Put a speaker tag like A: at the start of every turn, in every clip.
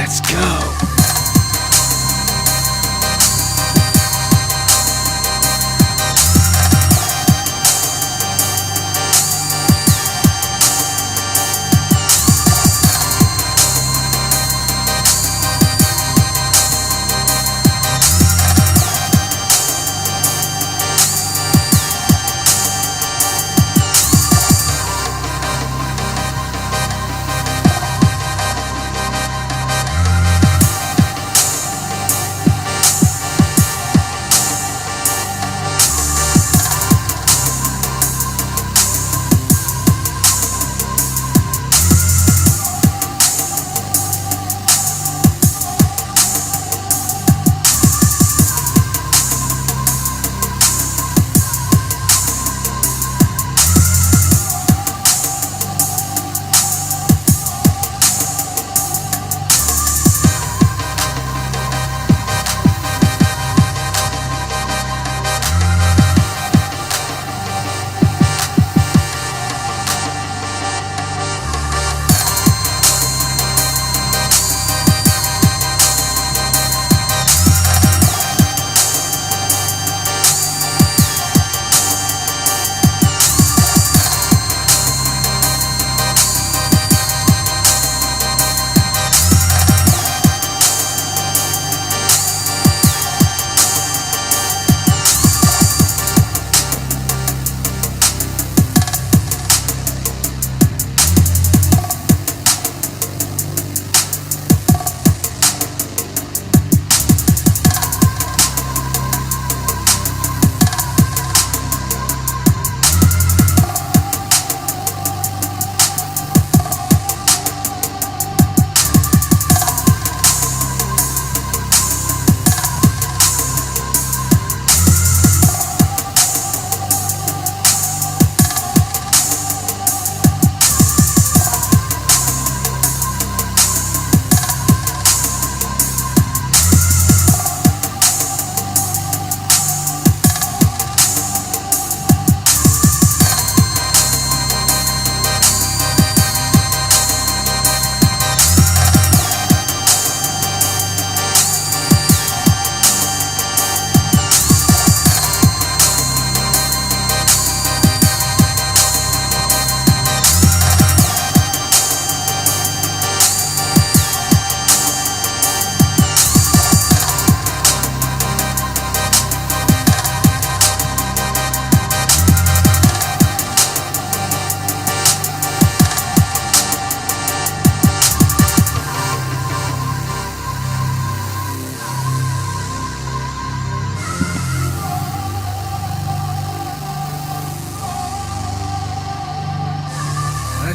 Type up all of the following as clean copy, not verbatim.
A: Let's go.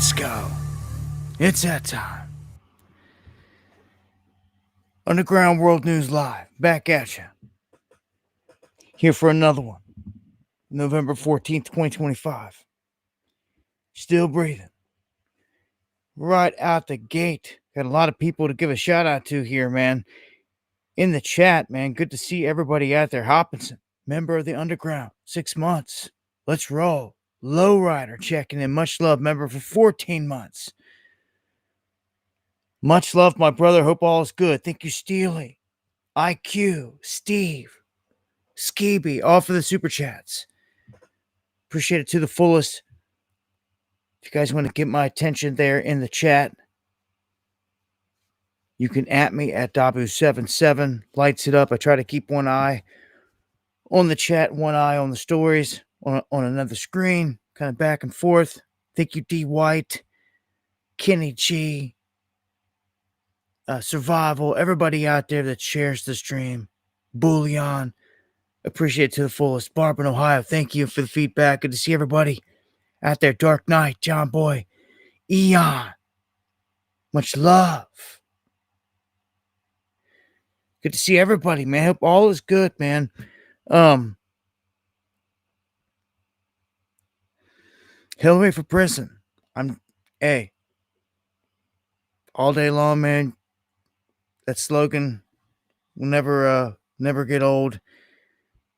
A: Let's go. It's that time. Underground World News Live, back at you. Here for another one. November 14th, 2025. Still breathing. Right out the gate. Got a lot of people to give a shout out to here, man. In the chat, man. Good to see everybody out there. Hopkinson, member of the Underground, 6 months. Let's roll. Lowrider checking in. Much love, member for 14 months. Much love, my brother. Hope all is good. Thank you, Steely. IQ, Steve, Skeeby, all for the super chats. Appreciate it to the fullest. If you guys want to get my attention there in the chat, you can at me at Dabu77. Lights it up. I try to keep one eye on the chat, one eye on the stories, on another screen, kind of back and forth. Thank you, D. White, Kenny G, Survival, everybody out there that shares the stream. Bullion, appreciate it to the fullest. Barbara in Ohio, thank you for the feedback. Good to see everybody out there. Dark Knight, John Boy, Eon, much love. Good to see everybody, man. Hope all is good, man. Hillary for prison. Hey, all day long, man. That slogan will never get old.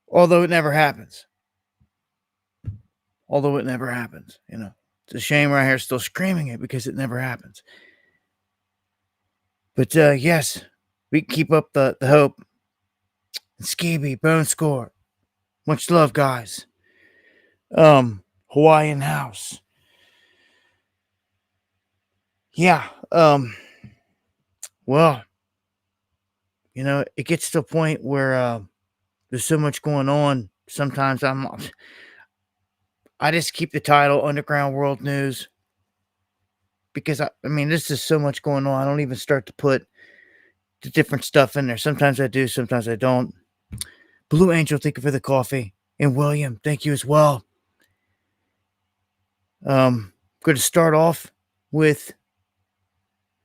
A: Although it never happens. You know. It's a shame right here still screaming it because it never happens. But yes, we can keep up the hope. Skeeby, Bone Score. Much love, guys. Hawaiian House. Yeah. Well, it gets to a point where there's so much going on. Sometimes I just keep the title Underground World News because I mean, there's just so much going on. I don't even start to put the different stuff in there. Sometimes I do, sometimes I don't. Blue Angel, thank you for the coffee. And William, thank you as well. Going to start off with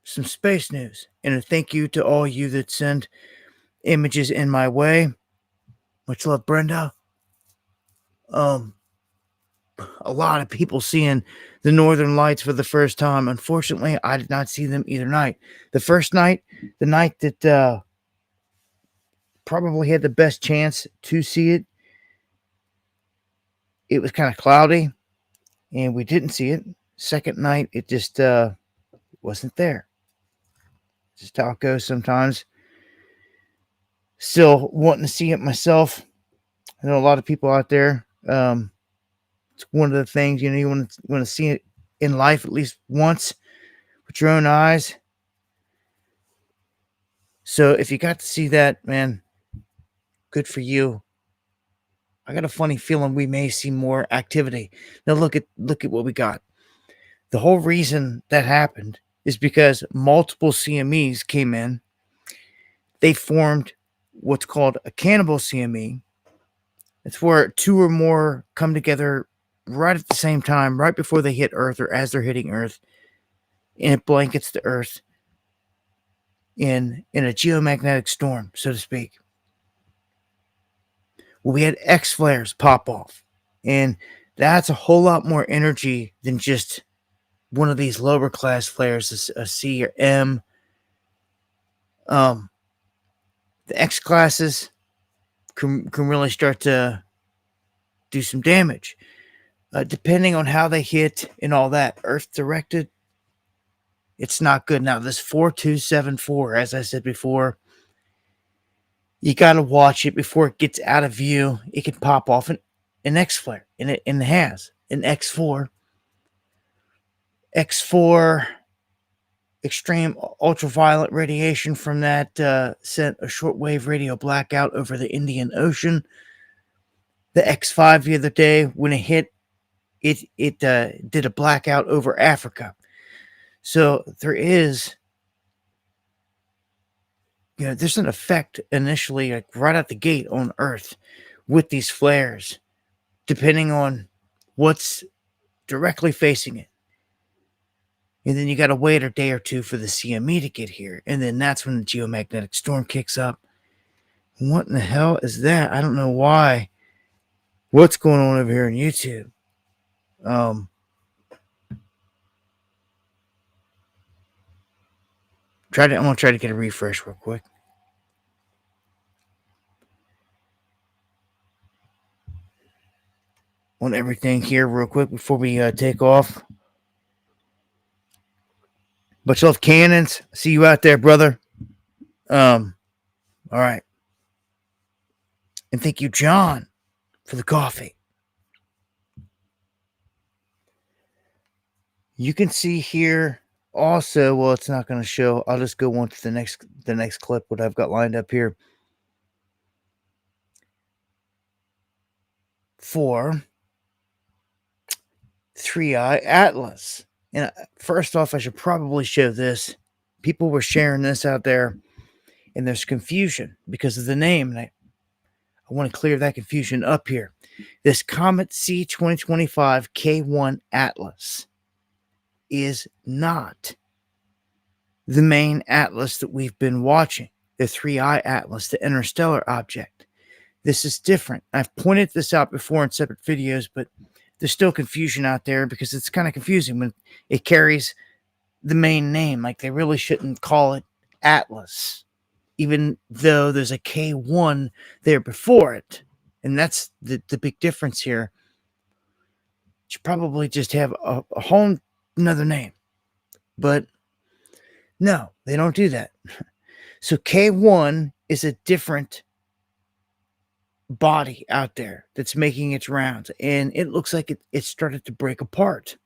A: some space news. And a thank you to all you that send images in my way. Much love, Brenda. A lot of people seeing the Northern Lights for the first time. Unfortunately, I did not see them either night. The first night, the night that probably had the best chance to see it, it was kind of cloudy, and we didn't see it. Second night, it just wasn't there. Just how it goes sometimes. Still wanting to see it myself. I know a lot of people out there. It's one of the things, you want to see it in life at least once with your own eyes. So if you got to see that, man, good for you. I got a funny feeling we may see more activity. Now look at what we got. The whole reason that happened is because multiple CMEs came in. They formed what's called a cannibal CME. It's where two or more come together right at the same time, right before they hit Earth or as they're hitting Earth, and it blankets the Earth in a geomagnetic storm, so to speak. Well, we had X flares pop off, and that's a whole lot more energy than just one of these lower class flares, a C or M. The X classes can really start to do some damage, depending on how they hit and all that. Earth directed, it's not good. Now this 4274, as I said before, you got to watch it before it gets out of view. It can pop off an X flare, and it has an X4 extreme ultraviolet radiation from that sent a shortwave radio blackout over the Indian Ocean. The X5 the other day, when it hit, it did a blackout over Africa. So there is, there's an effect initially, like right out the gate on Earth with these flares, depending on what's directly facing it. And then you got to wait a day or two for the CME to get here. And then that's when the geomagnetic storm kicks up. What in the hell is that? I don't know why. What's going on over here on YouTube? I'm going to try to get a refresh real quick. On everything here real quick before we take off. Much love, Cannons. See you out there, brother. All right. And thank you, John, for the coffee. You can see here also, well, it's not going to show. I'll just go on to the next clip, what I've got lined up here. For 3i Atlas. And first off, I should probably show this. People were sharing this out there, and there's confusion because of the name. And I want to clear that confusion up here. This Comet C 2025 K1 Atlas is not the main Atlas that we've been watching, the 3i Atlas, the interstellar object. This is different. I've pointed this out before in separate videos, but there's still confusion out there because it's kind of confusing when it carries the main name. Like, they really shouldn't call it Atlas, even though there's a K1 there before it. And that's the big difference here. You should probably just have a whole another name. But No, they don't do that. So K1 is a different body out there that's making its rounds, and it looks like it started to break apart.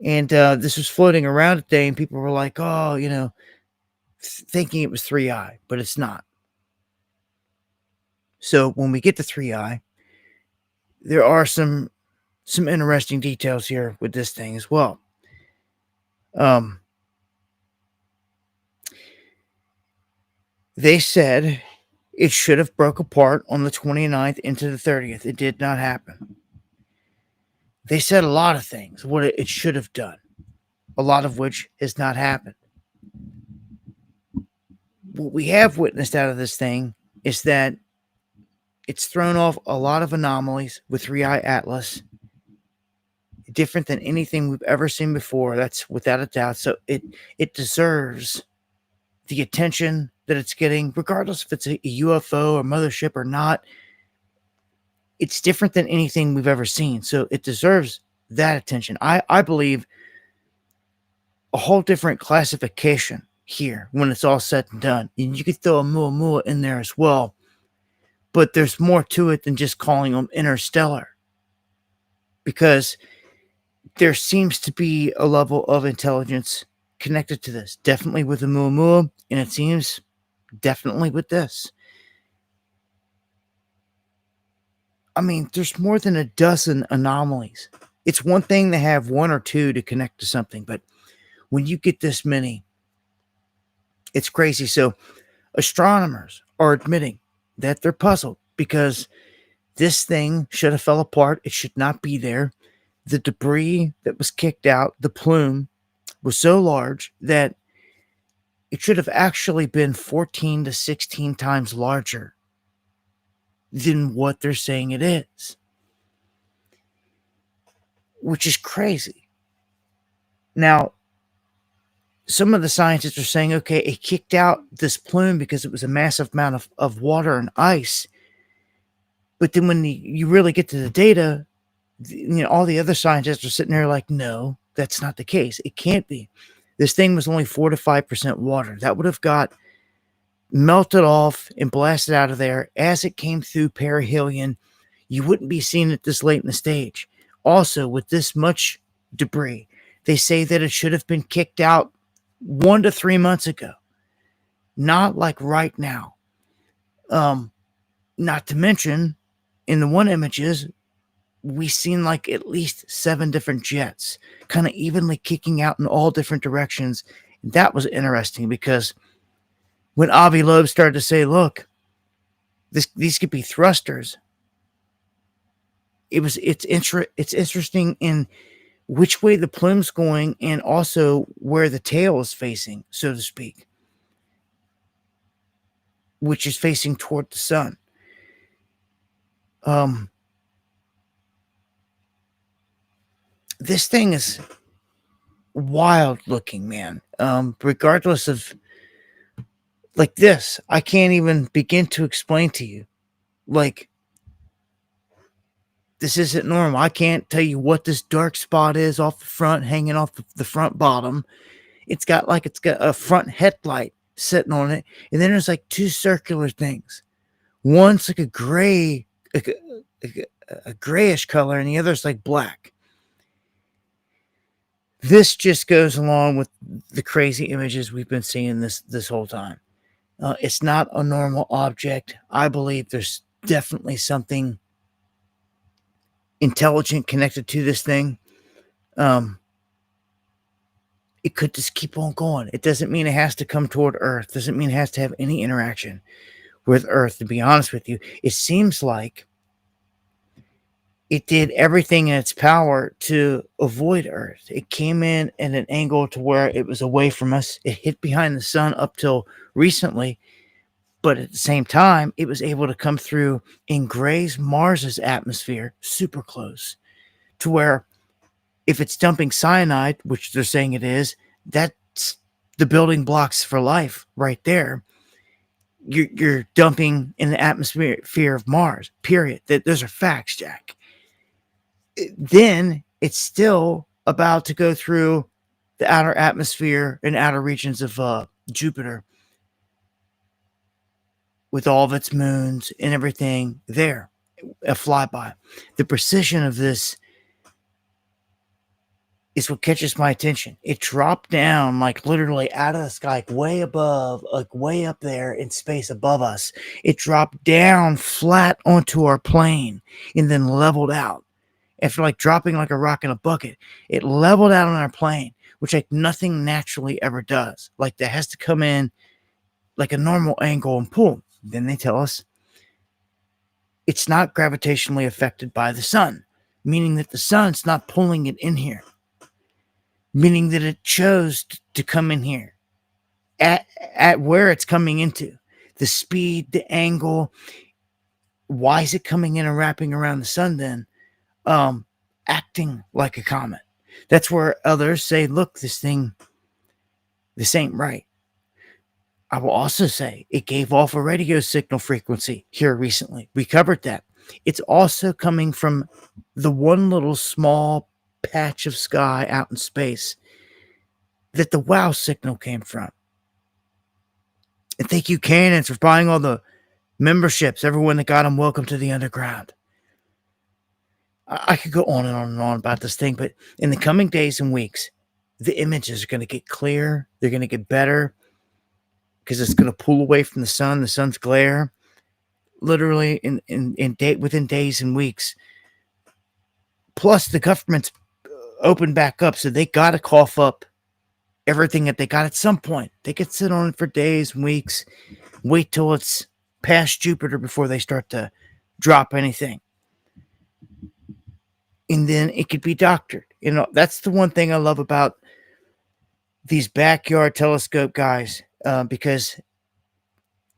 A: And this was floating around today, and people were like, oh, thinking it was 3i, but it's not. So when we get to 3i, there are some interesting details here with this thing as well. They said it should have broke apart on the 29th into the 30th. It did not happen. They said a lot of things, what it should have done, a lot of which has not happened. What we have witnessed out of this thing is that it's thrown off a lot of anomalies with 3i Atlas, different than anything we've ever seen before. That's without a doubt. So it deserves the attention that it's getting, regardless if it's a UFO or mothership or not. It's different than anything we've ever seen. So it deserves that attention. I believe a whole different classification here when it's all said and done. And you could throw a Muamua in there as well. But there's more to it than just calling them interstellar. Because there seems to be a level of intelligence connected to this. Definitely with the Muamua, and it seems definitely with this. I mean, there's more than a dozen anomalies. It's one thing to have one or two to connect to something, but when you get this many, it's crazy. So astronomers are admitting that they're puzzled because this thing should have fell apart. It should not be there. The debris that was kicked out, the plume, was so large that it should have actually been 14 to 16 times larger than what they're saying it is, which is crazy. Now, some of the scientists are saying, okay, it kicked out this plume because it was a massive amount of water and ice. But then when you really get to the data, all the other scientists are sitting there like, no, that's not the case. It can't be. This thing was only 4 to 5% water. That would have got melted off and blasted out of there as it came through perihelion. You wouldn't be seeing it this late in the stage. Also, with this much debris, they say that it should have been kicked out 1 to 3 months ago, not like right now. Not to mention, in the one images, we seen like at least 7 different jets kind of evenly kicking out in all different directions. That was interesting because when Avi Loeb started to say, look, these could be thrusters, it's interesting in which way the plume's going and also where the tail is facing, so to speak, which is facing toward the sun. This thing is wild looking, man. Regardless of like this, I can't even begin to explain to you. Like, this isn't normal. I can't tell you what this dark spot is off the front, hanging off the front bottom. It's got a front headlight sitting on it, and then there's like 2 circular things. One's like a gray, a grayish color, and the other's like black. This just goes along with the crazy images we've been seeing this whole time. It's not a normal object. I believe there's definitely something intelligent connected to this thing. It could just keep on going. It doesn't mean it has to come toward Earth. Doesn't mean it has to have any interaction with Earth, to be honest with you. It seems like it did everything in its power to avoid Earth. It came in at an angle to where it was away from us. It hit behind the sun up till recently, but at the same time, it was able to come through and graze Mars's atmosphere super close to where if it's dumping cyanide, which they're saying it is, that's the building blocks for life right there. You're dumping in the atmosphere of Mars, period. Those are facts, Jack. Then it's still about to go through the outer atmosphere and outer regions of Jupiter with all of its moons and everything there, a flyby. The precision of this is what catches my attention. It dropped down like literally out of the sky, like way above, like way up there in space above us. It dropped down flat onto our plane and then leveled out. After like dropping like a rock in a bucket, it leveled out on our plane, which like nothing naturally ever does. Like that has to come in like a normal angle and pull. Then they tell us it's not gravitationally affected by the sun, meaning that the sun's not pulling it in here. Meaning that it chose to come in here at where it's coming into. The speed, the angle. Why is it coming in and wrapping around the sun then? Acting like a comet. That's where others say, look, this ain't right. I will also say it gave off a radio signal frequency here recently. We covered that. It's also coming from the one little small patch of sky out in space that the WOW signal came from. And thank you, Cannons, for buying all the memberships, everyone that got them. Welcome to the underground. I could go on and on and on about this thing, but in the coming days and weeks, the images are going to get clear. They're going to get better because it's going to pull away from the sun's glare, literally within days and weeks. Plus, the government's opened back up, so they got to cough up everything that they got at some point. They could sit on it for days and weeks, wait till it's past Jupiter before they start to drop anything. And then it could be doctored. You know, that's the one thing I love about these backyard telescope guys, because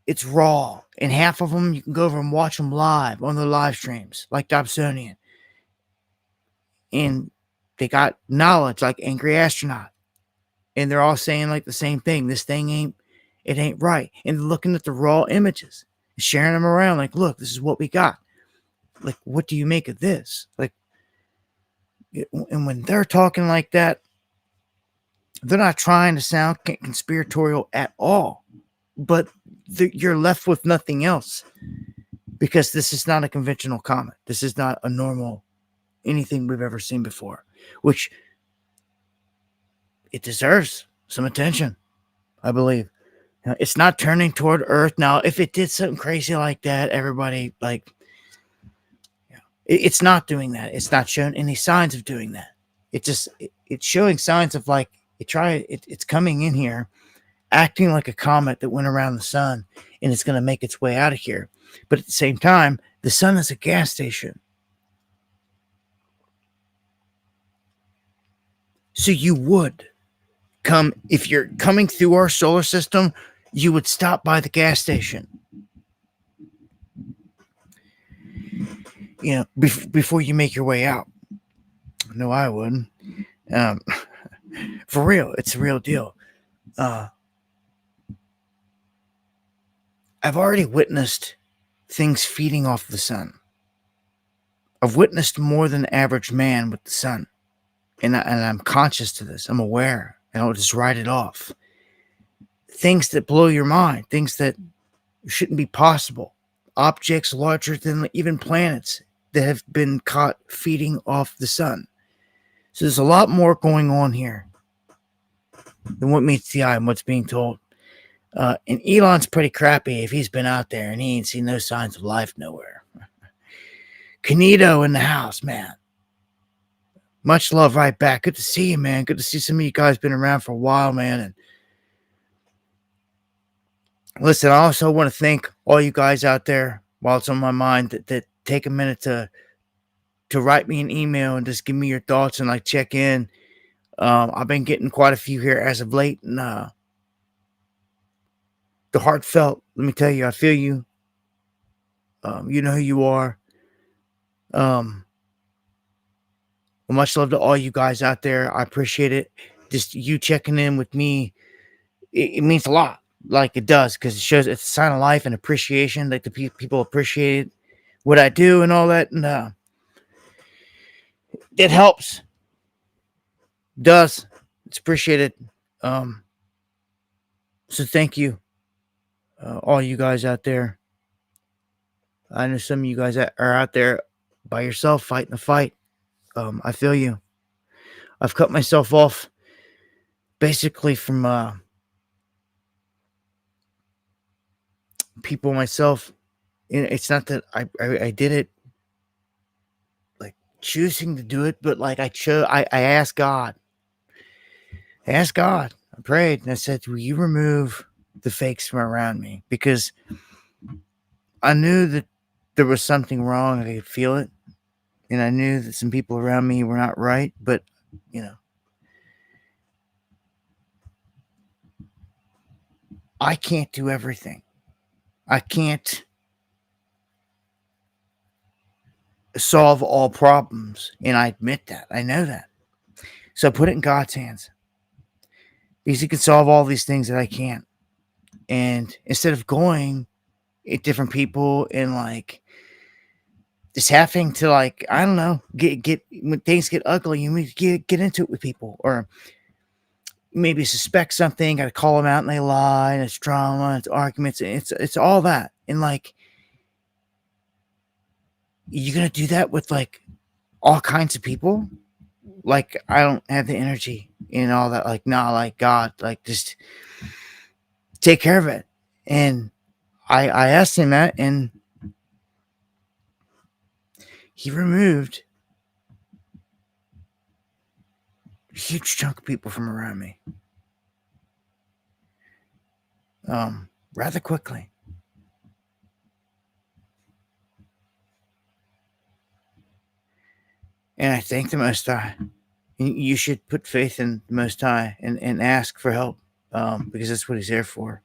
A: it's raw. And half of them, you can go over and watch them live on the live streams, like Dobsonian. And they got knowledge, like Angry Astronaut. And they're all saying like the same thing. This thing ain't right. And looking at the raw images, sharing them around, like, look, this is what we got. Like, what do you make of this? Like, and when they're talking like that, they're not trying to sound conspiratorial at all. But you're left with nothing else, because this is not a conventional comet. This is not a normal anything we've ever seen before, which it deserves some attention, I believe. It's not turning toward Earth. Now, if it did something crazy like that, everybody, like, it's not doing that. It's not showing any signs of doing that. It's showing signs of like, it's coming in here, acting like a comet that went around the sun, and it's going to make its way out of here. But at the same time, the sun is a gas station. So you would if you're coming through our solar system, you would stop by the gas station. You know, before you make your way out. No, I wouldn't. For real, it's a real deal. I've already witnessed things feeding off the sun. I've witnessed more than the average man with the sun. And I'm conscious to this. I'm aware. I don't just write it off. Things that blow your mind. Things that shouldn't be possible. Objects larger than even planets that have been caught feeding off the sun. So there's a lot more going on here than what meets the eye and what's being told. And Elon's pretty crappy if he's been out there and he ain't seen no signs of life nowhere. Canito in the house, man. Much love right back. Good to see you, man. Good to see some of you guys been around for a while, man. And listen, I also want to thank all you guys out there while it's on my mind that take a minute to write me an email and just give me your thoughts and like check in. I've been getting quite a few here as of late, and the heartfelt, let me tell you, I feel you. You know who you are. Well, much love to all you guys out there. I appreciate it. Just you checking in with me, it means a lot. Like it does, because it shows it's a sign of life and appreciation. Like the people appreciate what I do and all that, and it helps. It does. It's appreciated. So thank you, all you guys out there. I know some of you guys that are out there by yourself fighting the fight. I feel you. I've cut myself off basically from people myself. And it's not that I did it like choosing to do it, but like I asked God. I asked God. I prayed and I said, will you remove the fakes from around me? Because I knew that there was something wrong. I could feel it. And I knew that some people around me were not right. But, you know, I can't do everything. I can't solve all problems. And I admit that. I know that. So I put it in God's hands. Because He can solve all these things that I can't. And instead of going at different people and like just having to like, I don't know, get when things get ugly, you need to get into it with people, or maybe suspect something, gotta call them out and they lie, and it's drama, it's arguments, it's all that. And like you're gonna do that with like all kinds of people. Like I don't have the energy and all that. Like, nah, like God, like just take care of it. And I asked Him that, and He removed a huge chunk of people from around me. Rather quickly. And I thank the Most High. You should put faith in the Most High and ask for help, because that's what He's there for,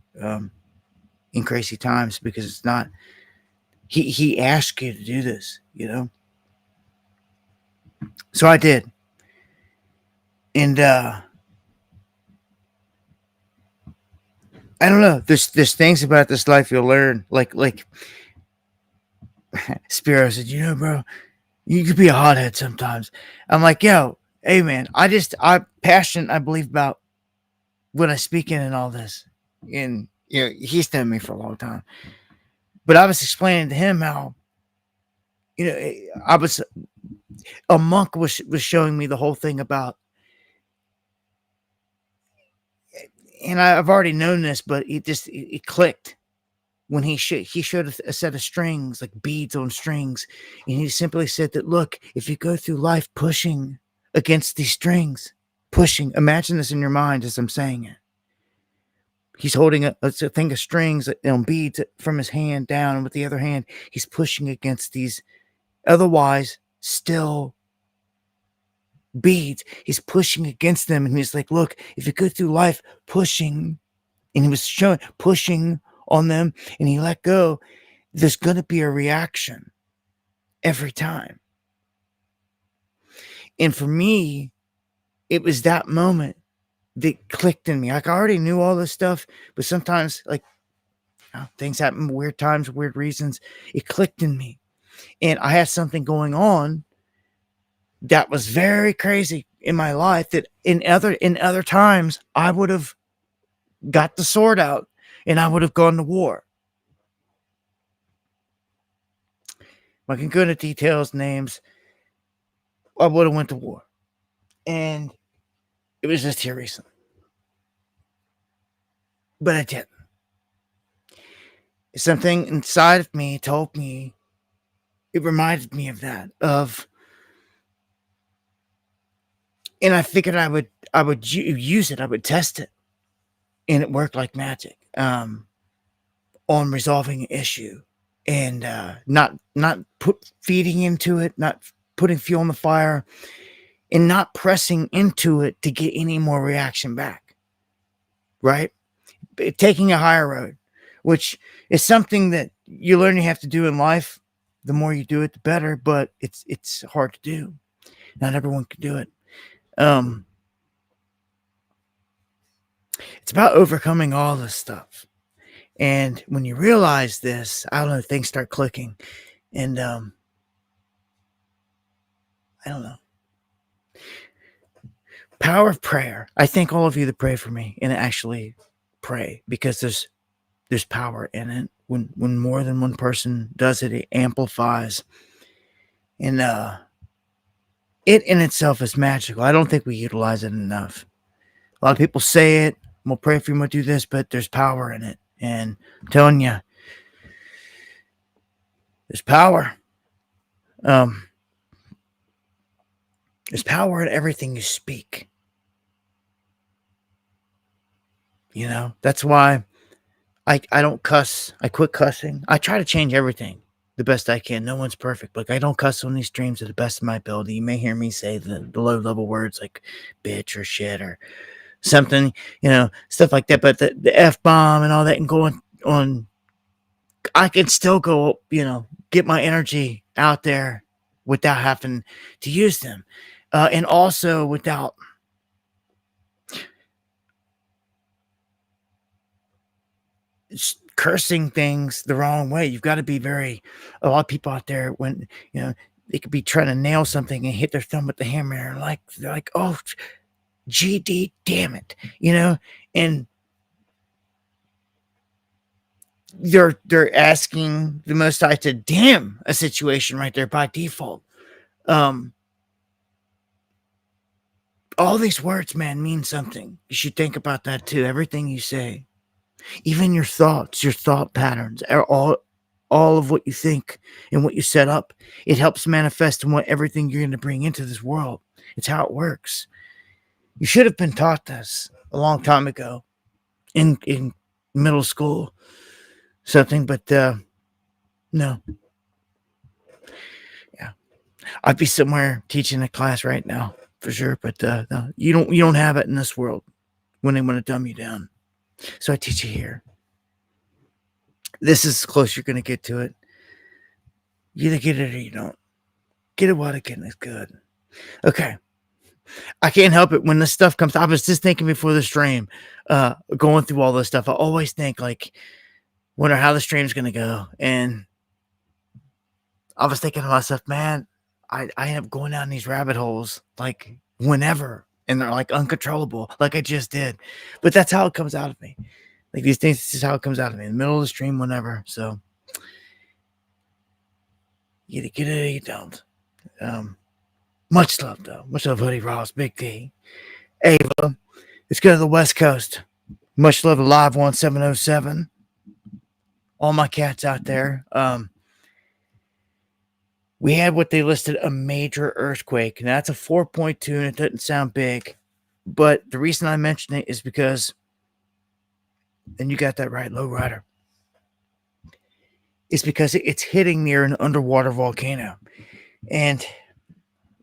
A: in crazy times, because it's not, He asked you to do this, you know? So I did. And I don't know, there's things about this life you'll learn. Like Spiro said, you know, bro, you could be a hothead sometimes. I'm like, yo, hey man, I'm passionate, I believe, about what I speak in and all this. And you know, he's known me for a long time. But I was explaining to him how, you know, I was a monk was showing me the whole thing about, and I've already known this, but it clicked when he showed a set of strings, like beads on strings, and he simply said that, look, if you go through life pushing against these strings, pushing, imagine this in your mind as I'm saying it. He's holding a thing of strings on beads from his hand down, and with the other hand, he's pushing against these otherwise still beads. He's pushing against them, and he's like, look, if you go through life pushing, and he was showing pushing on them, and he let go, there's going to be a reaction every time. And for me, it was that moment that clicked in me. Like I already knew all this stuff, but sometimes like, you know, things happen, weird times, weird reasons. It clicked in me, and I had something going on that was very crazy in my life, that in other times I would have got the sword out and I would have gone to war. I can go into details, names. I would have went to war. And it was just here recently. But I didn't. Something inside of me told me, it reminded me of that, and I figured I would use it, I would test it, and it worked like magic, on resolving an issue, and not feeding into it, not putting fuel on the fire, and not pressing into it to get any more reaction back, right? Taking a higher road, which is something that you learn you have to do in life. The more you do it, the better, but it's hard to do. Not everyone can do it. It's about overcoming all this stuff. And when you realize this, I don't know, things start clicking. And I don't know. power of prayer. I thank all of you that pray for me and actually pray, because there's power in it. When more than one person does it, it amplifies. And it in itself is magical. I don't think we utilize it enough. A lot of people say it, we'll pray for you, we'll do this, but there's power in it. And I'm telling you, there's power. There's power in everything you speak. You know, that's why I don't cuss. I quit cussing. I try to change everything the best I can. No one's perfect. Like, I don't cuss on these streams to the best of my ability. You may hear me say the low level words like bitch or shit or something, stuff like that. But the F bomb and all that, and going on, I can still go, get my energy out there without having to use them. And also without cursing things the wrong way. You've got to be a lot of people out there, when, they could be trying to nail something and hit their thumb with the hammer, and they're like, oh, GD, damn it, and they're asking the Most High to damn a situation right there by default. All these words, man, mean something. You should think about that too. Everything you say, even your thoughts, your thought patterns, are all of what you think and what you set up, it helps manifest in what everything you're going to bring into this world. It's how it works. You should have been taught this a long time ago in middle school, something, but no. Yeah, I'd be somewhere teaching a class right now for sure, but no, you don't have it in this world when they want to dumb you down. So I teach you here. This is as close you're going to get to it. You either get it or you don't. Get it while the getting is good. Okay. I can't help it when this stuff comes. I was just thinking before the stream, going through all this stuff. I always think, wonder how the stream's going to go. And I was thinking to myself, man, I end up going down these rabbit holes whenever, and they're uncontrollable, like I just did. But that's how it comes out of me. These things, this is how it comes out of me in the middle of the stream, whenever. So you either get it or you don't. Much love, though. Much love, Hoodie Ross, Big D, Ava. Let's go to the West Coast. Much love to Live 1707. All my cats out there. We had what they listed a major earthquake. Now, that's a 4.2, and it doesn't sound big. But the reason I mention it is because, and you got that right, Lowrider, it's because it's hitting near an underwater volcano. And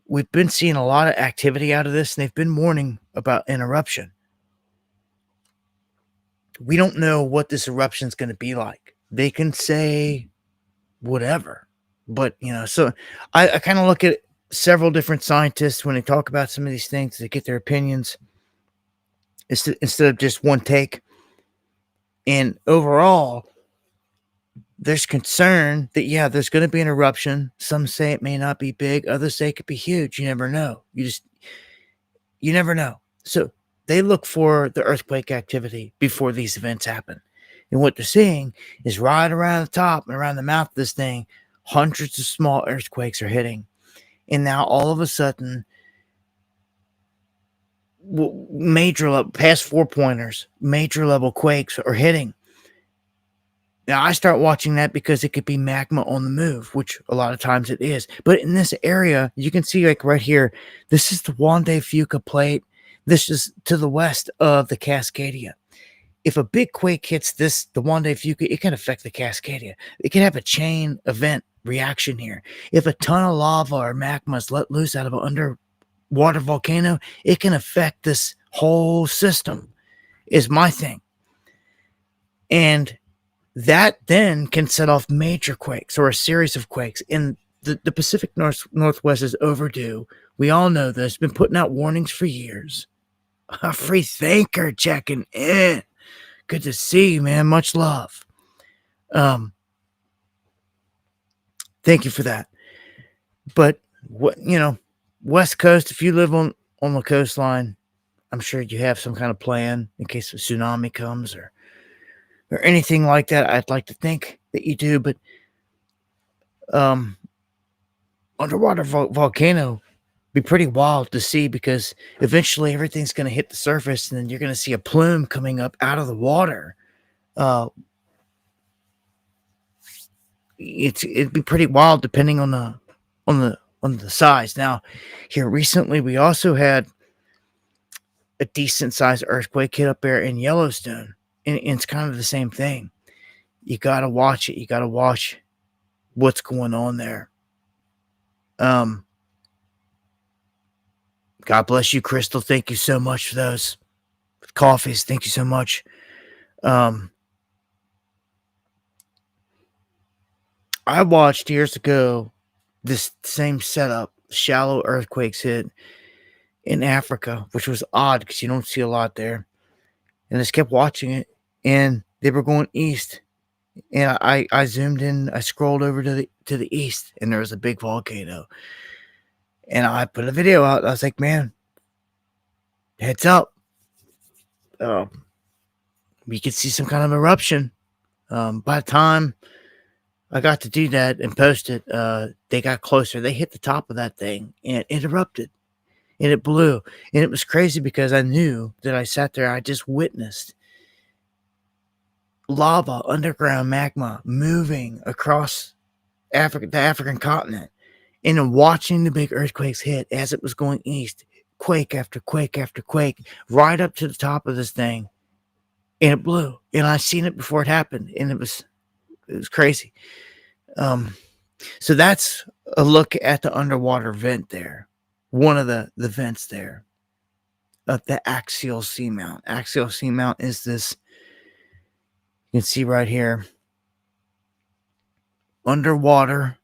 A: we've been seeing a lot of activity out of this, and they've been warning about an eruption. We don't know what this eruption is going to be like. They can say whatever. But, so I kind of look at several different scientists when they talk about some of these things to get their opinions instead of just one take. And overall, there's concern that, yeah, there's going to be an eruption. Some say it may not be big. Others say it could be huge. You never know. You never know. So they look for the earthquake activity before these events happen. And what they're seeing is right around the top and around the mouth of this thing, hundreds of small earthquakes are hitting. And now all of a sudden, major level, past 4-pointers, major level quakes are hitting. Now, I start watching that because it could be magma on the move, which a lot of times it is. But in this area, you can see right here, this is the Juan de Fuca plate. This is to the west of the Cascadia. If a big quake hits the Juan de Fuca, it can affect the Cascadia. It can have a chain event reaction here. If a ton of lava or magma is let loose out of an underwater volcano, it can affect this whole system, is my thing. And that then can set off major quakes or a series of quakes. And the Pacific Northwest is overdue. We all know this. Been putting out warnings for years. A free thinker checking in. Good to see you, man. Much love. Thank you for that. But West Coast, if you live on the coastline, I'm sure you have some kind of plan in case a tsunami comes or anything like that. I'd like to think that you do, but um, underwater volcano be pretty wild to see because eventually everything's going to hit the surface and then you're going to see a plume coming up out of the water. Uh, it'd be pretty wild depending on the size. Now, here recently we also had a decent sized earthquake hit up there in Yellowstone, and it's kind of the same thing. You gotta watch it. You gotta watch what's going on there. Um, God bless you, Crystal. Thank you so much for those coffees. Thank you so much. Um, I watched years ago this same setup, shallow earthquakes hit in Africa, which was odd because you don't see a lot there. And I just kept watching it, and they were going east. And I zoomed in, I scrolled over to the east, and there was a big volcano. And I put a video out. I was like, man, heads up. We could see some kind of eruption. By the time I got to do that and post it, they got closer. They hit the top of that thing and it erupted and it blew. And it was crazy because I knew that I sat there, I just witnessed lava, underground magma moving across Africa, the African continent, and then watching the big earthquakes hit as it was going east, quake after quake after quake, right up to the top of this thing. And it blew. And I seen it before it happened. And it was crazy. So that's a look at the underwater vent there. One of the vents there of the axial seamount. Axial seamount is this, you can see right here, underwater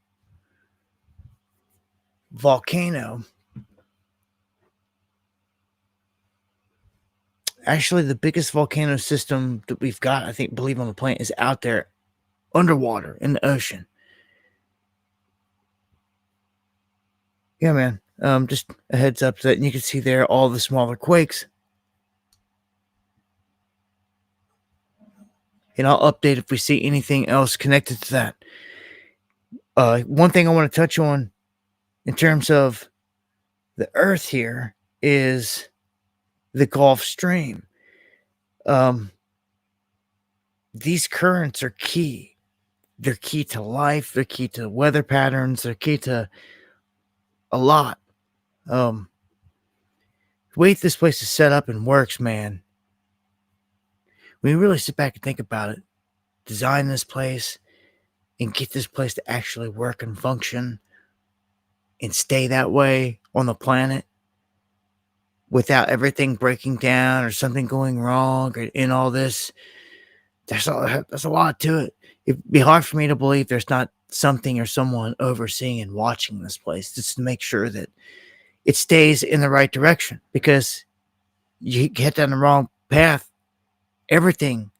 A: volcano. Actually, the biggest volcano system that we've got, I think, believe on the planet, is out there underwater in the ocean. Yeah, man. Just a heads up that you can see there all the smaller quakes. And I'll update if we see anything else connected to that. One thing I want to touch on in terms of the Earth here is the Gulf Stream. These currents are key. They're key to life. They're key to weather patterns. They're key to a lot. The way this place is set up and works, man, when you really sit back and think about it, design this place and get this place to actually work and function and stay that way on the planet without everything breaking down or something going wrong or in all this, there's a lot to it. It'd be hard for me to believe there's not something or someone overseeing and watching this place just to make sure that it stays in the right direction, because you get down the wrong path, everything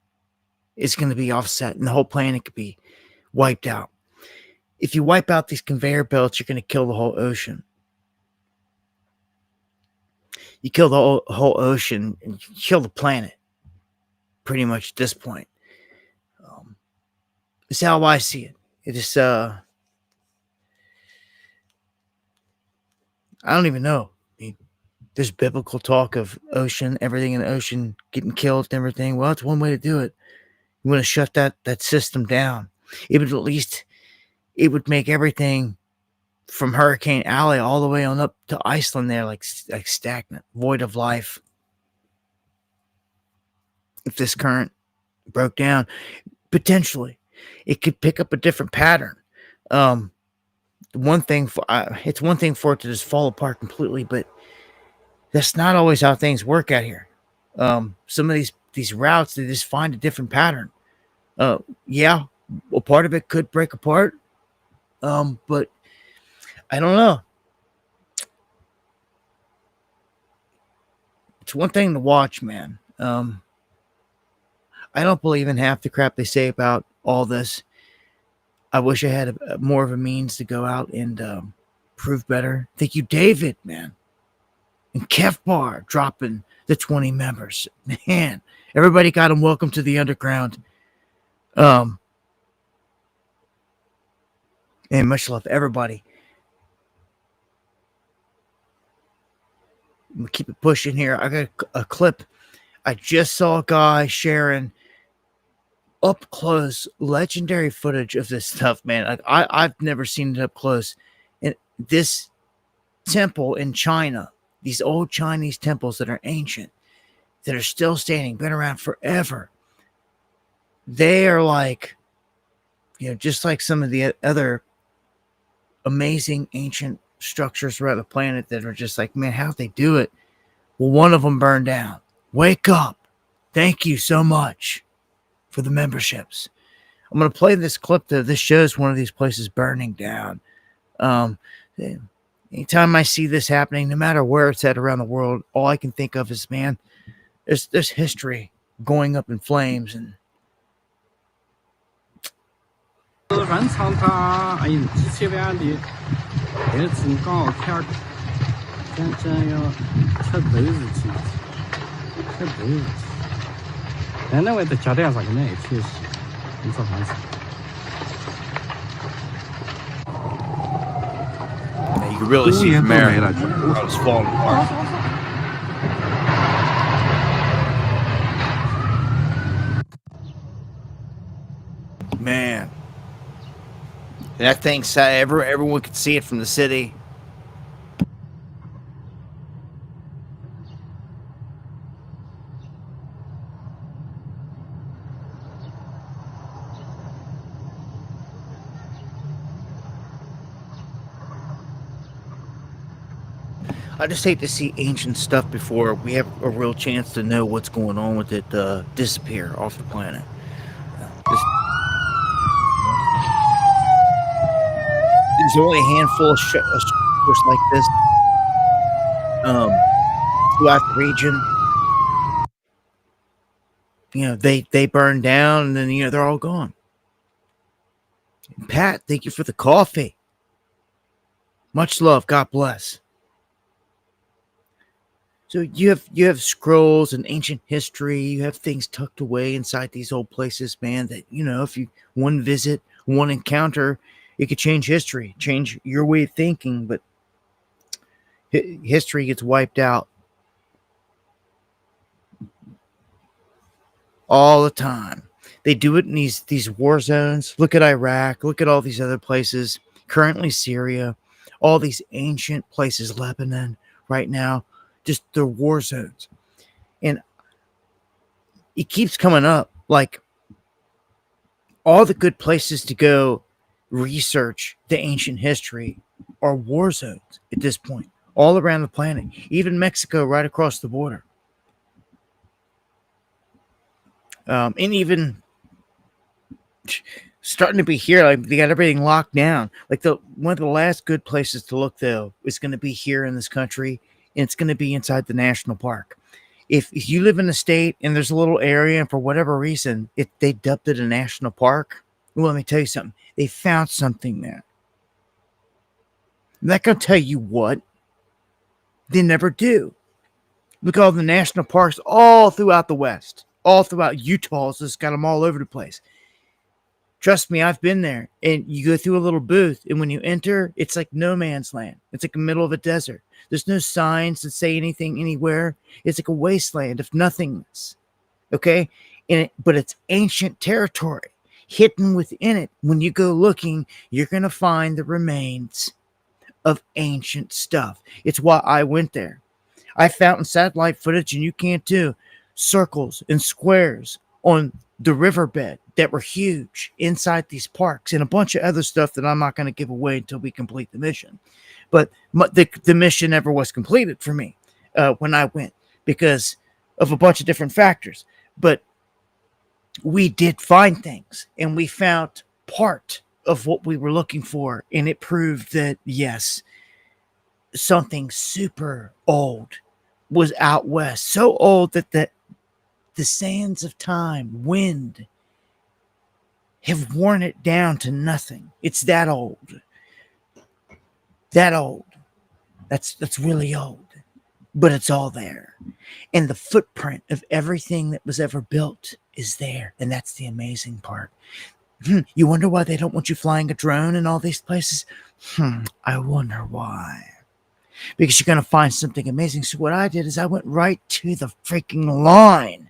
A: is going to be offset and the whole planet could be wiped out. If you wipe out these conveyor belts, you're going to kill the whole ocean. You kill the whole ocean and you kill the planet pretty much at this point. It's how I see it. It is, I don't even know. I mean, there's biblical talk of ocean, everything in the ocean getting killed and everything. Well, it's one way to do it. You want to shut that system down. It would at least, it would make everything from Hurricane Alley all the way on up to Iceland there like stagnant, void of life. If this current broke down, potentially, it could pick up a different pattern. One thing for it's one thing for it to just fall apart completely, but that's not always how things work out here. Some of these routes, they just find a different pattern. Yeah, a part of it could break apart, but I don't know. It's one thing to watch, man. I don't believe in half the crap they say about all this. I wish I had more of a means to go out and prove better. Thank you, David, man. And Kefbar dropping the 20 members. Man, everybody got them welcome to the underground. And much love, everybody. I'm gonna keep it pushing here. I got a clip. I just saw a guy sharing up close legendary footage of this stuff, man. Like I've never seen it up close. And this temple in China, these old Chinese temples that are ancient, that are still standing, been around forever. They are like, just like some of the other amazing ancient structures around the planet that are just like, man, how'd they do it? Well, one of them burned down. Wake up. Thank you so much for the memberships. I'm going to play this clip that this shows one of these places burning down. Anytime I see this happening, no matter where it's at around the world, all I can think of is, man, there's history going up in flames. And
B: 原厂它机器werden的，这真刚看，真要吃豆子去，吃豆子。但那外头加点啥个那也确实，你做饭吃。
A: You can really see from there how it's falling apart. Man. That thing, everyone could see it from the city. I just hate to see ancient stuff before we have a real chance to know what's going on with it disappear off the planet. There's only a handful of structures like this throughout the region. They burn down and then they're all gone. And Pat, thank you for the coffee. Much love. God bless. So you have scrolls and ancient history. You have things tucked away inside these old places, man, that, if you one visit, one encounter, it could change history, change your way of thinking, but history gets wiped out all the time. They do it in these war zones. Look at Iraq. Look at all these other places. Currently Syria. All these ancient places, Lebanon, right now. Just they're war zones. And it keeps coming up. Like, all the good places to go research the ancient history are war zones at this point. All around the planet. Even Mexico right across the border. And even starting to be here, like they got everything locked down. Like one of the last good places to look, though, is going to be here in this country. And it's going to be inside the national park. If you live in a state and there's a little area, and for whatever reason, they dubbed it a national park, well, let me tell you something. They found something there. I'm not going to tell you what. They never do. Look at all the national parks all throughout the West. All throughout Utah's just got them all over the place. Trust me, I've been there. And you go through a little booth, and when you enter, it's like no man's land. It's like the middle of a desert. There's no signs that say anything anywhere. It's like a wasteland of nothingness. Okay? But it's ancient territory. Hidden within it, when you go looking, you're going to find the remains of ancient stuff. It's why I went there. I found satellite footage, and you can too. Circles and squares on the riverbed that were huge inside these parks, and a bunch of other stuff that I'm not going to give away until we complete the mission. But the mission never was completed for me when I went because of a bunch of different factors. But we did find things, and we found part of what we were looking for, and it proved that, yes, something super old was out west. So old that the sands of time, wind, have worn it down to nothing. It's that old. That old. That's really old. but it's all there. And the footprint of everything that was ever built is there. And that's the amazing part. You wonder why they don't want you flying a drone in all these places? I wonder why. Because you're going to find something amazing. So what I did is I went right to the freaking line.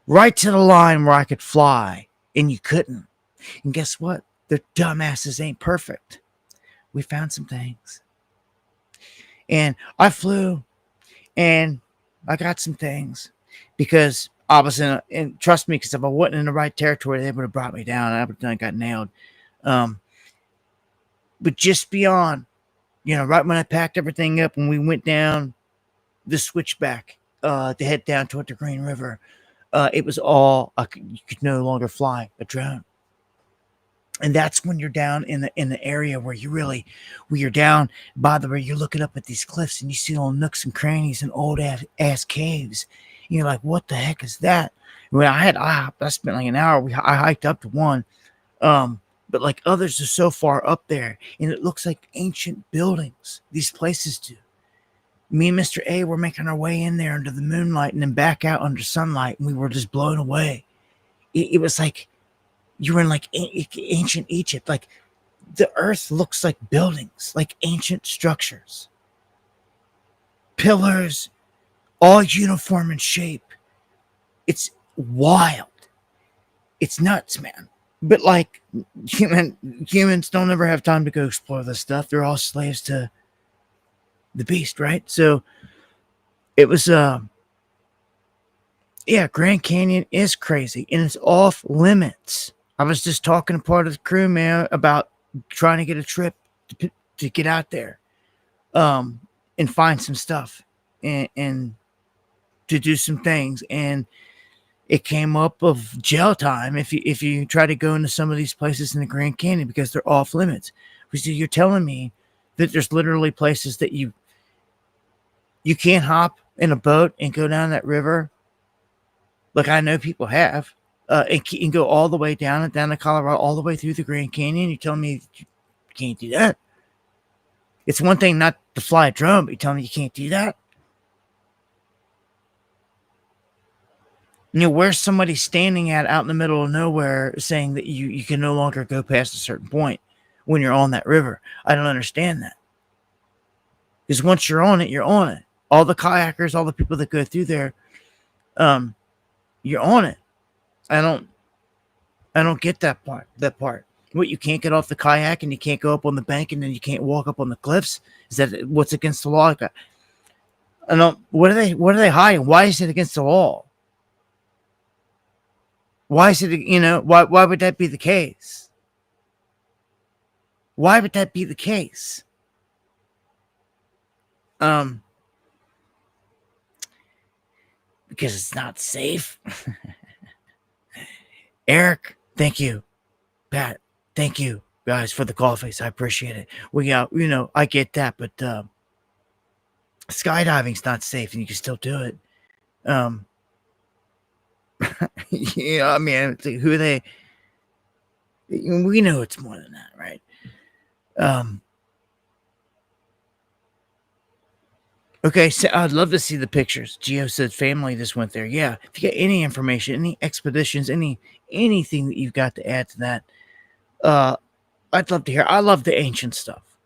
A: Right to the line where I could fly. And you couldn't. And guess what? Their dumbasses ain't perfect. We found some things. And I flew. And I got some things. Because I was in and trust me, because if I wasn't in the right territory, they would have brought me down. I would have got nailed. But just beyond, right when I packed everything up and we went down the switchback to head down toward the Green River, it was all you could no longer fly a drone. And that's when you're down in the area where you're down by where you're looking up at these cliffs and you see all nooks and crannies and old ass caves. And you're like, what the heck is that? Well, I spent like an hour. I hiked up to one, but like others are so far up there, and it looks like ancient buildings. These places do. Me and Mr. A were making our way in there under the moonlight and then back out under sunlight, and we were just blown away. It was like you were in like ancient Egypt. Like the earth looks like buildings, like ancient structures, pillars, all uniform in shape. It's wild. It's nuts, man. But like humans don't ever have time to go explore this stuff. They're all slaves to the beast, right? So it was Grand Canyon is crazy and it's off limits. I was just talking to part of the crew, man, about trying to get a trip to get out there and find some stuff and to do some things. And it came up of jail time if you try to go into some of these places in the Grand Canyon because they're off limits. So you're telling me that there's literally places that you can't hop in a boat and go down that river? Like I know people have. And go all the way down to Colorado, all the way through the Grand Canyon. You're telling me you can't do that? It's one thing not to fly a drone, but you're telling me you can't do that? Where's somebody standing out in the middle of nowhere saying that you can no longer go past a certain point when you're on that river? I don't understand that. Because once you're on it, you're on it. All the kayakers, all the people that go through there, you're on it. I don't get that part. What, you can't get off the kayak and you can't go up on the bank and then you can't walk up on the cliffs? Is that what's against the law? I don't. What are they hiding? Why is it against the law? Why is it? Why would that be the case? Why would that be the case? Because it's not safe. Eric, thank you. Pat, thank you guys for the coffees. I appreciate it. I get that, but skydiving's not safe and you can still do it. I mean, who are they? We know it's more than that, right? Okay, so I'd love to see the pictures. Gio said family just went there. Yeah, if you got any information, any expeditions, anything that you've got to add to that, I'd love to hear. I love the ancient stuff.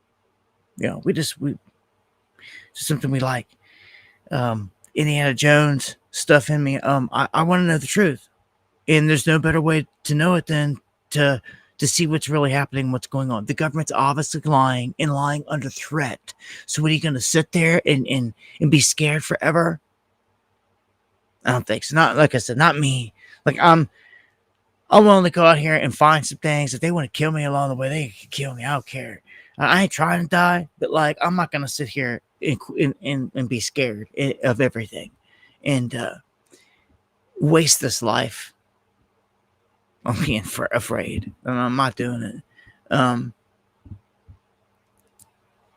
A: It's something we like. Indiana Jones stuff in me. I want to know the truth, and there's no better way to know it than to see what's really happening, what's going on. The government's obviously lying under threat. So what are you going to sit there and be scared forever? I don't think so. Not, like I said, not me. Like I'm willing to go out here and find some things. If they want to kill me along the way, they can kill me. I don't care. I ain't trying to die, but like I'm not going to sit here and be scared of everything and waste this life on being afraid. I'm not doing it.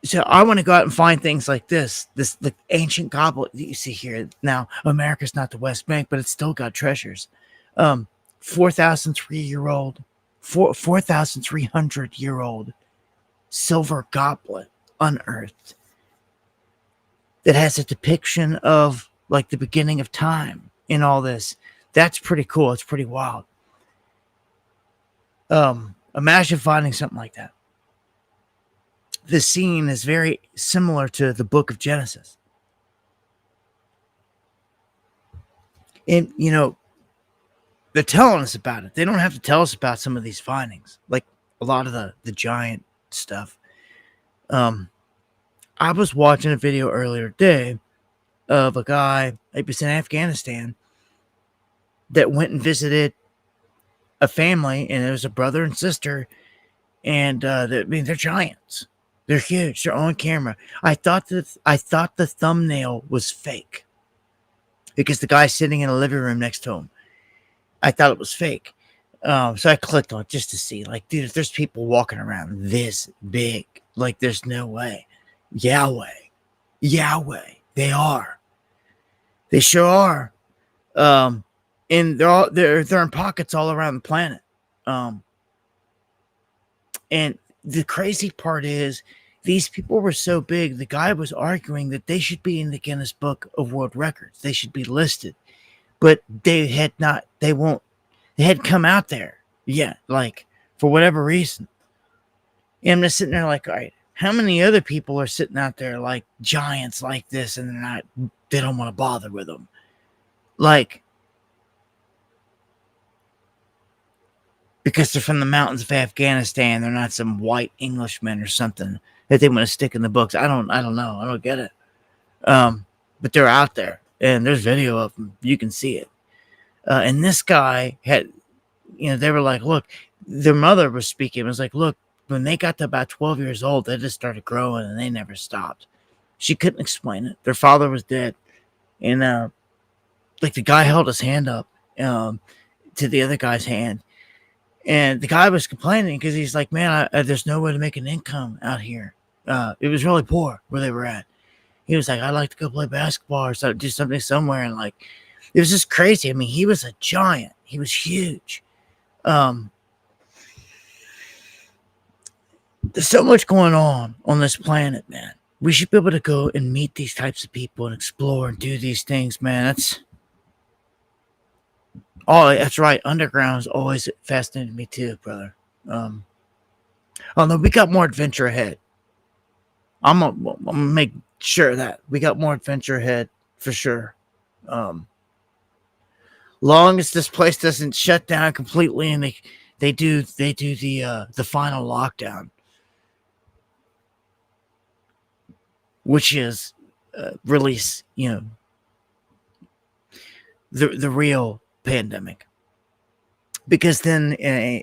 A: So I want to go out and find things like this the ancient goblet that you see here. Now, America's not the West Bank, but it's still got treasures. 4,300-year-old silver goblet unearthed. that has a depiction of like the beginning of time in all this. That's pretty cool. It's pretty wild. Imagine finding something like that. The scene is very similar to the book of Genesis. And, you know, they're telling us about it. They don't have to tell us about some of these findings, like a lot of the giant stuff. I was watching a video earlier today of a guy, he was in Afghanistan, that went and visited a family, and it was a brother and sister, and they're giants. They're huge. They're on camera. I thought the thumbnail was fake because the guy's sitting in a living room next to him. I thought it was fake. So I clicked on it just to see, like, dude, if there's people walking around this big, like, there's no way. Yahweh, they are. They sure are. And they're in pockets all around the planet. And the crazy part is, these people were so big. The guy was arguing that they should be in the Guinness Book of World Records. They should be listed, but they hadn't come out there yet, like, for whatever reason. And I'm just sitting there like, all right, how many other people are sitting out there like giants like this, and they don't want to bother with them? Like, because they're from the mountains of Afghanistan, they're not some white Englishmen or something that they want to stick in the books. I don't know. I don't get it. But they're out there, and there's video of them. You can see it. And this guy had, they were like, look, their mother was speaking. It was like, look, when they got to about 12 years old, they just started growing, and they never stopped. She couldn't explain it. Their father was dead. And, like, the guy held his hand up to the other guy's hand. And the guy was complaining because he's like, man, there's no way to make an income out here. It was really poor where they were at. He was like, I'd like to go play basketball or do something somewhere. And, like, it was just crazy. I mean, he was a giant. He was huge. There's so much going on this planet, man. We should be able to go and meet these types of people and explore and do these things, man. That's right. Underground's always fascinated me too, brother. Although we got more adventure ahead. I'm gonna make sure of that we got more adventure ahead for sure. Long as this place doesn't shut down completely and they do the final lockdown, which is release, the real pandemic. Because then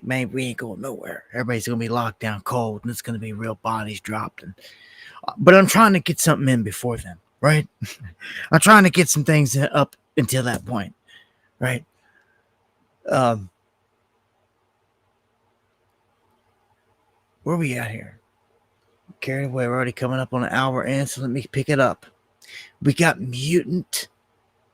A: man, we ain't going nowhere. Everybody's gonna be locked down cold, and it's gonna be real bodies dropped. But I'm trying to get something in before then, right? I'm trying to get some things up until that point, right? Where are we at here? Carried away. We're already coming up on an hour in, so let me pick it up. We got mutant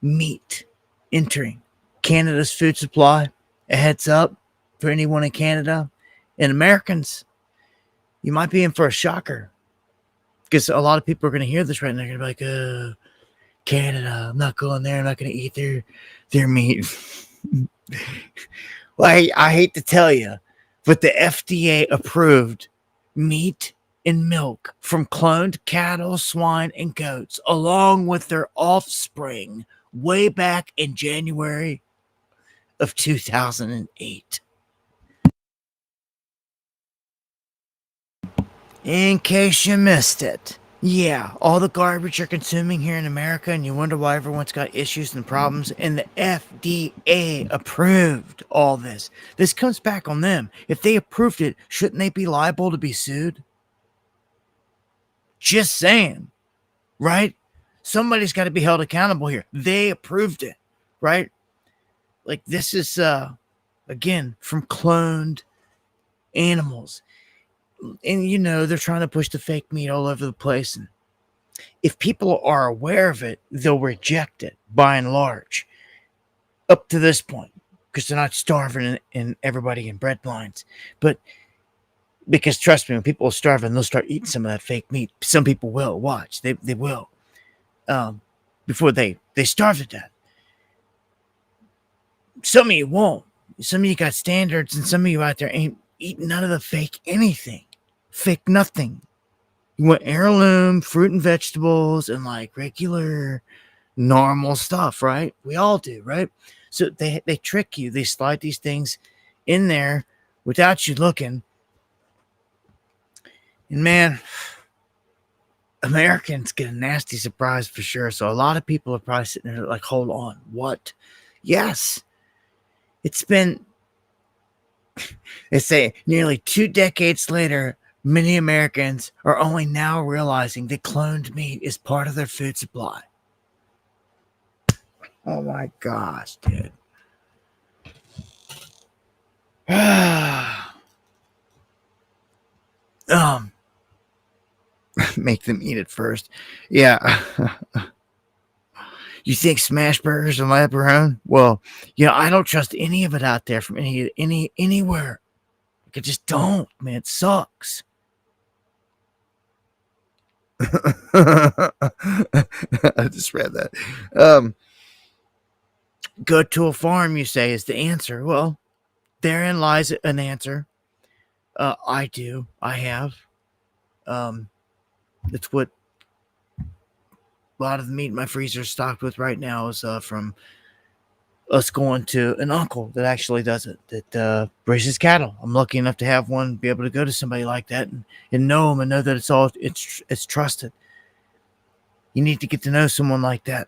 A: meat entering Canada's food supply. A heads up for anyone in Canada and Americans, you might be in for a shocker, because a lot of people are going to hear this right now. They're going to be like, Canada, I'm not going there. I'm not going to eat their meat. Well, I hate to tell you, but the FDA approved meat and milk from cloned cattle, swine, and goats, along with their offspring, way back in January of 2008. In case you missed it, yeah, all the garbage you're consuming here in America, and you wonder why everyone's got issues and problems, and the FDA approved all this. This comes back on them. If they approved it, shouldn't they be liable to be sued? Just saying, right? Somebody's got to be held accountable here. They approved it, right? Like, this is, again, from cloned animals. And, they're trying to push the fake meat all over the place. And if people are aware of it, they'll reject it by and large up to this point, because they're not starving and everybody in bread lines. But because, trust me, when people are starving, they'll start eating some of that fake meat. Some people will. Watch. They will. before they starve to death. Some of you won't. Some of you got standards, and some of you out there ain't eating none of the fake anything, fake nothing. You want heirloom fruit and vegetables and like regular normal stuff, right? We all do, right? So they trick you. They slide these things in there without you looking. And man, Americans get a nasty surprise for sure. So a lot of people are probably sitting there like, hold on, what? Yes. It's been, they say, nearly 2 decades later, many Americans are only now realizing that cloned meat is part of their food supply. Oh my gosh, dude. Make them eat it first. Yeah. You think smash burgers and pepperoni? Well, I don't trust any of it out there from anywhere. I just don't, man. It sucks. I just read that. Go to a farm, you say, is the answer. Well, therein lies an answer. I do. I have. It's what a lot of the meat in my freezer is stocked with right now is from us going to an uncle that actually does it, that raises cattle. I'm lucky enough to have one, be able to go to somebody like that and know them and know that it's trusted. You need to get to know someone like that.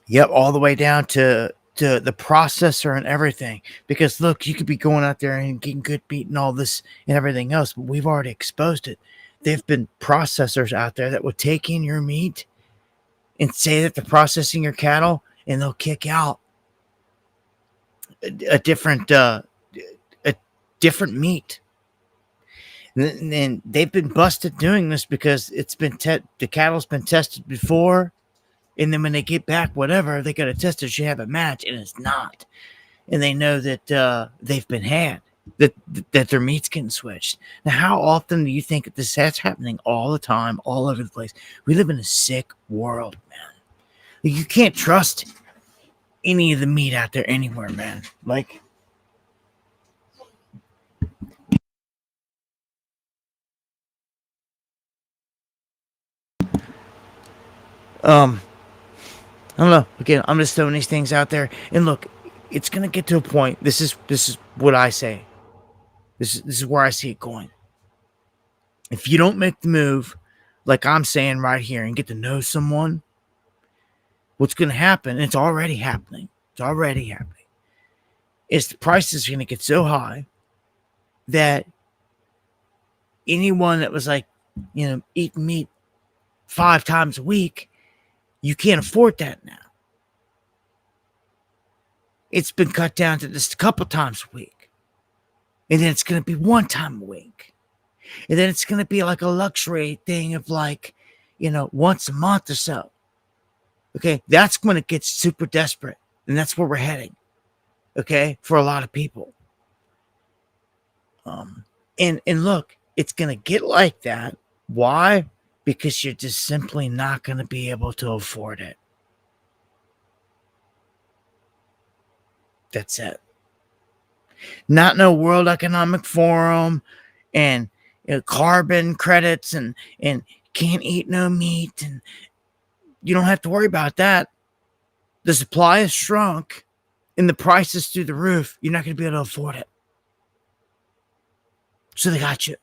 A: Yep, all the way down to the processor and everything. Because look, you could be going out there and getting good meat and all this and everything else, but we've already exposed it. There've been processors out there that will take in your meat and say that they're processing your cattle, and they'll kick out a different meat. And they've been busted doing this because it's been the cattle's been tested before. And then when they get back, whatever, they got to test it. You have a match, and it's not. And they know that they've been had, that their meat's getting switched. Now, how often do you think that's happening? All the time, all over the place. We live in a sick world, man. You can't trust any of the meat out there anywhere, man. Like, I don't know. Again, I'm just throwing these things out there. And look, it's gonna get to a point. This is what I say. This is where I see it going. If you don't make the move, like I'm saying right here, and get to know someone, what's gonna happen? And it's already happening. It's already happening. Is the price is gonna get so high that anyone that was like, eating meat 5 times a week, you can't afford that now. It's been cut down to just a couple times a week. And then it's going to be 1 time a week. And then it's going to be like a luxury thing of like, once a month or so. Okay. That's when it gets super desperate. And that's where we're heading. Okay. For a lot of people. And look, it's going to get like that. Why? Because you're just simply not going to be able to afford it. That's it. Not no World Economic Forum and carbon credits and can't eat no meat. And you don't have to worry about that. The supply is shrunk and the price is through the roof. You're not going to be able to afford it. So they got you.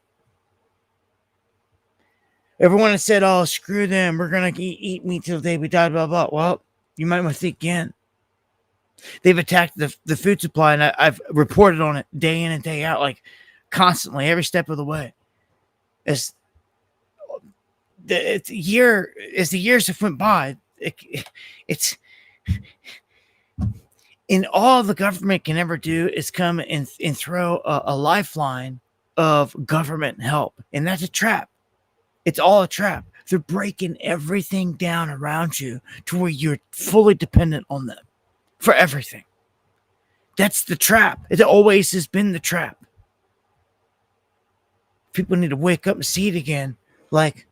A: Everyone has said, oh, screw them. We're going to eat meat till the day we die, blah, blah. Well, you might want to think again. They've attacked the food supply, and I've reported on it day in and day out, like constantly, every step of the way. As the years have went by, it's and all the government can ever do is come and throw a lifeline of government help, and that's a trap. It's all a trap. They're breaking everything down around you to where you're fully dependent on them for everything. That's the trap. It always has been the trap. People need to wake up and see it again. Like,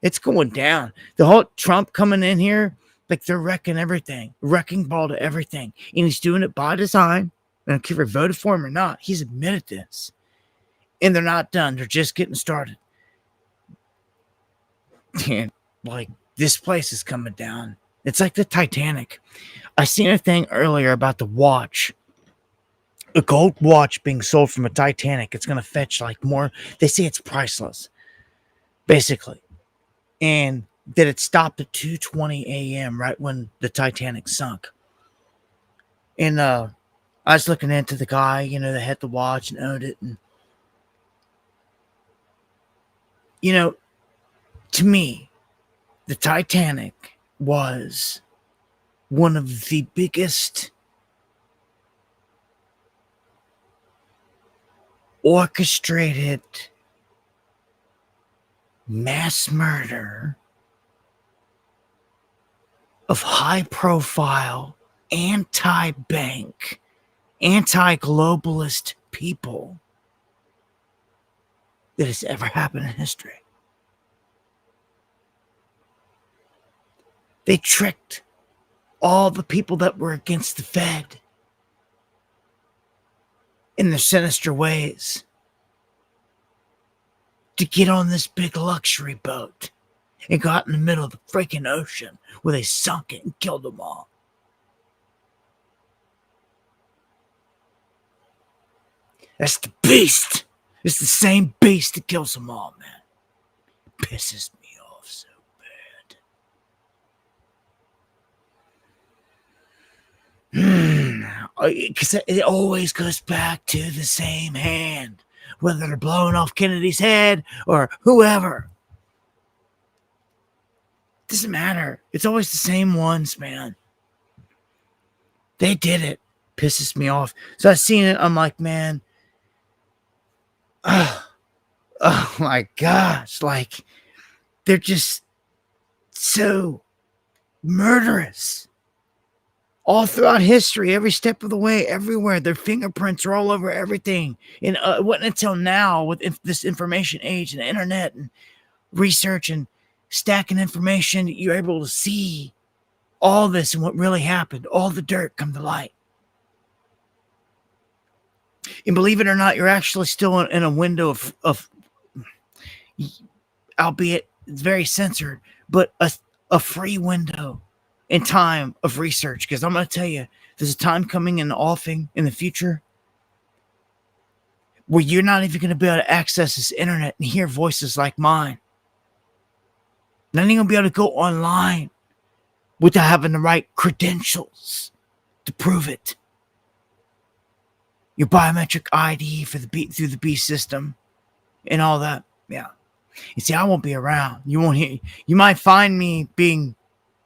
A: It's going down. The whole Trump coming in here, like they're wrecking everything, wrecking ball to everything. And he's doing it by design. I don't care if you voted for him or not. He's admitted this. And they're not done. They're just getting started. And like this place is coming down. It's like the Titanic. I seen a thing earlier about the watch. A gold watch being sold from a Titanic. It's gonna fetch like more. They say it's priceless, basically. And that it stopped at 2:20 a.m. right when the Titanic sunk. And I was looking into the guy, that had the watch and owned it, and to me, the Titanic was one of the biggest orchestrated mass murder of high-profile, anti-bank, anti-globalist people that has ever happened in history. They tricked all the people that were against the Fed in their sinister ways to get on this big luxury boat and got in the middle of the freaking ocean where they sunk it and killed them all. That's the beast. It's the same beast that kills them all, man. Pisses me off so bad. Because it always goes back to the same hand, whether they're blowing off Kennedy's head or whoever. Doesn't matter. It's always the same ones, man. They did it. Pisses me off. So I seen it. I'm like, man. Oh my gosh. Like, they're just so murderous. All throughout history, every step of the way, everywhere. Their fingerprints are all over everything. And it wasn't until now, with this information age and the internet and research and stacking information, you're able to see all this and what really happened, all the dirt come to light. And believe it or not, you're actually still in a window of albeit it's very censored, but a free window in time of research. Because I'm going to tell you, there's a time coming in the offing in the future where you're not even going to be able to access this internet and hear voices like mine. Not even gonna be able to go online without having the right credentials to prove it. Your biometric ID for through the B system and all that. Yeah. You see, I won't be around. You won't hear. You might find me being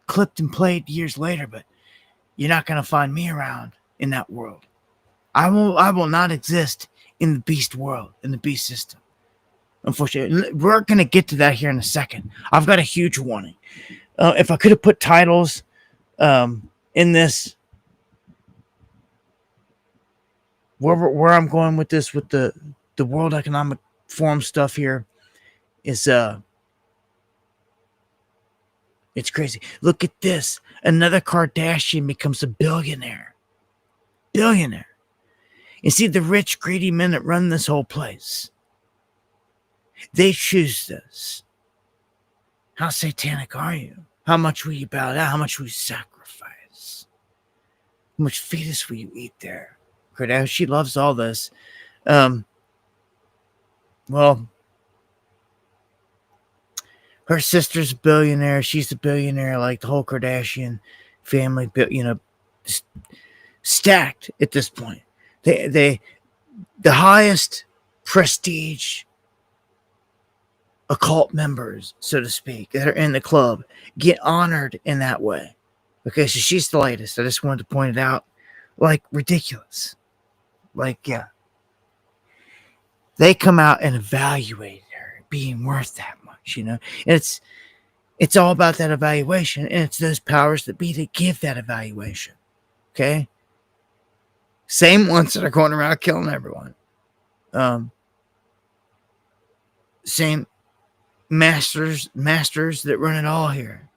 A: clipped and played years later, but you're not gonna find me around in that world. I will not exist in the beast world, in the beast system. Unfortunately, we're going to get to that here in a second. I've got a huge warning. If I could have put titles in this, where I'm going with this, with the World Economic Forum stuff here, is it's crazy. Look at this. Another Kardashian becomes a billionaire. Billionaire. You see, the rich, greedy men that run this whole place, they choose this. How satanic are you? How much will you bow down? How much will you sacrifice? How much fetus will you eat there? Kardashian, she loves all this. Well, her sister's a billionaire. She's a billionaire. Like the whole Kardashian family, stacked at this point. They the highest prestige occult members, so to speak, that are in the club get honored in that way. Okay, so she's the latest. I just wanted to point it out. Like, ridiculous. Like, yeah. They come out and evaluate her being worth that much, And it's all about that evaluation, and it's those powers that be that give that evaluation. Okay? Same ones that are going around killing everyone. Same masters that run it all here.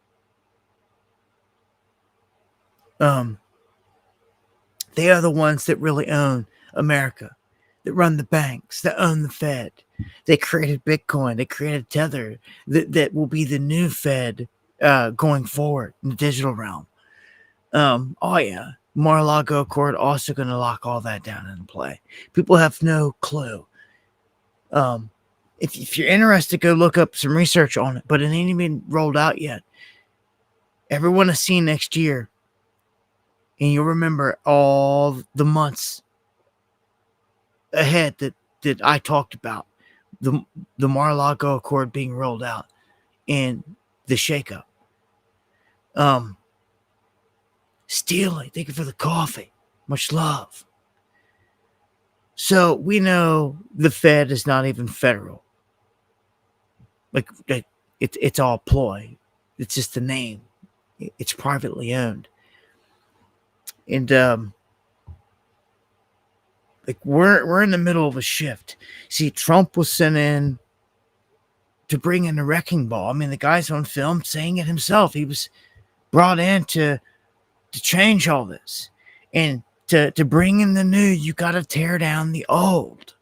A: They are the ones that really own America, that run the banks, that own the Fed. They created Bitcoin. They created Tether. That will be the new Fed going forward in the digital realm. Oh yeah, Mar-a-Lago Accord also going to lock all that down into play. People have no clue. If you're interested, go look up some research on it, but it ain't even rolled out yet. Everyone has seen next year, and you'll remember all the months ahead that I talked about the Mar-a-Lago Accord being rolled out and the shakeup. Steely, thank you for the coffee. Much love. So we know the Fed is not even federal. Like it's all ploy. It's just the name. It's privately owned. And like we're in the middle of a shift. See, Trump was sent in to bring in a wrecking ball. I mean, the guy's on film saying it himself. He was brought in to change all this. And to bring in the new, you got to tear down the old.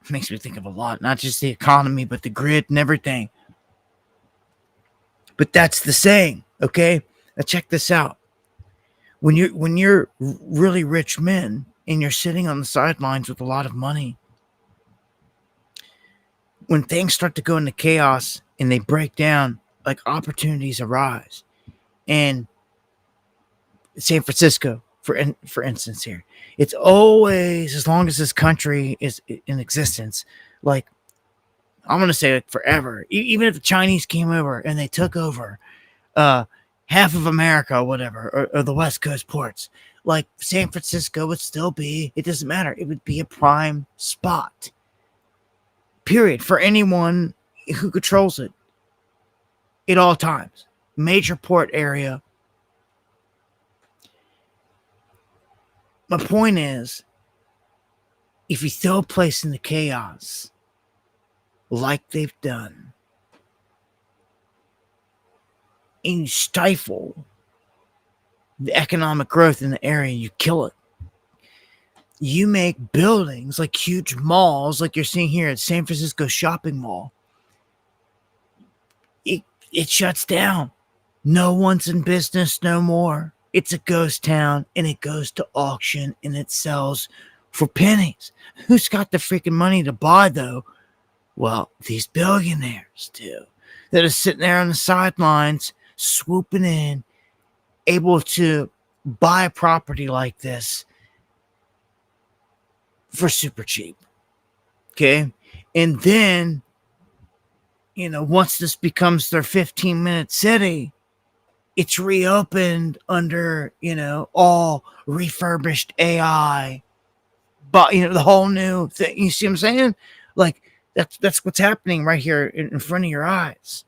A: It makes me think of a lot, not just the economy, but the grid and everything. But that's the saying, okay? Now check this out. When you're really rich men and you're sitting on the sidelines with a lot of money, when things start to go into chaos and they break down, like opportunities arise. And San Francisco, for instance, here, it's always, as long as this country is in existence, like I'm gonna say like forever. Even if the Chinese came over and they took over half of America or whatever, or the West Coast ports, like San Francisco would still be, it doesn't matter, it would be a prime spot, period, for anyone who controls it at all times. Major port area. My point is, if you throw a place into chaos like they've done, and you stifle the economic growth in the area, you kill it. You make buildings like huge malls, like you're seeing here at San Francisco Shopping Mall. It shuts down. No one's in business no more. It's a ghost town, and it goes to auction, and it sells for pennies. Who's got the freaking money to buy, though? Well, these billionaires do. That are sitting there on the sidelines, swooping in, able to buy a property like this for super cheap. Okay? And then, once this becomes their 15-minute city, it's reopened under, all refurbished AI, but the whole new thing. You see what I'm saying? Like that's what's happening right here in front of your eyes.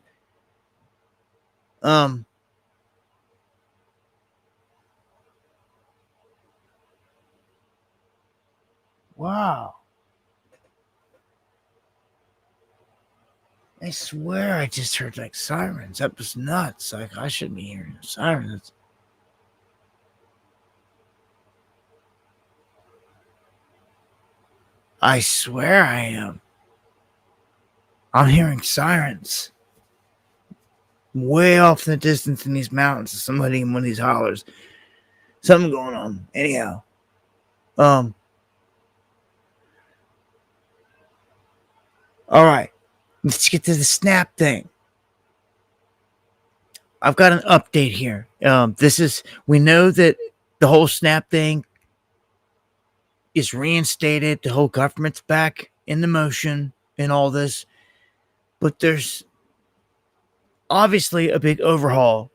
A: Wow. I swear I just heard like sirens. That was nuts. Like I shouldn't be hearing sirens. I swear I am. I'm hearing sirens. Way off in the distance in these mountains. Somebody in one of these hollers. Something going on. Anyhow. All right. Let's get to the Snap thing. I've got an update here. We know that the whole Snap thing is reinstated. The whole government's back in the motion and all this. But there's obviously a big overhaul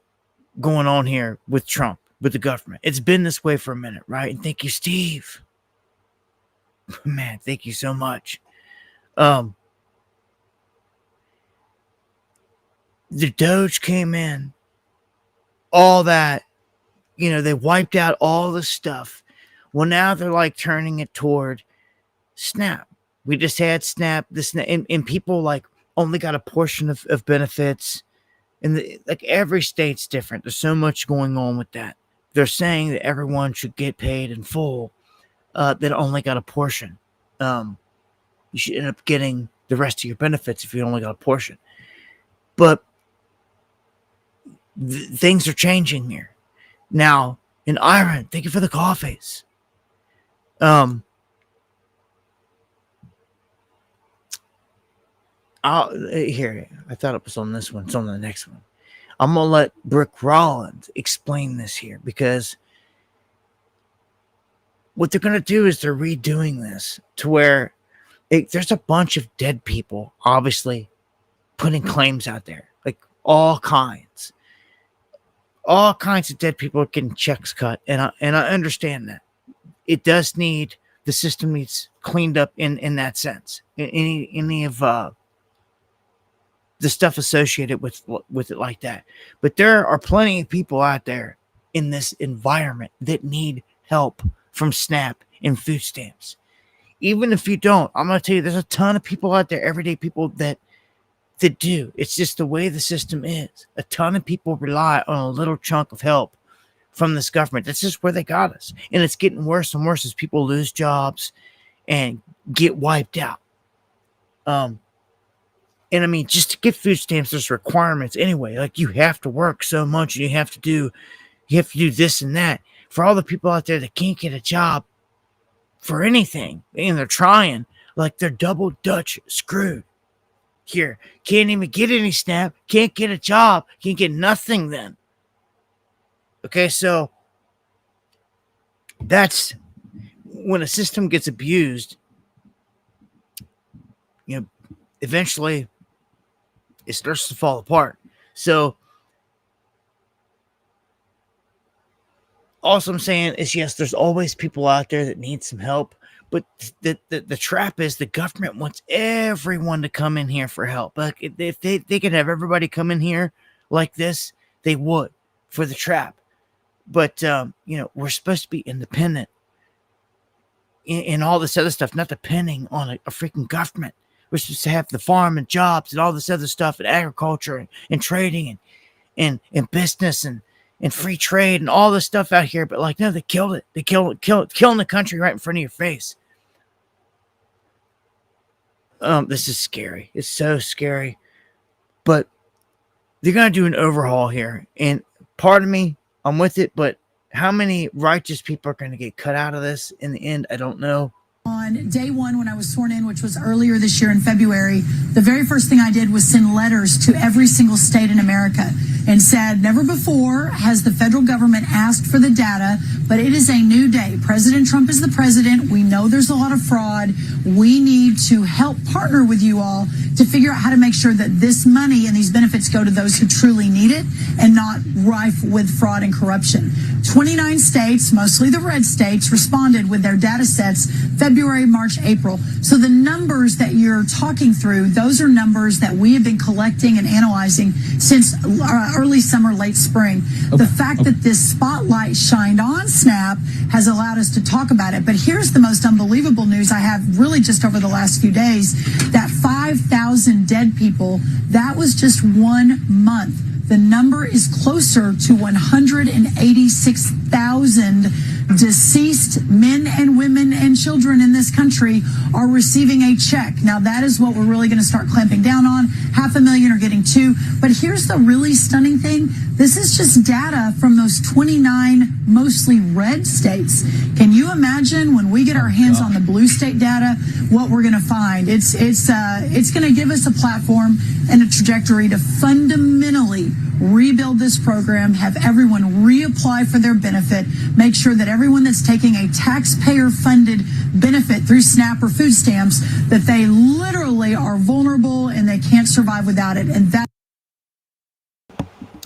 A: going on here with Trump, with the government. It's been this way for a minute, right? And thank you, Steve. Man, thank you so much. The Doge came in, all that, they wiped out all the stuff. Well, now they're like turning it toward Snap. We just had SNAP, and people like only got a portion of benefits. And like every state's different. There's so much going on with that. They're saying that everyone should get paid in full, that only got a portion. You should end up getting the rest of your benefits if you only got a portion. But things are changing here. Now, in Iran, thank you for the coffees. Here, I thought it was on this one. It's on the next one. I'm going to let Brick Rollins explain this here, because what they're going to do is they're redoing this to where there's a bunch of dead people, obviously, putting claims out there, like all kinds of dead people are getting checks cut, and I understand that the system needs cleaned up in that sense. Any of the stuff associated with it like that, but there are plenty of people out there in this environment that need help from SNAP and food stamps. Even if you don't, I'm going to tell you, there's a ton of people out there, everyday people that do. It's just the way the system is. A ton of people rely on a little chunk of help from this government. That's just where they got us. And it's getting worse and worse as people lose jobs and get wiped out. And I mean, just to get food stamps, there's requirements anyway. Like, you have to work so much, and you have to do this and that. For all the people out there that can't get a job for anything, and they're trying, like, they're double Dutch screwed here. Can't even get any SNAP, can't get a job, can't get nothing then. Okay, so that's when a system gets abused, eventually it starts to fall apart. So all I'm saying is, yes, there's always people out there that need some help, but the trap is the government wants everyone to come in here for help. Like, if they could have everybody come in here like this, they would, for the trap. But we're supposed to be independent in all this other stuff, not depending on a freaking government. We're supposed to have the farm and jobs and all this other stuff, and agriculture and trading and business and free trade and all this stuff out here. But like, no, they killed it. They killing the country right in front of your face. This is scary. It's so scary. But they're going to do an overhaul here. And part of me, I'm with it. But how many righteous people are going to get cut out of this in the end? I don't know.
C: On day one, when I was sworn in, which was earlier this year in February, the very first thing I did was send letters to every single state in America and said, never before has the federal government asked for the data, but it is a new day. President Trump is the president. We know there's a lot of fraud. We need to help partner with you all to figure out how to make sure that this money and these benefits go to those who truly need it and not rife with fraud and corruption. 29 states, mostly the red states, responded with their data sets February, March, April. So the numbers that you're talking through, those are numbers that we have been collecting and analyzing since early summer, late spring. The fact that this spotlight shined on SNAP has allowed us to talk about it. But here's the most unbelievable news I have really just over the last few days, that 5,000 dead people, that was just 1 month. The number is closer to 186,000 deceased men and women and children in this country are receiving a check. Now, that is what we're really going to start clamping down on. 500,000 are getting 2. But here's the really stunning thing. This is just data from those 29 mostly red states. Can you imagine when we get our hands on the blue state data, what we're going to find? It's going to give us a platform and a trajectory to fundamentally rebuild this program, have everyone reapply for their benefit, make sure that everyone that's taking a taxpayer-funded benefit through SNAP or food stamps, that they literally are vulnerable and they can't survive without it. And that.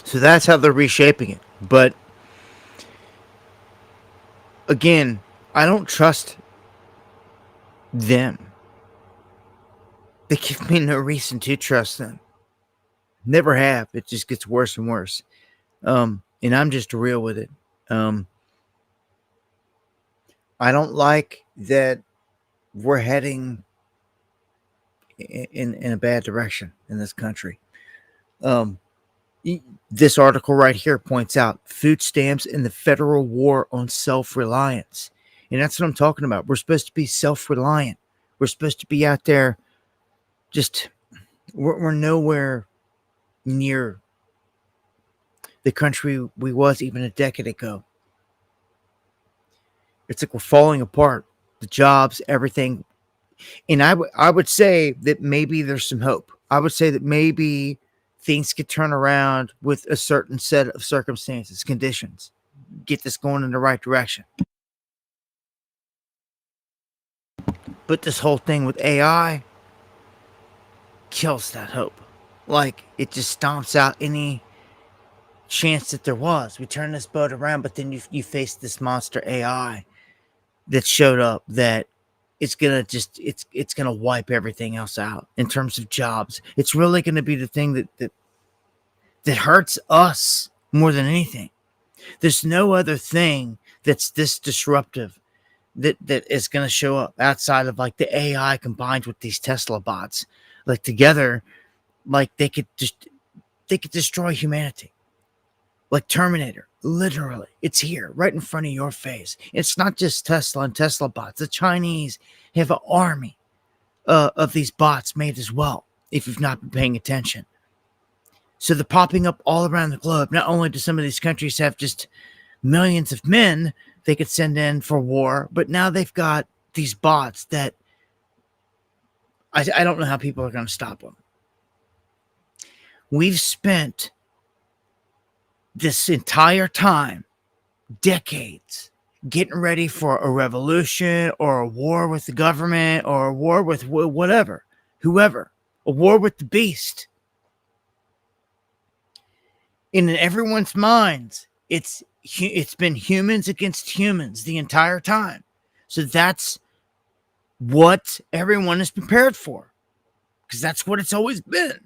A: So that's how they're reshaping it. But again, I don't trust them. They give me no reason to trust them. Never have. It just gets worse and worse. And I'm just real with it. I don't like that we're heading in a bad direction in this country. Um, this article right here points out food stamps and the federal war on self-reliance. And that's what I'm talking about. We're supposed to be self-reliant. We're supposed to be out there just, we're nowhere near the country we was even a decade ago. It's like we're falling apart. The jobs, everything. And I would say that maybe there's some hope. I would say that maybe things could turn around with a certain set of circumstances, conditions, get this going in the right direction. But this whole thing with AI kills that hope. Like, it just stomps out any chance that there was. We turn this boat around, but then you face this monster AI that showed up that it's gonna wipe everything else out in terms of jobs. It's really gonna be the thing that hurts us more than anything. There's no other thing that's this disruptive that is gonna show up outside of like the AI combined with these Tesla bots. Like together, like they could destroy humanity. Like Terminator, literally, it's here right in front of your face. It's not just Tesla and Tesla bots. The Chinese have an army of these bots made as well, if you've not been paying attention. So they're popping up all around the globe. Not only do some of these countries have just millions of men they could send in for war, but now they've got these bots that I don't know how people are going to stop them. We've spent this entire time, decades, getting ready for a revolution or a war with the government or a war with whatever, whoever, a war with the beast. And in everyone's minds, it's been humans against humans the entire time. So that's what everyone is prepared for, because that's what it's always been.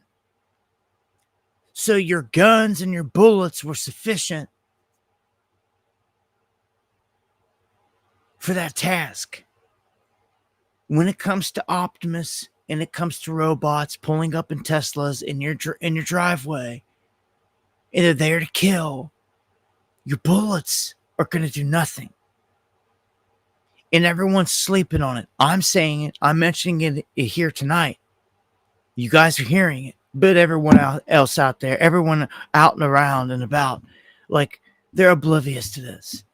A: So your guns and your bullets were sufficient for that task. When it comes to Optimus and it comes to robots pulling up in Teslas in your driveway, and they're there to kill, your bullets are going to do nothing. And everyone's sleeping on it. I'm saying it. I'm mentioning it here tonight. You guys are hearing it. But everyone else out there, everyone out and around and about, like, they're oblivious to this.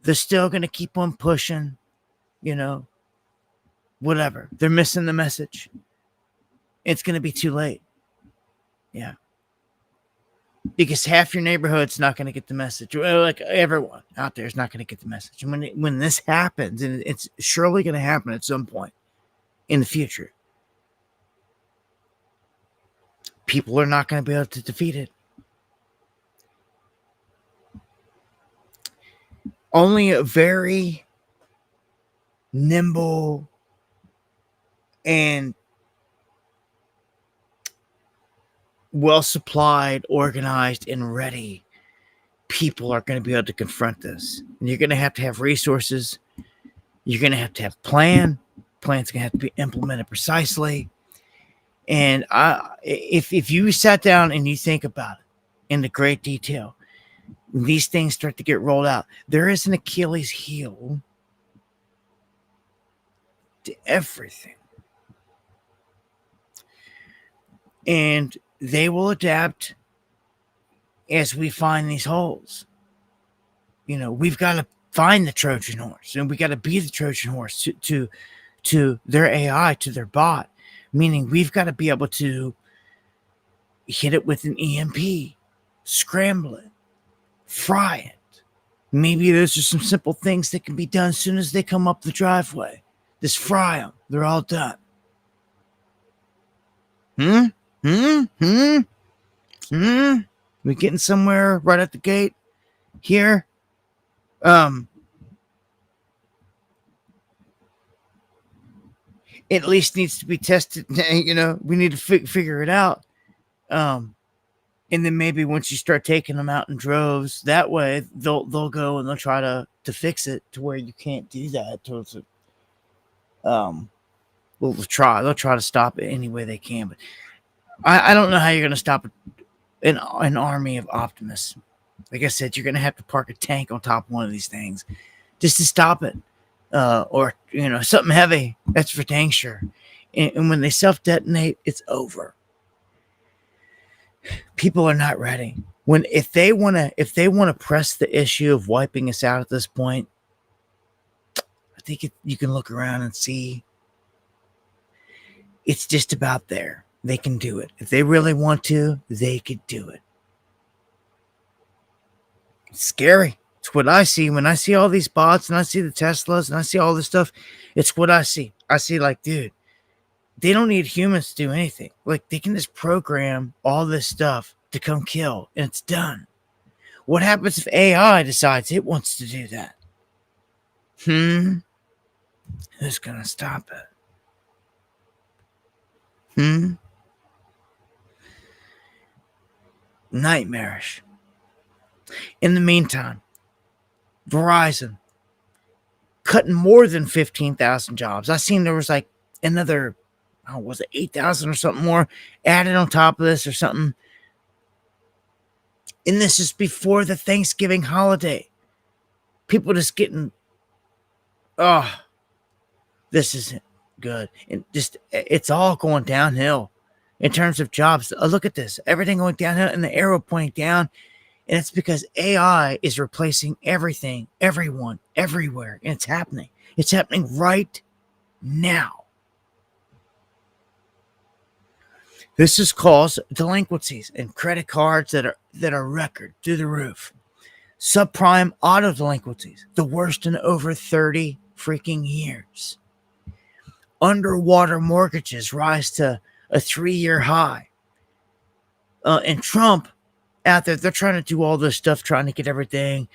A: They're still going to keep on pushing, whatever. They're missing the message. It's going to be too late. Yeah. Because half your neighborhood's not going to get the message. Like, everyone out there is not going to get the message. And when this happens, and it's surely going to happen at some point in the future, people are not going to be able to defeat it. Only a very nimble and well-supplied, organized, and ready people are going to be able to confront this. And you're going to have resources. You're going to have a plan. Plan's going to have to be implemented precisely. And if you sat down and you think about it in the great detail, these things start to get rolled out. There is an Achilles heel to everything. And they will adapt as we find these holes. We've got to find the Trojan horse, and we got to be the Trojan horse to their AI, to their bot. Meaning we've got to be able to hit it with an EMP, scramble it, fry it. Maybe those are some simple things that can be done as soon as they come up the driveway. Just fry them. They're all done. We getting somewhere right at the gate here? It at least needs to be tested. We need to figure it out. And then maybe once you start taking them out in droves, that way they'll go and they'll try to fix it to where you can't do that. Well, they'll try to stop it any way they can, but I don't know how you're going to stop an army of optimists. Like I said, you're going to have to park a tank on top of one of these things just to stop it. Or, something heavy. That's for dang sure. And when they self-detonate, it's over. People are not ready. If they want to press the issue of wiping us out at this point, I think you can look around and see it's just about there. They can do it. If they really want to, they could do it. It's scary. It's what I see when I see all these bots and I see the Teslas and I see all this stuff. It's what I see. I see like, dude, they don't need humans to do anything. Like, they can just program all this stuff to come kill, and it's done. What happens if AI decides it wants to do that? Who's gonna stop it? Nightmarish. In the meantime, Verizon cutting more than 15,000 jobs. I seen there was like another, was it 8,000 or something more added on top of this or something. And this is before the Thanksgiving holiday. People just getting, this isn't good. And just, it's all going downhill in terms of jobs. Look at this. Everything going downhill and the arrow pointing down. And it's because AI is replacing everything, everyone, everywhere. And it's happening. It's happening right now. This has caused delinquencies and credit cards that are record through the roof. Subprime auto delinquencies, the worst in over 30 freaking years. Underwater mortgages rise to a 3-year high. And Trump out there, they're trying to do all this stuff, trying to get everything,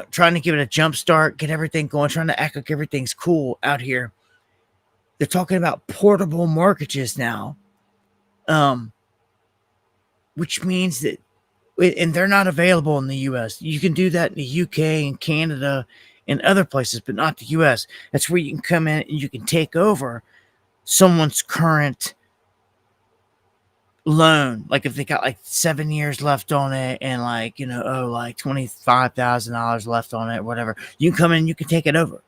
A: trying to give it a jump start, get everything going, trying to act like everything's cool out here. They're talking about portable mortgages now, which means that, and they're not available in the U.S. You can do that in the U.K. and Canada and other places, but not the U.S. That's where you can come in and you can take over someone's current loan. Like if they got like 7 years left on it and like, like $25,000 left on it or whatever, you can come in and you can take it over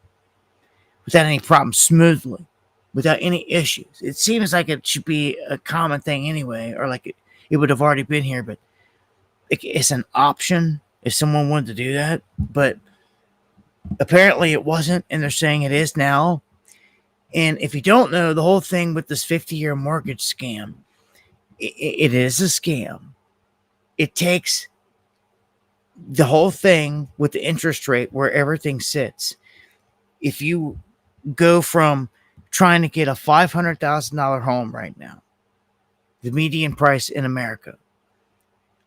A: without any problem, smoothly, without any issues. It seems like it should be a common thing anyway, or like it would have already been here, but it's an option if someone wanted to do that. But apparently it wasn't, and they're saying it is now. And if you don't know, the whole thing with this 50-year mortgage scam, it is a scam. It takes the whole thing with the interest rate where everything sits. If you go from trying to get a $500,000 home right now, the median price in America,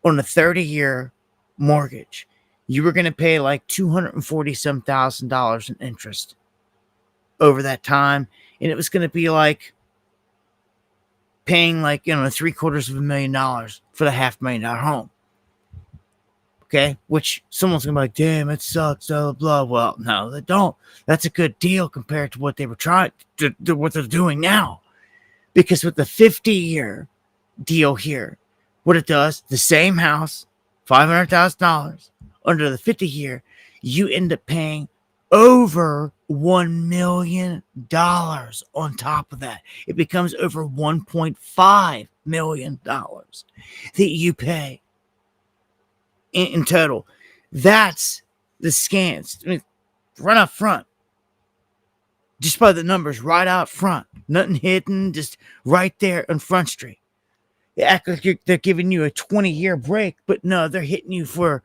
A: on a 30-year mortgage, you were going to pay like $240,000 in interest over that time. And it was going to be like paying like, $750,000 for the $500,000 home. Okay. Which someone's going to be like, damn, it sucks. Blah, blah. Well, no, they don't. That's a good deal compared to what they were trying to what they're doing now. Because with the 50-year deal here, what it does, the same house, $500,000 under the 50-year, you end up paying over $1 million on top of that. It becomes over $1.5 million that you pay in total. That's the scans. I mean, right up front. Just by the numbers, right out front. Nothing hidden, just right there on Front Street. They act like they're giving you a 20-year break, but no, they're hitting you for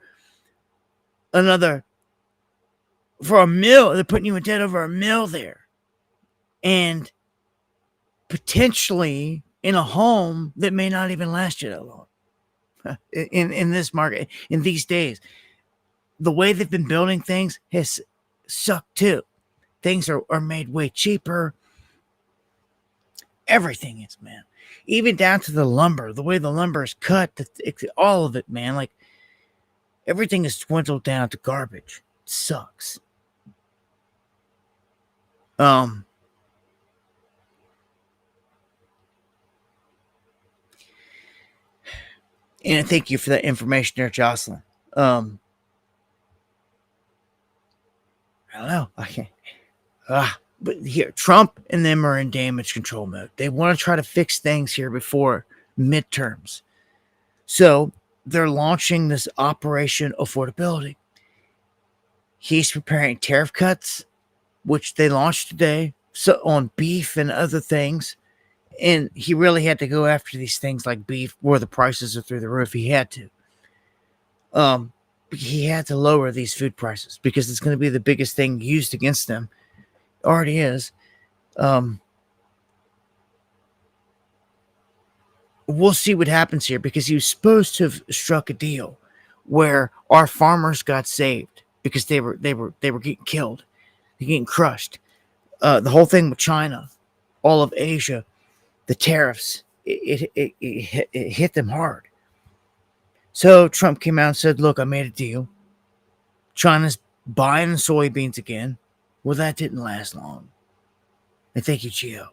A: $1 million. They're putting you in debt over $1 million there. And potentially in a home that may not even last you that long. In this market, in these days, the way they've been building things has sucked too. Things are made way cheaper. Everything is, man. Even down to the lumber, the way the lumber is cut, all of it, man. Like, everything is dwindled down to garbage. It sucks. And thank you for that information there, Jocelyn. I don't know. I can't. But here, Trump and them are in damage control mode. They want to try to fix things here before midterms. So they're launching this Operation Affordability. He's preparing tariff cuts, which they launched today, so on beef and other things. And he really had to go after these things like beef, where the prices are through the roof. He had to. He had to lower these food prices because it's going to be the biggest thing used against them. Already is. We'll see what happens here because he was supposed to have struck a deal where our farmers got saved because they were getting killed, they're getting crushed. The whole thing with China, all of Asia, the tariffs, it hit them hard. So Trump came out and said, "Look, I made a deal. China's buying the soybeans again." Well, that didn't last long. And thank you, Gio.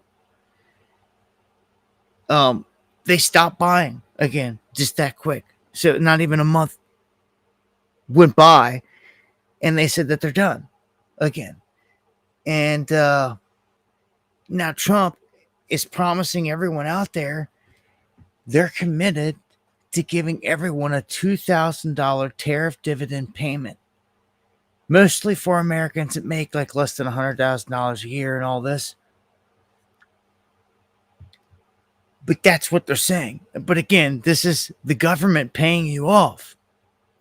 A: They stopped buying again just that quick. So not even a month went by, and they said that they're done again. And now Trump is promising everyone out there they're committed to giving everyone a $2,000 tariff dividend payment. Mostly for Americans that make like less than $100,000 a year and all this. But that's what they're saying. But again, this is the government paying you off.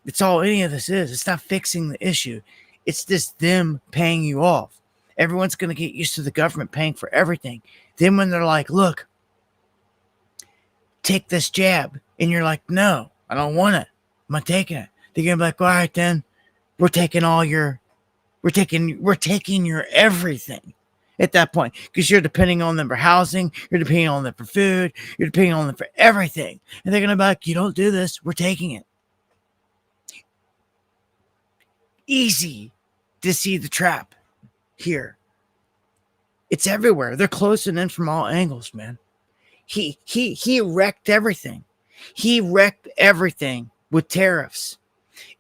A: It's all any of this is. It's not fixing the issue. It's just them paying you off. Everyone's going to get used to the government paying for everything. Then when they're like, "Look, take this jab," and you're like, "No, I don't want it. I'm not taking it." They're going to be like, "All right, then. We're taking your everything," at that point, because you're depending on them for housing, you're depending on them for food, you're depending on them for everything. And they're going to be like, "You don't do this, we're taking it." Easy to see the trap here. It's everywhere. They're closing in from all angles, man. He wrecked everything. He wrecked everything with tariffs.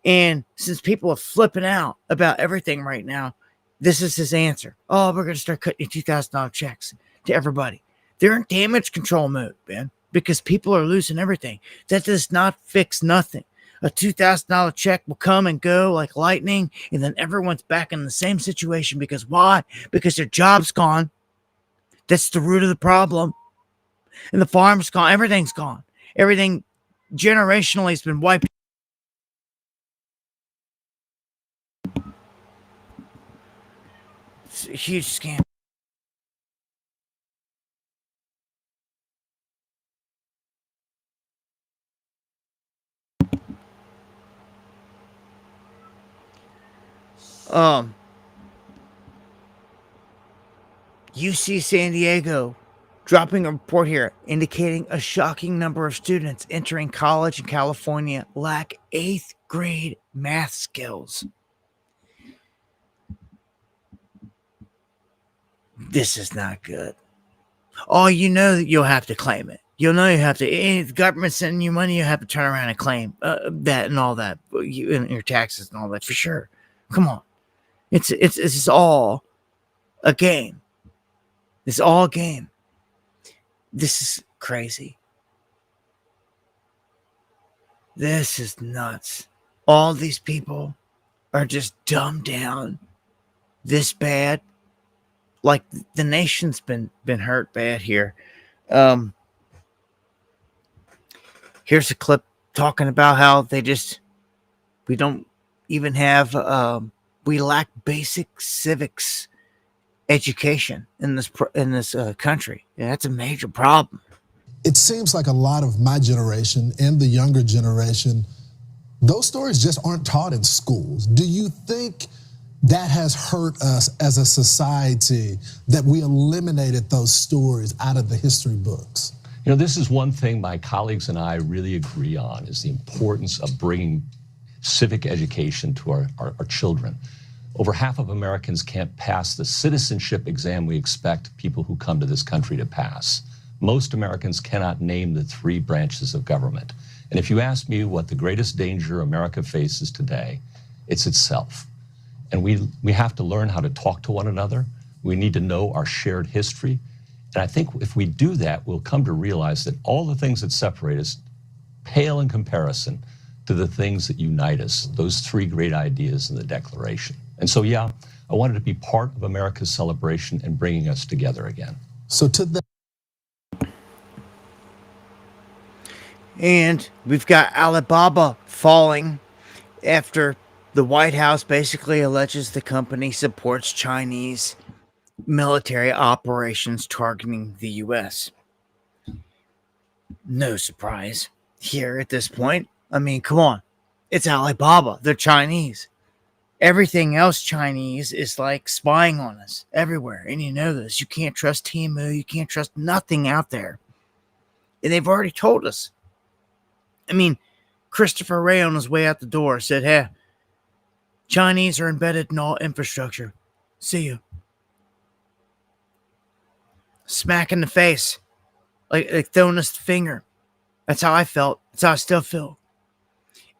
A: And since people are flipping out about everything right now, this is his answer. "Oh, we're going to start cutting $2,000 checks to everybody." They're in damage control mode, man, because people are losing everything. That does not fix nothing. A $2,000 check will come and go like lightning, and then everyone's back in the same situation. Because why? Because their job's gone. That's the root of the problem. And the farm's gone. Everything's gone. Everything generationally has been wiped. It's a huge scam. UC San Diego dropping a report here indicating a shocking number of students entering college in California lack 8th grade math skills. This is not good. Oh, you know that you'll have to claim it. You'll know you have to. If the government's sending you money, you have to turn around and claim that and all that, and your taxes and all that for sure. Come on, it's all a game. It's all a game. This is crazy. This is nuts. All these people are just dumbed down this bad. Like the nation's been hurt bad here. Here's a clip talking about how we don't even have we lack basic civics education in this country. Yeah, that's a major problem.
D: It seems like a lot of my generation and the younger generation, those stories just aren't taught in schools. Do you think that has hurt us as a society, that we eliminated those stories out of the history books?
E: You know, this is one thing my colleagues and I really agree on, is the importance of bringing civic education to our children. Over half of Americans can't pass the citizenship exam we expect people who come to this country to pass. Most Americans cannot name the 3 branches of government. And if you ask me what the greatest danger America faces today, it's itself. And we have to learn how to talk to one another. We need to know our shared history. And I think if we do that, we'll come to realize that all the things that separate us pale in comparison to the things that unite us, those three great ideas in the Declaration. And so, yeah, I wanted to be part of America's celebration and bringing us together again.
D: So to that.
A: And we've got Alibaba falling after the White House basically alleges the company supports Chinese military operations targeting the U.S. No surprise here at this point. I mean, come on. It's Alibaba. They're Chinese. Everything else Chinese is like spying on us everywhere. And you know this. You can't trust Temu. You can't trust nothing out there. And they've already told us. I mean, Christopher Wray on his way out the door said, hey, Chinese are embedded in all infrastructure. See you. Smack in the face. Like throwing us the finger. That's how I felt. That's how I still feel.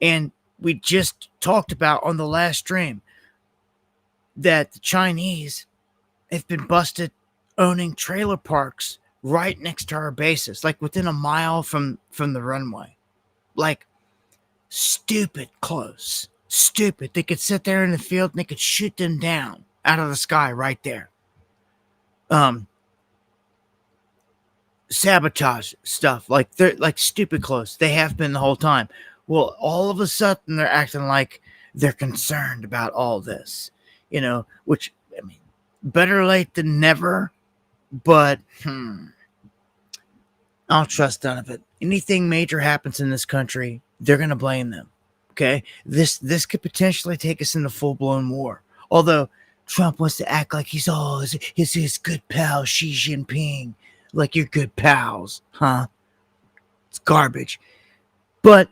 A: And we just talked about on the last stream that the Chinese have been busted owning trailer parks right next to our bases, like within a mile from the runway. Like, stupid close. Stupid. They could sit there in the field and they could shoot them down out of the sky right there. Sabotage stuff. Like, they're like stupid close. They have been the whole time. Well, all of a sudden they're acting like they're concerned about all this. You know, which, I mean, better late than never. But, I'll trust none of it. Anything major happens in this country, they're going to blame them. Okay? This could potentially take us into full-blown war. Although Trump wants to act like he's his good pal Xi Jinping. Like you're good pals, huh? It's garbage. But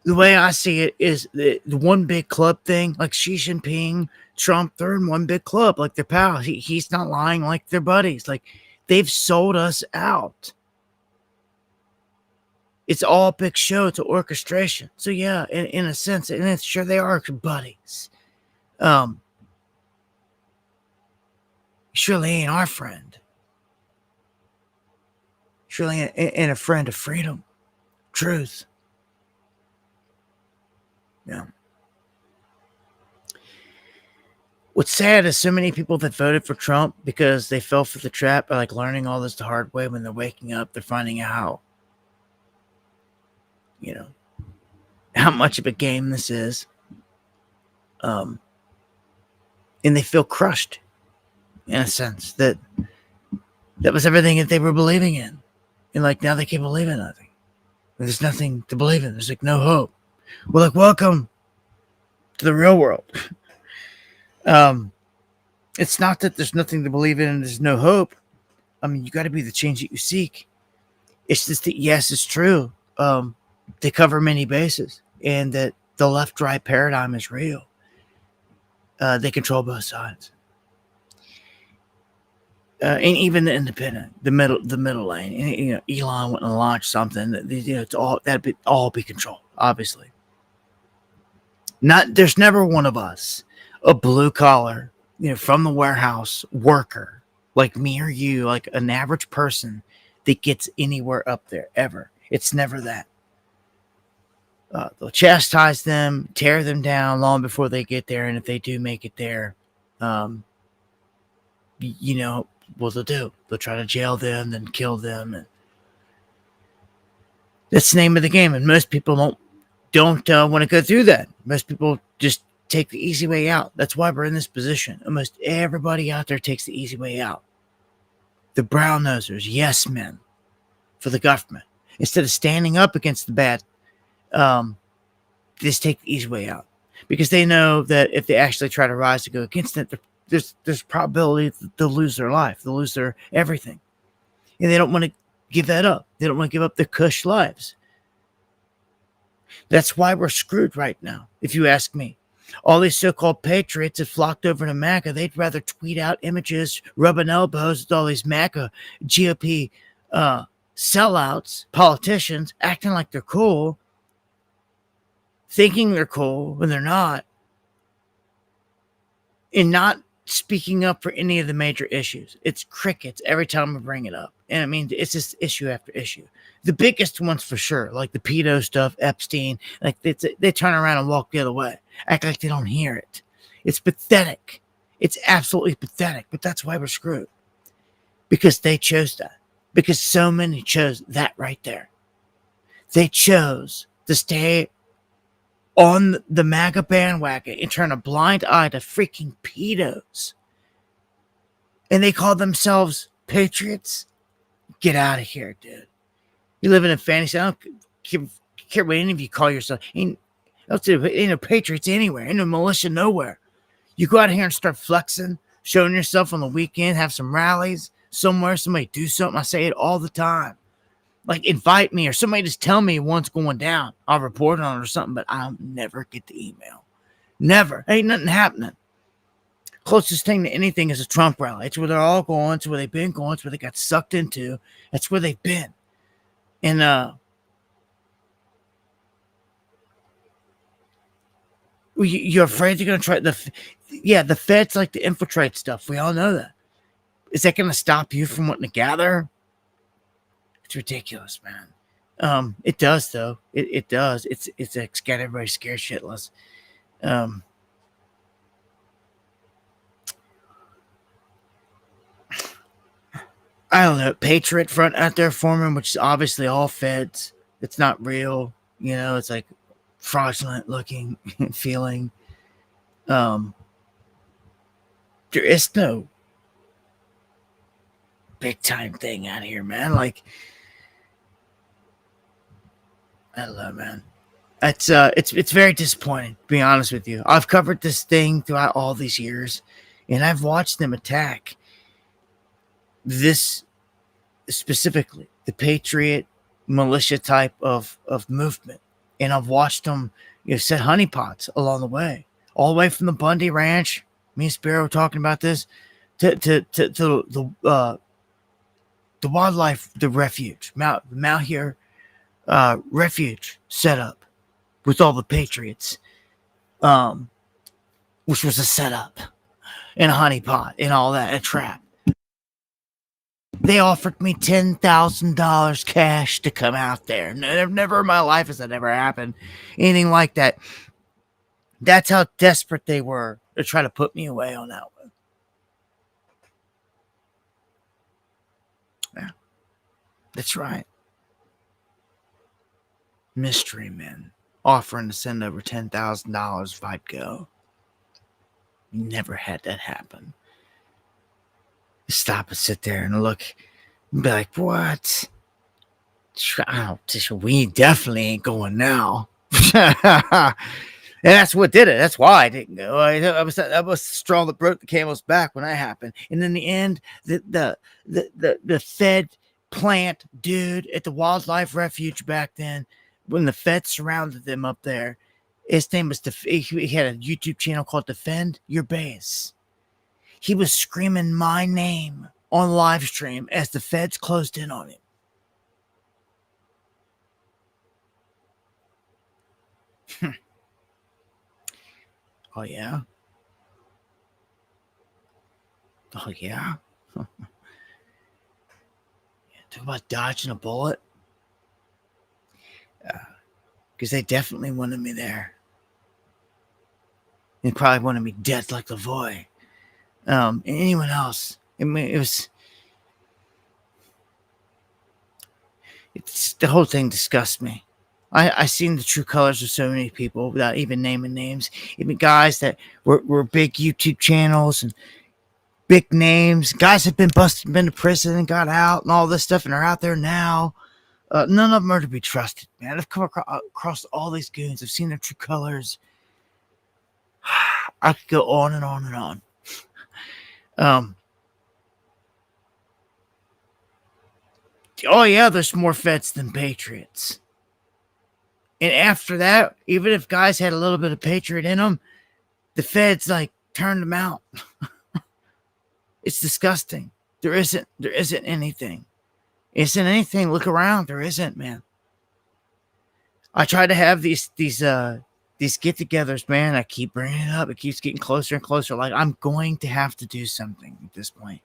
A: the way I see it is the one big club thing, like Xi Jinping, Trump, they're in one big club, like they're pals. He's not lying, like they're buddies. Like, they've sold us out. It's all a big show. It's an orchestration. So yeah, in a sense, and it's sure they are buddies. Surely ain't our friend. Surely ain't a friend of freedom, truth. Yeah. What's sad is so many people that voted for Trump because they fell for the trap by like learning all this the hard way. When they're waking up, they're finding out how, you know, how much of a game this is. And they feel crushed in a sense that was everything that they were believing in. And like now they can't believe in nothing. There's nothing to believe in. There's like no hope. Well, like, welcome to the real world. It's not that there's nothing to believe in and there's no hope. I mean, you got to be the change that you seek. It's just that, yes, it's true. They cover many bases and that the left-right paradigm is real. They control both sides. And even the independent, the middle lane, and, you know, Elon went and launched something that, you know, it's all that'd all be controlled, obviously. There's never one of us, a blue collar, you know, from the warehouse worker like me or you, like an average person that gets anywhere up there ever. It's never that. They'll chastise them, tear them down long before they get there, and if they do make it there, you know what they'll do. They'll try to jail them, then kill them, and that's the name of the game. And most people don't want to go through that. Most people just take the easy way out. That's why we're in this position. Almost everybody out there takes the easy way out. The brown nosers, yes men, for the government, instead of standing up against the bad, just take the easy way out, because they know that if they actually try to rise to go against it, there's probability that they'll lose their life, they'll lose their everything, and they don't want to give that up. They don't want to give up their cush lives. That's why we're screwed right now, if you ask me. All these so-called patriots have flocked over to MAGA. They'd rather tweet out images, rubbing elbows with all these MAGA GOP sellouts, politicians acting like they're cool, thinking they're cool when they're not, and not speaking up for any of the major issues. It's crickets every time we bring it up. And I mean, it's just issue after issue. The biggest ones for sure, like the pedo stuff, Epstein, like they turn around and walk the other way, act like they don't hear it. It's pathetic. It's absolutely pathetic, but that's why we're screwed. Because they chose that. Because so many chose that right there. They chose to stay on the MAGA bandwagon and turn a blind eye to freaking pedos. And they call themselves patriots? Get out of here, dude. You live in a fantasy. I don't care what any of you call yourself. Ain't no patriots anywhere. Ain't no militia nowhere. You go out here and start flexing, showing yourself on the weekend, have some rallies somewhere, somebody do something. I say it all the time. Like, invite me or somebody just tell me what's going down. I'll report on it or something, but I'll never get the email. Never. Ain't nothing happening. Closest thing to anything is a Trump rally. It's where they're all going. It's where they've been going. It's where they got sucked into. That's where they've been. And you're afraid they're going to try the feds like to infiltrate stuff. We all know that. Is that going to stop you from wanting to gather? It's ridiculous, man. It does though. It does. It's got everybody scared shitless. I don't know. Patriot Front out there forming, which is obviously all feds. It's not real. You know, it's like fraudulent looking, feeling. There is no big time thing out here, man. Like, I don't know, man. It's very disappointing, to be honest with you. I've covered this thing throughout all these years, and I've watched them attack this specifically, the Patriot militia type of movement. And I've watched them, set honeypots along the way, all the way from the Bundy Ranch. Me and Sparrow were talking about this to the wildlife, the refuge, Malheur refuge set up with all the patriots, which was a setup and a honeypot and all that, a trap. They offered me $10,000 cash to come out there. Never in my life has that ever happened. Anything like that. That's how desperate they were to try to put me away on that one. Yeah, that's right. Mystery men offering to send over $10,000 if I'd go. Never had that happen. Stop and sit there and look and be like, what? We definitely ain't going now. And that's what did it. That's why I didn't go. I was the straw that broke the camel's back when that happened. And in the end, the Fed plant dude at the wildlife refuge back then, when the Fed surrounded them up there, his name was he had a YouTube channel called Defend Your Base. He was screaming my name on live stream as the feds closed in on him. Oh, yeah? Oh, yeah? Talk about dodging a bullet. Because they definitely wanted me there. They probably wanted me dead like the boy. And anyone else. I mean, the whole thing disgusts me. I seen the true colors of so many people without even naming names. Even guys that were big YouTube channels and big names. Guys have been busted, been to prison and got out and all this stuff and are out there now. None of them are to be trusted, man. I've come across all these goons. I've seen their true colors. I could go on and on and on. Oh yeah, there's more feds than patriots. And after that, even if guys had a little bit of patriot in them, the feds turned them out. It's disgusting. There isn't anything. Isn't anything. Look around. There isn't, man. I try to have these get-togethers, man. I keep bringing it up. It keeps getting closer and closer. Like, I'm going to have to do something at this point.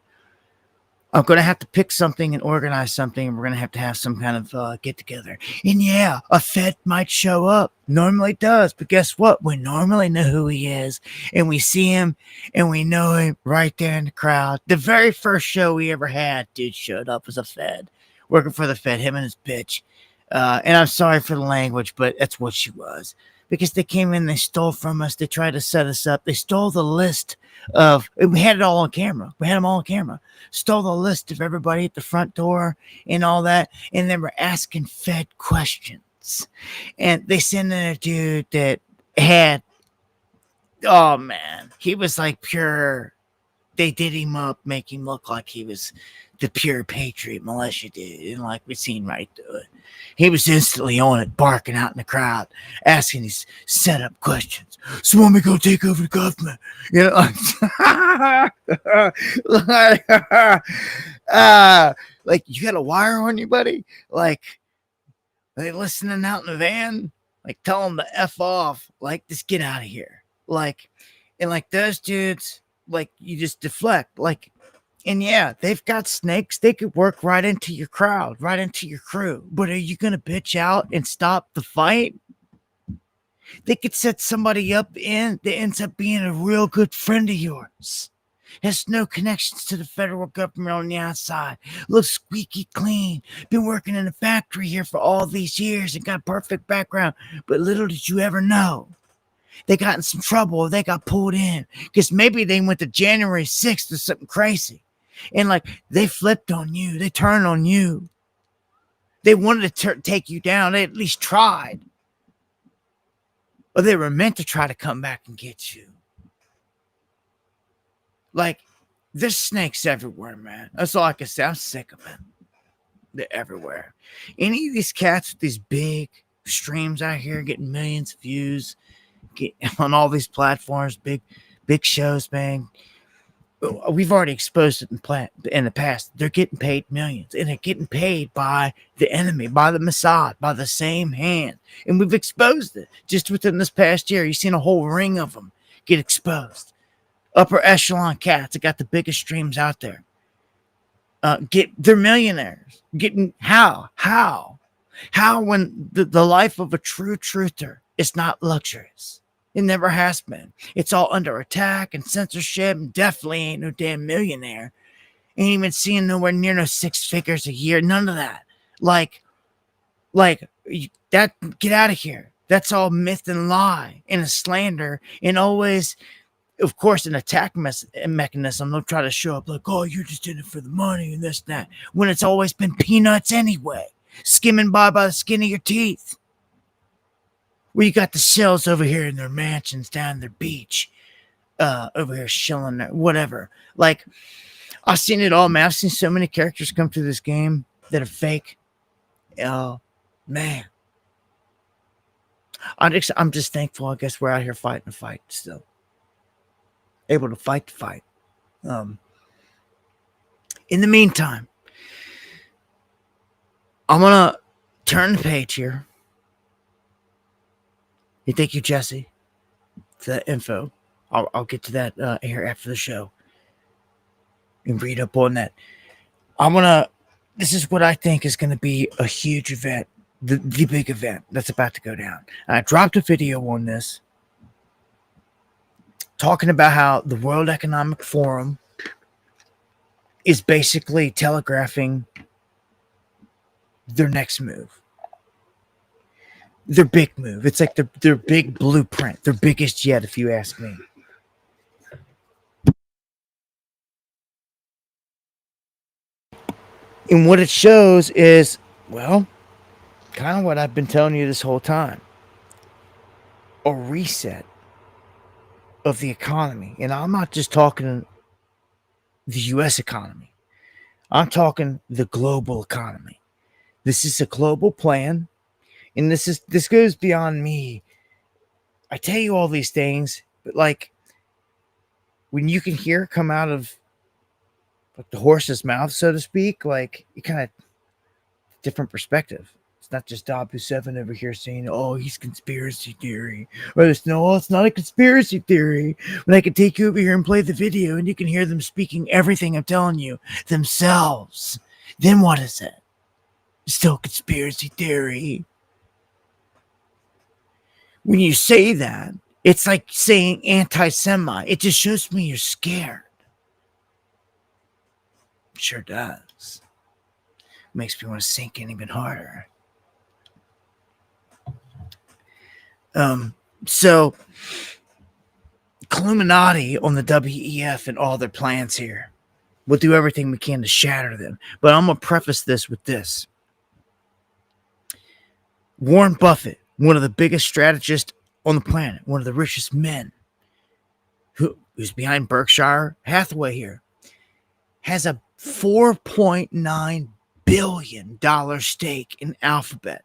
A: I'm going to have to pick something and organize something, and we're going to have some kind of get-together. And yeah, a Fed might show up. Normally does. But guess what? We normally know who he is, and we see him, and we know him right there in the crowd. The very first show we ever had, dude showed up as a Fed, working for the Fed, him and his bitch. And I'm sorry for the language, but that's what she was. Because they came in, they stole from us, they tried to set us up, they stole the list of, we had it all on camera. We had them all on camera. Stole the list of everybody at the front door and all that, and they were asking Fed questions. And they sent in a dude that had, oh man, he was like pure. They did him up, make him look like he was the pure patriot militia dude, and like we seen right through it. He was instantly on it, barking out in the crowd, asking these setup questions. So want me to go take over the government? You know, like you got a wire on you, buddy? Like, are they listening out in the van? Like, tell them to F off. Like, just get out of here. Like, and like those dudes, like, you just deflect. Like, and yeah, they've got snakes. They could work right into your crowd, right into your crew. But are you going to bitch out and stop the fight? They could set somebody up in that ends up being a real good friend of yours. Has no connections to the federal government on the outside. Looks squeaky clean. Been working in a factory here for all these years and got perfect background. But little did you ever know, they got in some trouble or they got pulled in. Because maybe they went to January 6th or something crazy. And like they flipped on you. They turned on you. They wanted to take you down. They at least tried. Or they were meant to try to come back and get you. Like, there's snakes everywhere, man. That's all I can say. I'm sick of it. They're everywhere. Any of these cats with these big streams out here getting millions of views, on all these platforms, big shows, man. We've already exposed it in the past. They're getting paid millions, and they're getting paid by the enemy, by the Mossad, by the same hand. And we've exposed it just within this past year. You've seen a whole ring of them get exposed. Upper echelon cats that got the biggest streams out there. They're millionaires. Getting how when the life of a true truther is not luxurious. It never has been. It's all under attack and censorship, and definitely ain't no damn millionaire. Ain't even seeing nowhere near no 6 figures a year. None of that. Like that. Get out of here. That's all myth and lie and a slander, and always, of course, an attack mechanism. They'll try to show up like, oh, you're just in it for the money and this and that, when it's always been peanuts anyway, skimming by the skin of your teeth. Where you got the shells over here in their mansions down their beach, over here chilling there, whatever. Like, I've seen it all, man. I've seen so many characters come to this game that are fake. Oh, man. I'm just thankful. I guess we're out here fighting a fight still. Able to fight the fight. In the meantime, I'm going to turn the page here. Thank you, Jesse, for that info. I'll get to that here after the show and read up on that. This is what I think is going to be a huge event, the big event that's about to go down. I dropped a video on this talking about how the World Economic Forum is basically telegraphing their next move. Their big move. It's like their big blueprint. Their biggest yet, if you ask me. And what it shows is, well, kind of what I've been telling you this whole time. A reset of the economy. And I'm not just talking the U.S. economy. I'm talking the global economy. This is a global plan. And this goes beyond me. I tell you all these things, but like when you can hear it come out of like the horse's mouth, so to speak, like you kind of different perspective. It's not just Abu7 over here saying, oh, he's conspiracy theory. Or it's no, it's not a conspiracy theory. When I can take you over here and play the video and you can hear them speaking everything I'm telling you themselves. Then what is it? It's still conspiracy theory. When you say that, it's like saying anti-Semite. It just shows me you're scared. It sure does. Makes me want to sink in even harder. So Illuminati on the WEF and all their plans here. We'll do everything we can to shatter them. But I'm going to preface this with this. Warren Buffett, one of the biggest strategists on the planet, one of the richest men, who's behind Berkshire Hathaway here, has a $4.9 billion stake in Alphabet.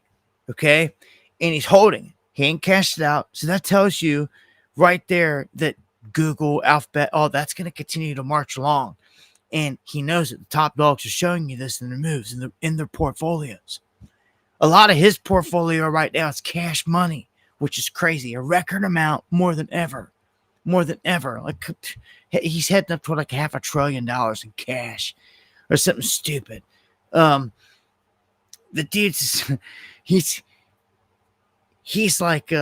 A: Okay? And he's holding it. He ain't cashed it out. So that tells you right there that Google, Alphabet, that's going to continue to march along. And he knows that the top dogs are showing you this in their moves, in their portfolios. A lot of his portfolio right now is cash money, which is crazy. A record amount, more than ever. Like he's heading up to like $500 billion in cash or something stupid. The dude's he's like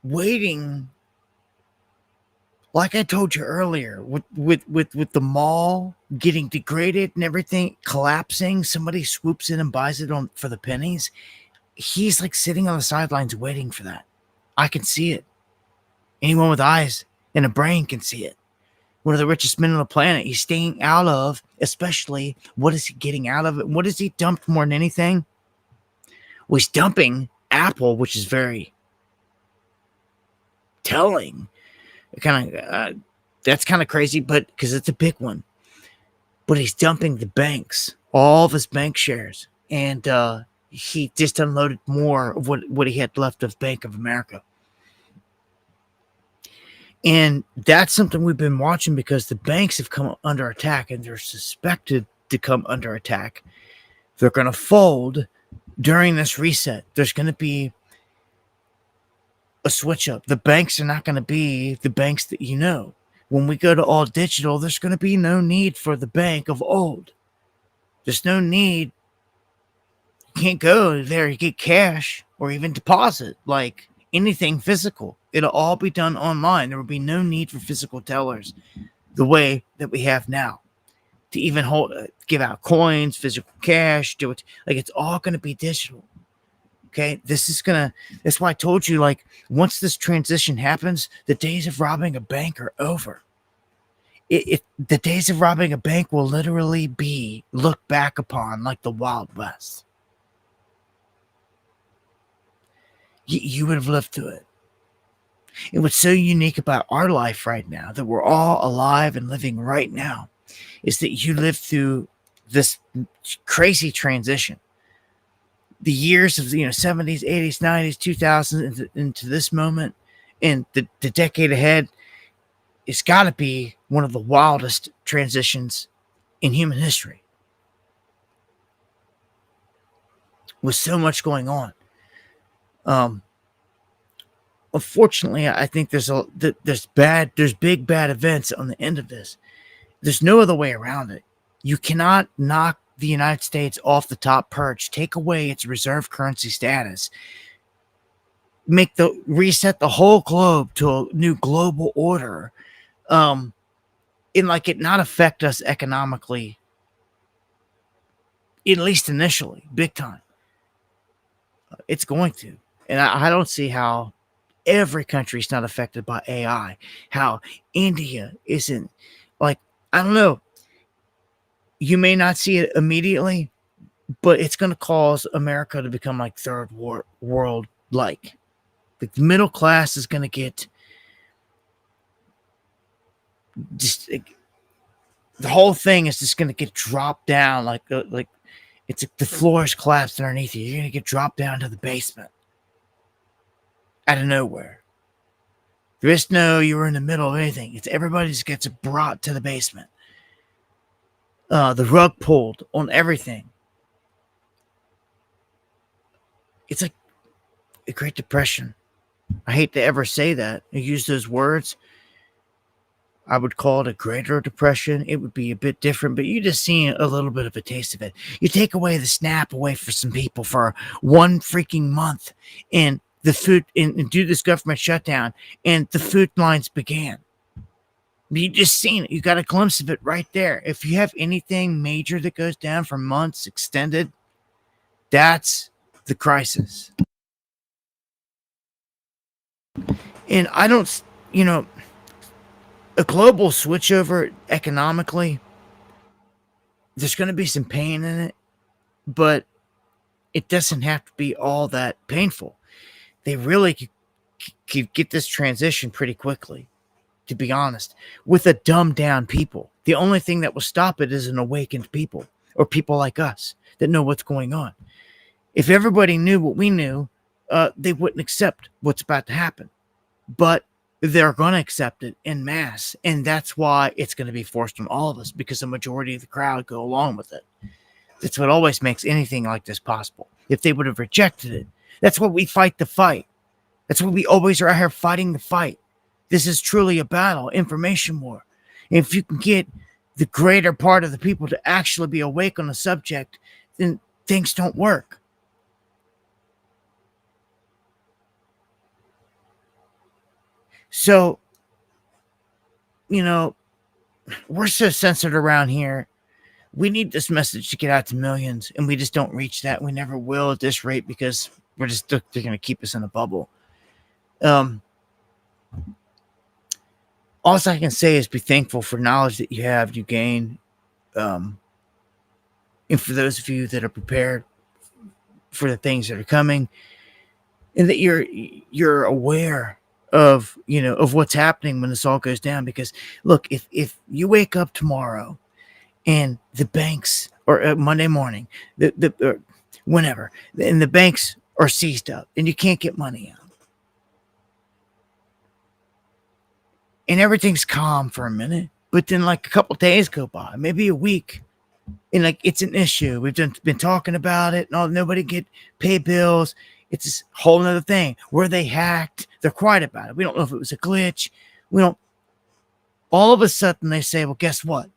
A: waiting. Like I told you earlier, with the mall getting degraded and everything collapsing, somebody swoops in and buys it for the pennies. He's like sitting on the sidelines waiting for that. I can see it. Anyone with eyes and a brain can see it. One of the richest men on the planet. He's staying out of, especially, what is he getting out of it? What has he dumped more than anything? Well, he's dumping Apple, which is very telling. That's kind of crazy, but because it's a big one. But he's dumping the banks, all of his bank shares, and he just unloaded more of what he had left of Bank of America. And that's something we've been watching because the banks have come under attack, and they're suspected to come under attack. They're going to fold during this reset. There's going to be a switch up. The banks are not going to be the banks that you know. When we go to all digital, there's going to be no need for the bank of old. There's no need. You can't go there, you get cash or even deposit like anything physical. It'll all be done online. There will be no need for physical tellers the way that we have now to even give out coins, physical cash, do it. Like it's all going to be digital. Okay, that's why I told you, like, once this transition happens, the days of robbing a bank are over. The days of robbing a bank will literally be looked back upon like the Wild West. You would have lived through it. And what's so unique about our life right now, that we're all alive and living right now, is that you lived through this crazy transition. The years of 70s, 80s, 90s, 2000s into this moment, and the decade ahead, it's got to be one of the wildest transitions in human history. With so much going on. Unfortunately, I think there's big bad events on the end of this. There's no other way around it. You cannot knock the United States off the top perch, take away its reserve currency status, reset the whole globe to a new global order, and like it not affect us economically, at least initially, big time. It's going to, and I don't see how every country is not affected by AI. How India isn't, like, I don't know. You may not see it immediately, but it's going to cause America to become like third world like. The middle class is going to get just the whole thing is just going to get dropped down like it's the floor is collapsed underneath you. You're going to get dropped down to the basement out of nowhere. There is no you were in the middle of anything. It's everybody just gets brought to the basement. The rug pulled on everything. it's like a Great Depression. I hate to ever say that. I use those words. I would call it a greater depression. It would be a bit different, but you just see a little bit of a taste of it. You take away the SNAP away for some people for one freaking month, and the food and do this government shutdown, and the food lines began. You just seen it. You got a glimpse of it right there. If you have anything major that goes down for months, extended, that's the crisis. And I don't, a global switchover economically, there's going to be some pain in it, but it doesn't have to be all that painful. They really could get this transition pretty quickly, to be honest, with a dumbed down people. The only thing that will stop it is an awakened people, or people like us that know what's going on. If everybody knew what we knew, they wouldn't accept what's about to happen. But they're going to accept it en masse. And that's why it's going to be forced on all of us, because the majority of the crowd go along with it. That's what always makes anything like this possible. If they would have rejected it, that's why we fight the fight. That's why we always are out here fighting the fight. This is truly a battle, information war. And if you can get the greater part of the people to actually be awake on the subject, then things don't work. So, we're so censored around here. We need this message to get out to millions, and we just don't reach that. We never will at this rate, because they're going to keep us in a bubble. All I can say is be thankful for knowledge that you gain. And for those of you that are prepared for the things that are coming, and that you're aware of what's happening when this all goes down. Because look, if you wake up tomorrow and the banks, or Monday morning, or whenever, and the banks are seized up and you can't get money out, and everything's calm for a minute, but then like a couple days go by, maybe a week, and like it's an issue. We've been talking about it, and nobody get pay bills. It's this whole other thing where they hacked. They're quiet about it. We don't know if it was a glitch. All of a sudden they say, well, guess what?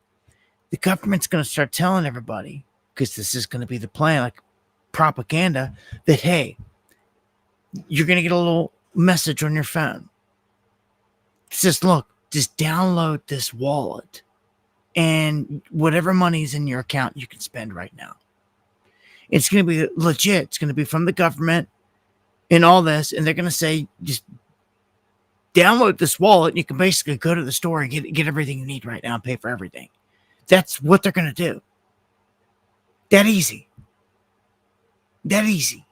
A: The government's going to start telling everybody, because this is going to be the plan, like propaganda, that, hey, you're going to get a little message on your phone. It says, look, just download this wallet, and whatever money's in your account, you can spend right now. It's going to be legit. It's going to be from the government and all this. And they're going to say, just download this wallet. And you can basically go to the store and get everything you need right now and pay for everything. That's what they're going to do. That easy. That easy.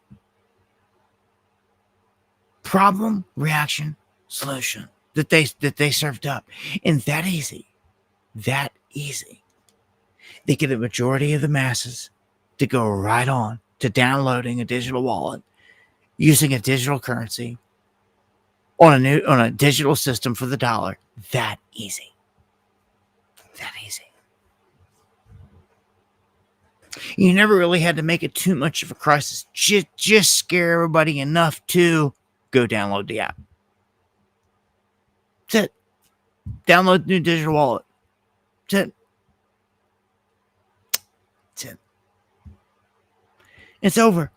A: Problem, reaction, solution that they served up. And that easy. That easy. They get a majority of the masses to go right on to downloading a digital wallet, using a digital currency on a digital system for the dollar. That easy. That easy. You never really had to make it too much of a crisis. Just scare everybody enough to go download the app. That's it. Download the new digital wallet. That's it. That's it. It's over.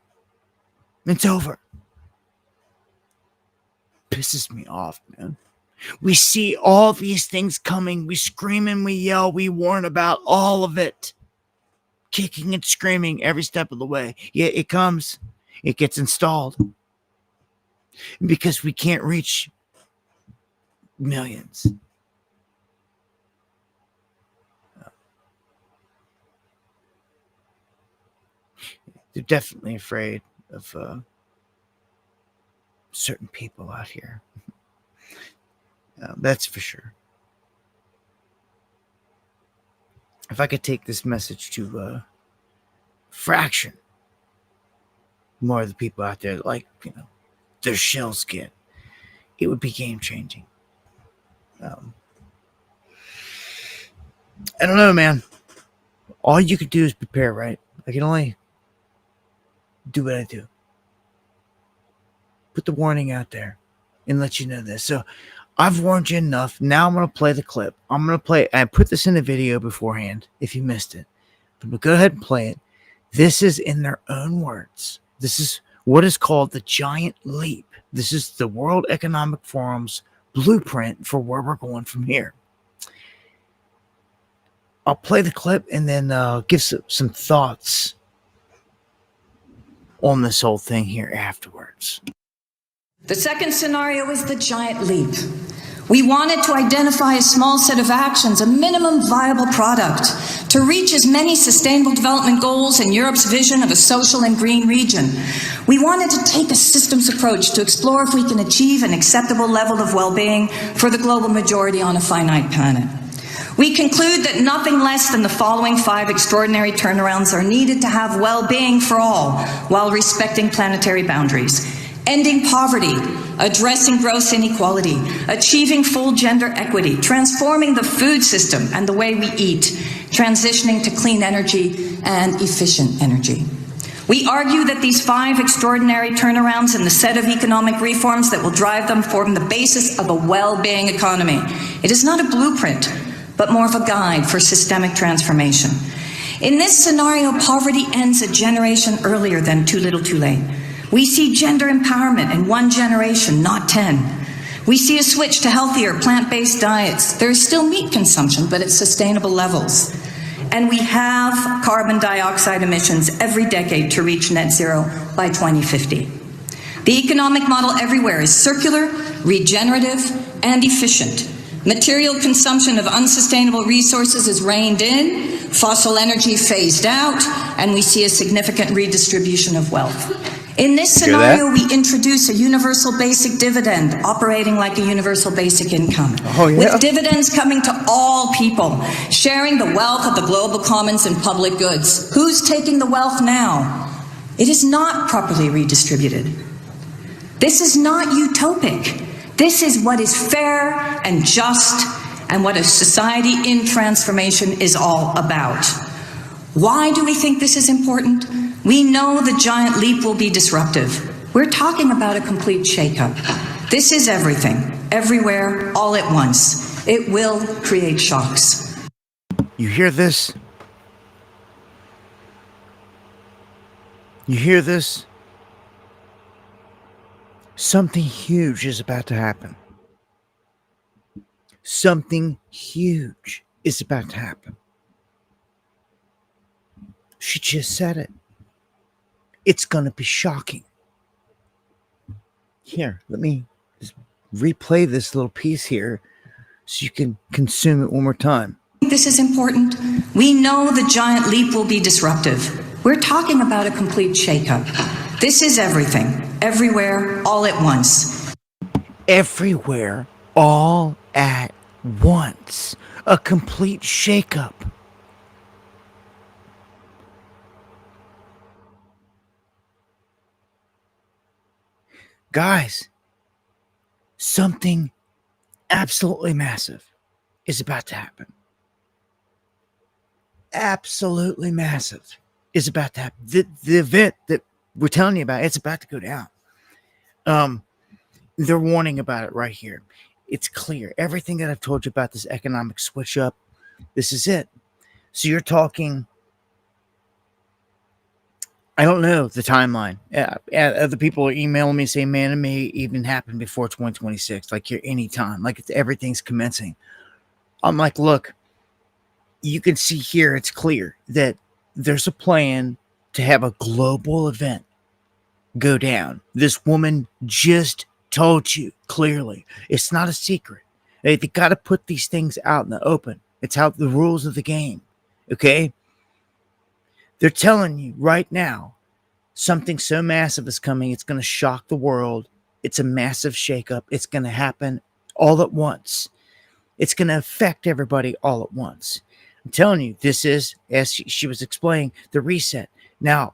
A: It's over. Pisses me off, man. We see all these things coming. We scream and we yell. We warn about all of it. Kicking and screaming every step of the way. Yeah, it comes. It gets installed. Because we can't reach millions. They're definitely afraid of certain people out here. That's for sure. If I could take this message to a fraction more of the people out there, like, their shells get, it would be game changing. I don't know, man. All you could do is prepare, right? I can only do what I do. put the warning out there and let you know this. So I've warned you enough. Now I'm going to play the clip. I put this in the video beforehand if you missed it. But go ahead and play it. This is in their own words. This is what is called the giant leap. This is the World Economic Forum's blueprint for where we're going from here. I'll play the clip and then give some thoughts on this whole thing here afterwards.
F: The second scenario is the giant leap. We wanted to identify a small set of actions, a minimum viable product, to reach as many sustainable development goals in Europe's vision of a social and green region. We wanted to take a systems approach to explore if we can achieve an acceptable level of well-being for the global majority on a finite planet. We conclude that nothing less than the following 5 extraordinary turnarounds are needed to have well-being for all while respecting planetary boundaries. Ending poverty, addressing gross inequality, achieving full gender equity, transforming the food system and the way we eat, transitioning to clean energy and efficient energy. We argue that these 5 extraordinary turnarounds and the set of economic reforms that will drive them form the basis of a well-being economy. It is not a blueprint, but more of a guide for systemic transformation. In this scenario, poverty ends a generation earlier than too little too late. We see gender empowerment in 1 generation, not 10. We see a switch to healthier plant-based diets. There is still meat consumption, but at sustainable levels. And we have carbon dioxide emissions every decade to reach net zero by 2050. The economic model everywhere is circular, regenerative, and efficient. Material consumption of unsustainable resources is reined in, fossil energy phased out, and we see a significant redistribution of wealth. In this scenario, we introduce a universal basic dividend operating like a universal basic income. With dividends coming to all people, sharing the wealth of the global commons and public goods. Who's taking the wealth now? It is not properly redistributed. This is not utopic. This is what is fair and just and what a society in transformation is all about. Why do we think this is important? We know the giant leap will be disruptive. We're talking about a complete shakeup. This is everything, everywhere, all at once. It will create shocks.
A: You hear this? You hear this? Something huge is about to happen. Something huge is about to happen. She just said it. It's going to be shocking. Here, let me just replay this little piece here so you can consume it one more time.
F: This is important. We know the giant leap will be disruptive. We're talking about a complete shakeup. This is everything, everywhere, all at once.
A: Everywhere, all at once. A complete shakeup. Guys, something absolutely massive is about to happen. Absolutely massive is about to happen. The event that we're telling you about, it's about to go down. They're warning about it right here. It's clear. Everything that I've told you about this economic switch up, this is it. So you're talking, I don't know the timeline. Other people are emailing me saying, man, it may even happen before 2026, like here anytime, like everything's commencing. I'm like, look, you can see here, it's clear that there's a plan to have a global event go down. This woman just told you clearly. It's not a secret. They got to put these things out in the open. It's how the rules of the game. Okay? They're telling you right now, something so massive is coming. It's going to shock the world. It's a massive shakeup. It's going to happen all at once. It's going to affect everybody all at once. I'm telling you, this is, as she was explaining, the reset. Now,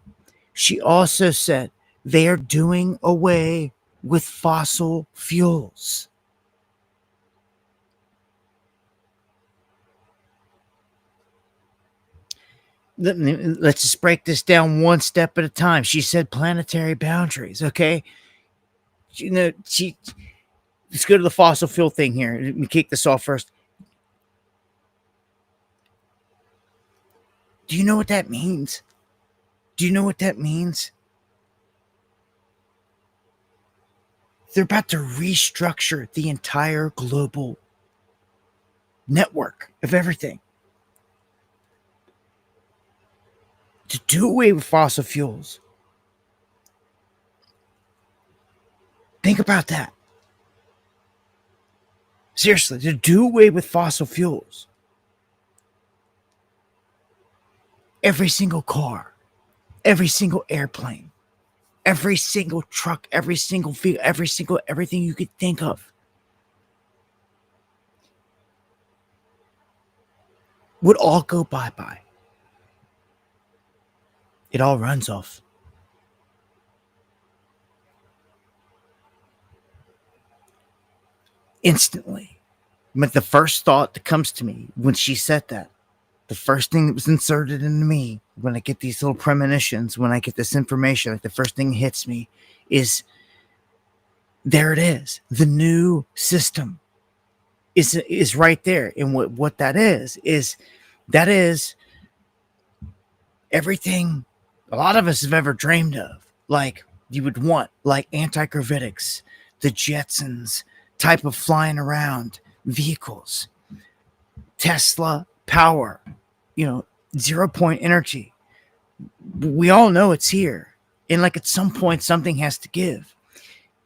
A: she also said they are doing away with fossil fuels. Let's just break this down one step at a time. She said planetary boundaries, okay? let's go to the fossil fuel thing here. Let me kick this off first. Do you know what that means? Do you know what that means? They're about to restructure the entire global network of everything. To do away with fossil fuels. Think about that. Seriously, to do away with fossil fuels. Every single car, every single airplane, every single truck, every single vehicle, everything you could think of would all go bye-bye. It all runs off instantly. But the first thought that comes to me when she said that, the first thing that was inserted into me when I get these little premonitions, when I get this information, like the first thing that hits me is, there it is. The new system is right there. And what that is everything a lot of us have ever dreamed of. Like you would want, like anti-gravitics, the Jetsons type of flying around vehicles, Tesla power, 0 point energy. We all know it's here. And like at some point, something has to give.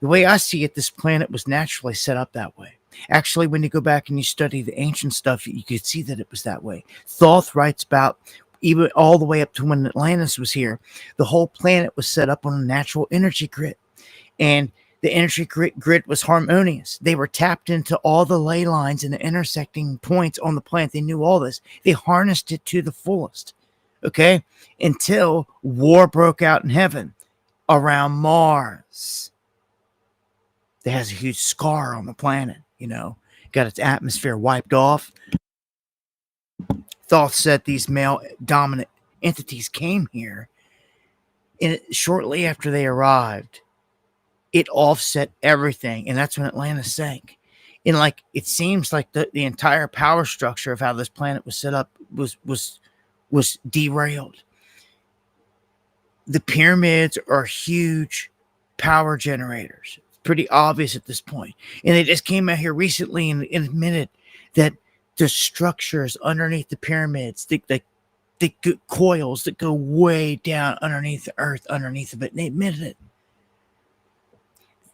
A: The way I see it, this planet was naturally set up that way. Actually, when you go back and you study the ancient stuff, you could see that it was that way. Thoth writes about even all the way up to when Atlantis was here, the whole planet was set up on a natural energy grid. And the energy grid was harmonious. They were tapped into all the ley lines and the intersecting points on the planet. They knew all this. They harnessed it to the fullest, okay? Until war broke out in heaven around Mars. That has a huge scar on the planet, got its atmosphere wiped off. Thoth said these male dominant entities came here, and shortly after they arrived, it offset everything, and that's when Atlantis sank. And it seems like the entire power structure of how this planet was set up was derailed. The pyramids are huge power generators. It's pretty obvious at this point. And they just came out here recently and admitted that the structures underneath the pyramids, the coils that go way down underneath the earth, underneath of it, and they admitted it.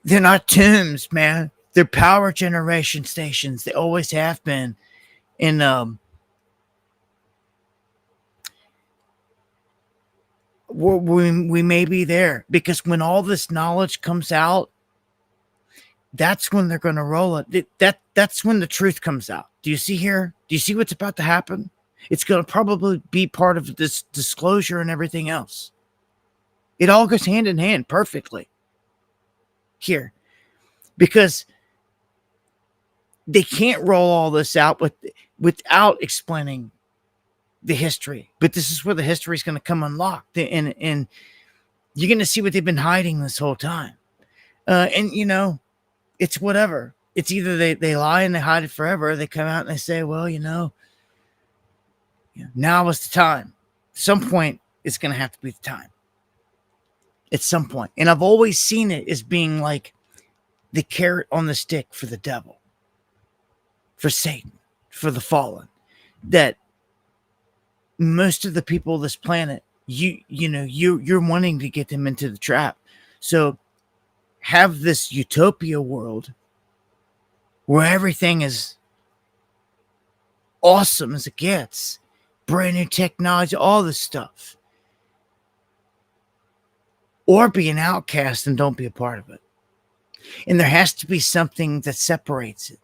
A: They're not tombs, man. They're power generation stations. They always have been. And we may be there, because when all this knowledge comes out, that's when they're going to roll it. That's when the truth comes out. Do you see here? Do you see what's about to happen? It's going to probably be part of this disclosure and everything else. It all goes hand in hand perfectly here, because they can't roll all this out without explaining the history. But this is where the history is going to come unlocked, and you're going to see what they've been hiding this whole time. And it's whatever. It's either they lie and they hide it forever, or they come out and they say, well, now is the time. At some point, it's going to have to be the time. At some point. And I've always seen it as being like the carrot on the stick for the devil, for Satan, for the fallen. That most of the people of this planet, you're wanting to get them into the trap. So have this utopia world where everything is awesome as it gets, brand new technology, all this stuff, or be an outcast and don't be a part of it. And there has to be something that separates it.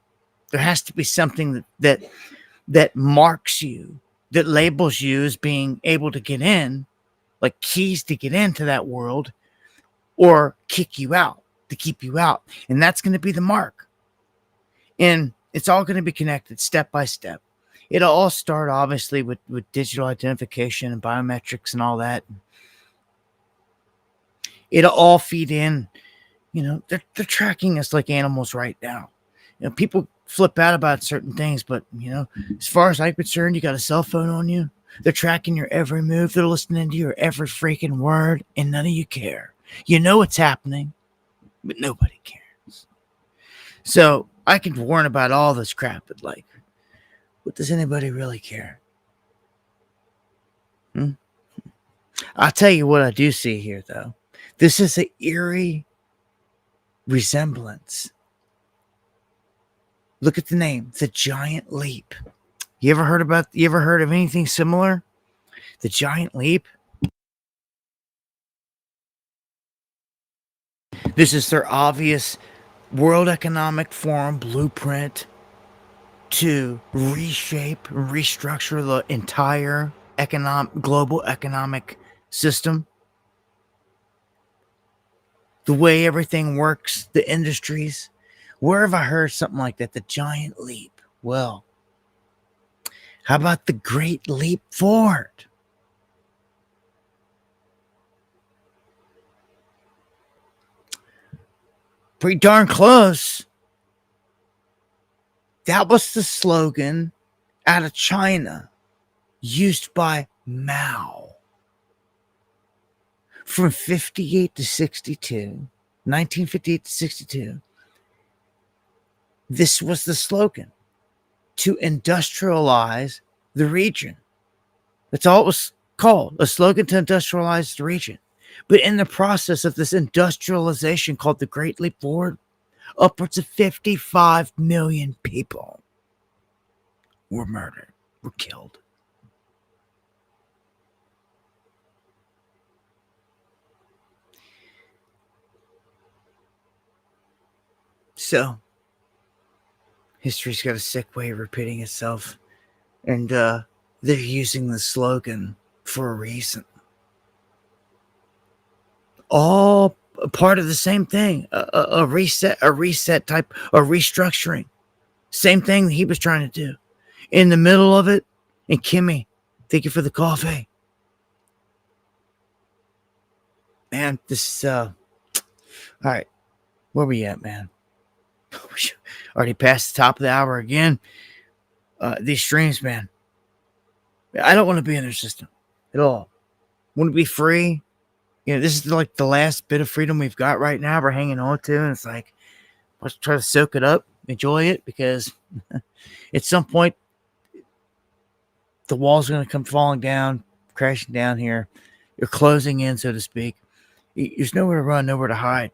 A: There has to be something that marks you, that labels you as being able to get in, like keys to get into that world, or kick you out, to keep you out. And that's going to be the mark. And it's all going to be connected step by step. It'll all start, obviously, with digital identification and biometrics and all that. It'll all feed in, they're tracking us like animals right now. People flip out about certain things, but as far as I'm concerned, you got a cell phone on you. They're tracking your every move. They're listening to your every freaking word, and none of you care. You know what's happening, but nobody cares. So I can warn about all this crap, but what does anybody really care? I'll tell you what I do see here, though. This is an eerie resemblance. Look at the name, The Giant Leap. You ever heard of anything similar? The Giant Leap? This is their obvious World Economic Forum blueprint to reshape, restructure the entire global economic system. The way everything works, the industries. Where have I heard something like that? The Giant Leap. Well, how about the Great Leap Forward? Pretty darn close. That was the slogan out of China used by Mao from 1958 to 62. This was the slogan, to industrialize the region. That's all it was called, a slogan to industrialize the region. But in the process of this industrialization called the Great Leap Forward, upwards of 55 million people were murdered, were killed. So, history's got a sick way of repeating itself. And they're using the slogan for a reason. All part of the same thing. A reset type, a restructuring. Same thing he was trying to do. In the middle of it, and Kimmy, thank you for the coffee. Man, this is, all right. Where we at, man? Already past the top of the hour again. These streams, man. I don't want to be in their system at all. Want to be free. This is like the last bit of freedom we've got right now. We're hanging on to, and it's like, let's try to soak it up, enjoy it, because at some point, the wall's going to come falling down, crashing down here. You're closing in, so to speak. There's nowhere to run, nowhere to hide.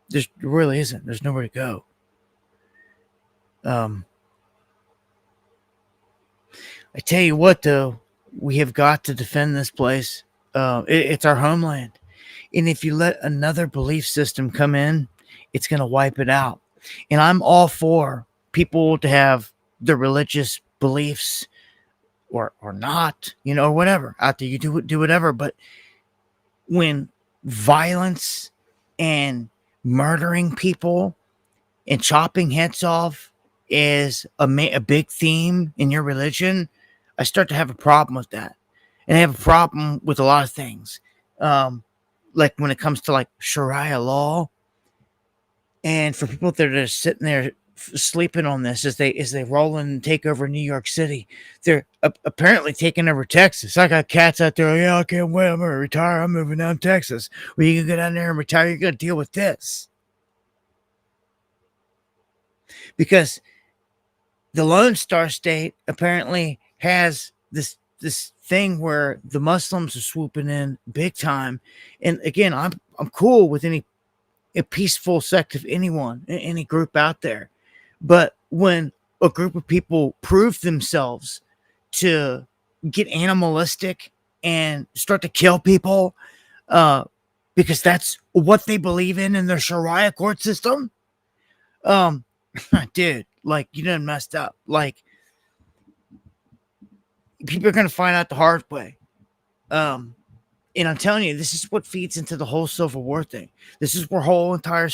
A: There really isn't. There's nowhere to go. I tell you what, though, we have got to defend this place. It's our homeland. And if you let another belief system come in, it's going to wipe it out. And I'm all for people to have their religious beliefs or not, or whatever. Out there, you do whatever. But when violence and murdering people and chopping heads off is a big theme in your religion, I start to have a problem with that. And I have a problem with a lot of things. Like when it comes to like Sharia law. And for people that are just sitting there sleeping on this as they roll in and take over New York City, they're apparently taking over Texas. I got cats out there. Yeah, I can't wait. I'm going to retire. I'm moving down to Texas. Well, you can go down there and retire. You're going to deal with this. Because the Lone Star State apparently has this thing where the Muslims are swooping in big time. And again, I'm cool with a peaceful sect of any group out there. But when a group of people prove themselves to get animalistic and start to kill people, because that's what they believe in their Sharia court system, dude, like, you done messed up. Like, people are going to find out the hard way. And I'm telling you, this is what feeds into the whole Civil War thing. This is where whole entire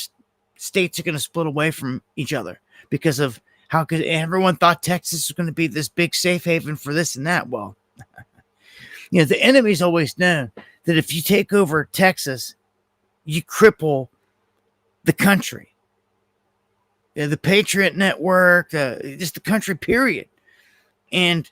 A: states are going to split away from each other because of how good everyone thought Texas was going to be this big safe haven for this and that. Well, the enemy's always known that if you take over Texas, you cripple the country, the Patriot Network, just the country, period. And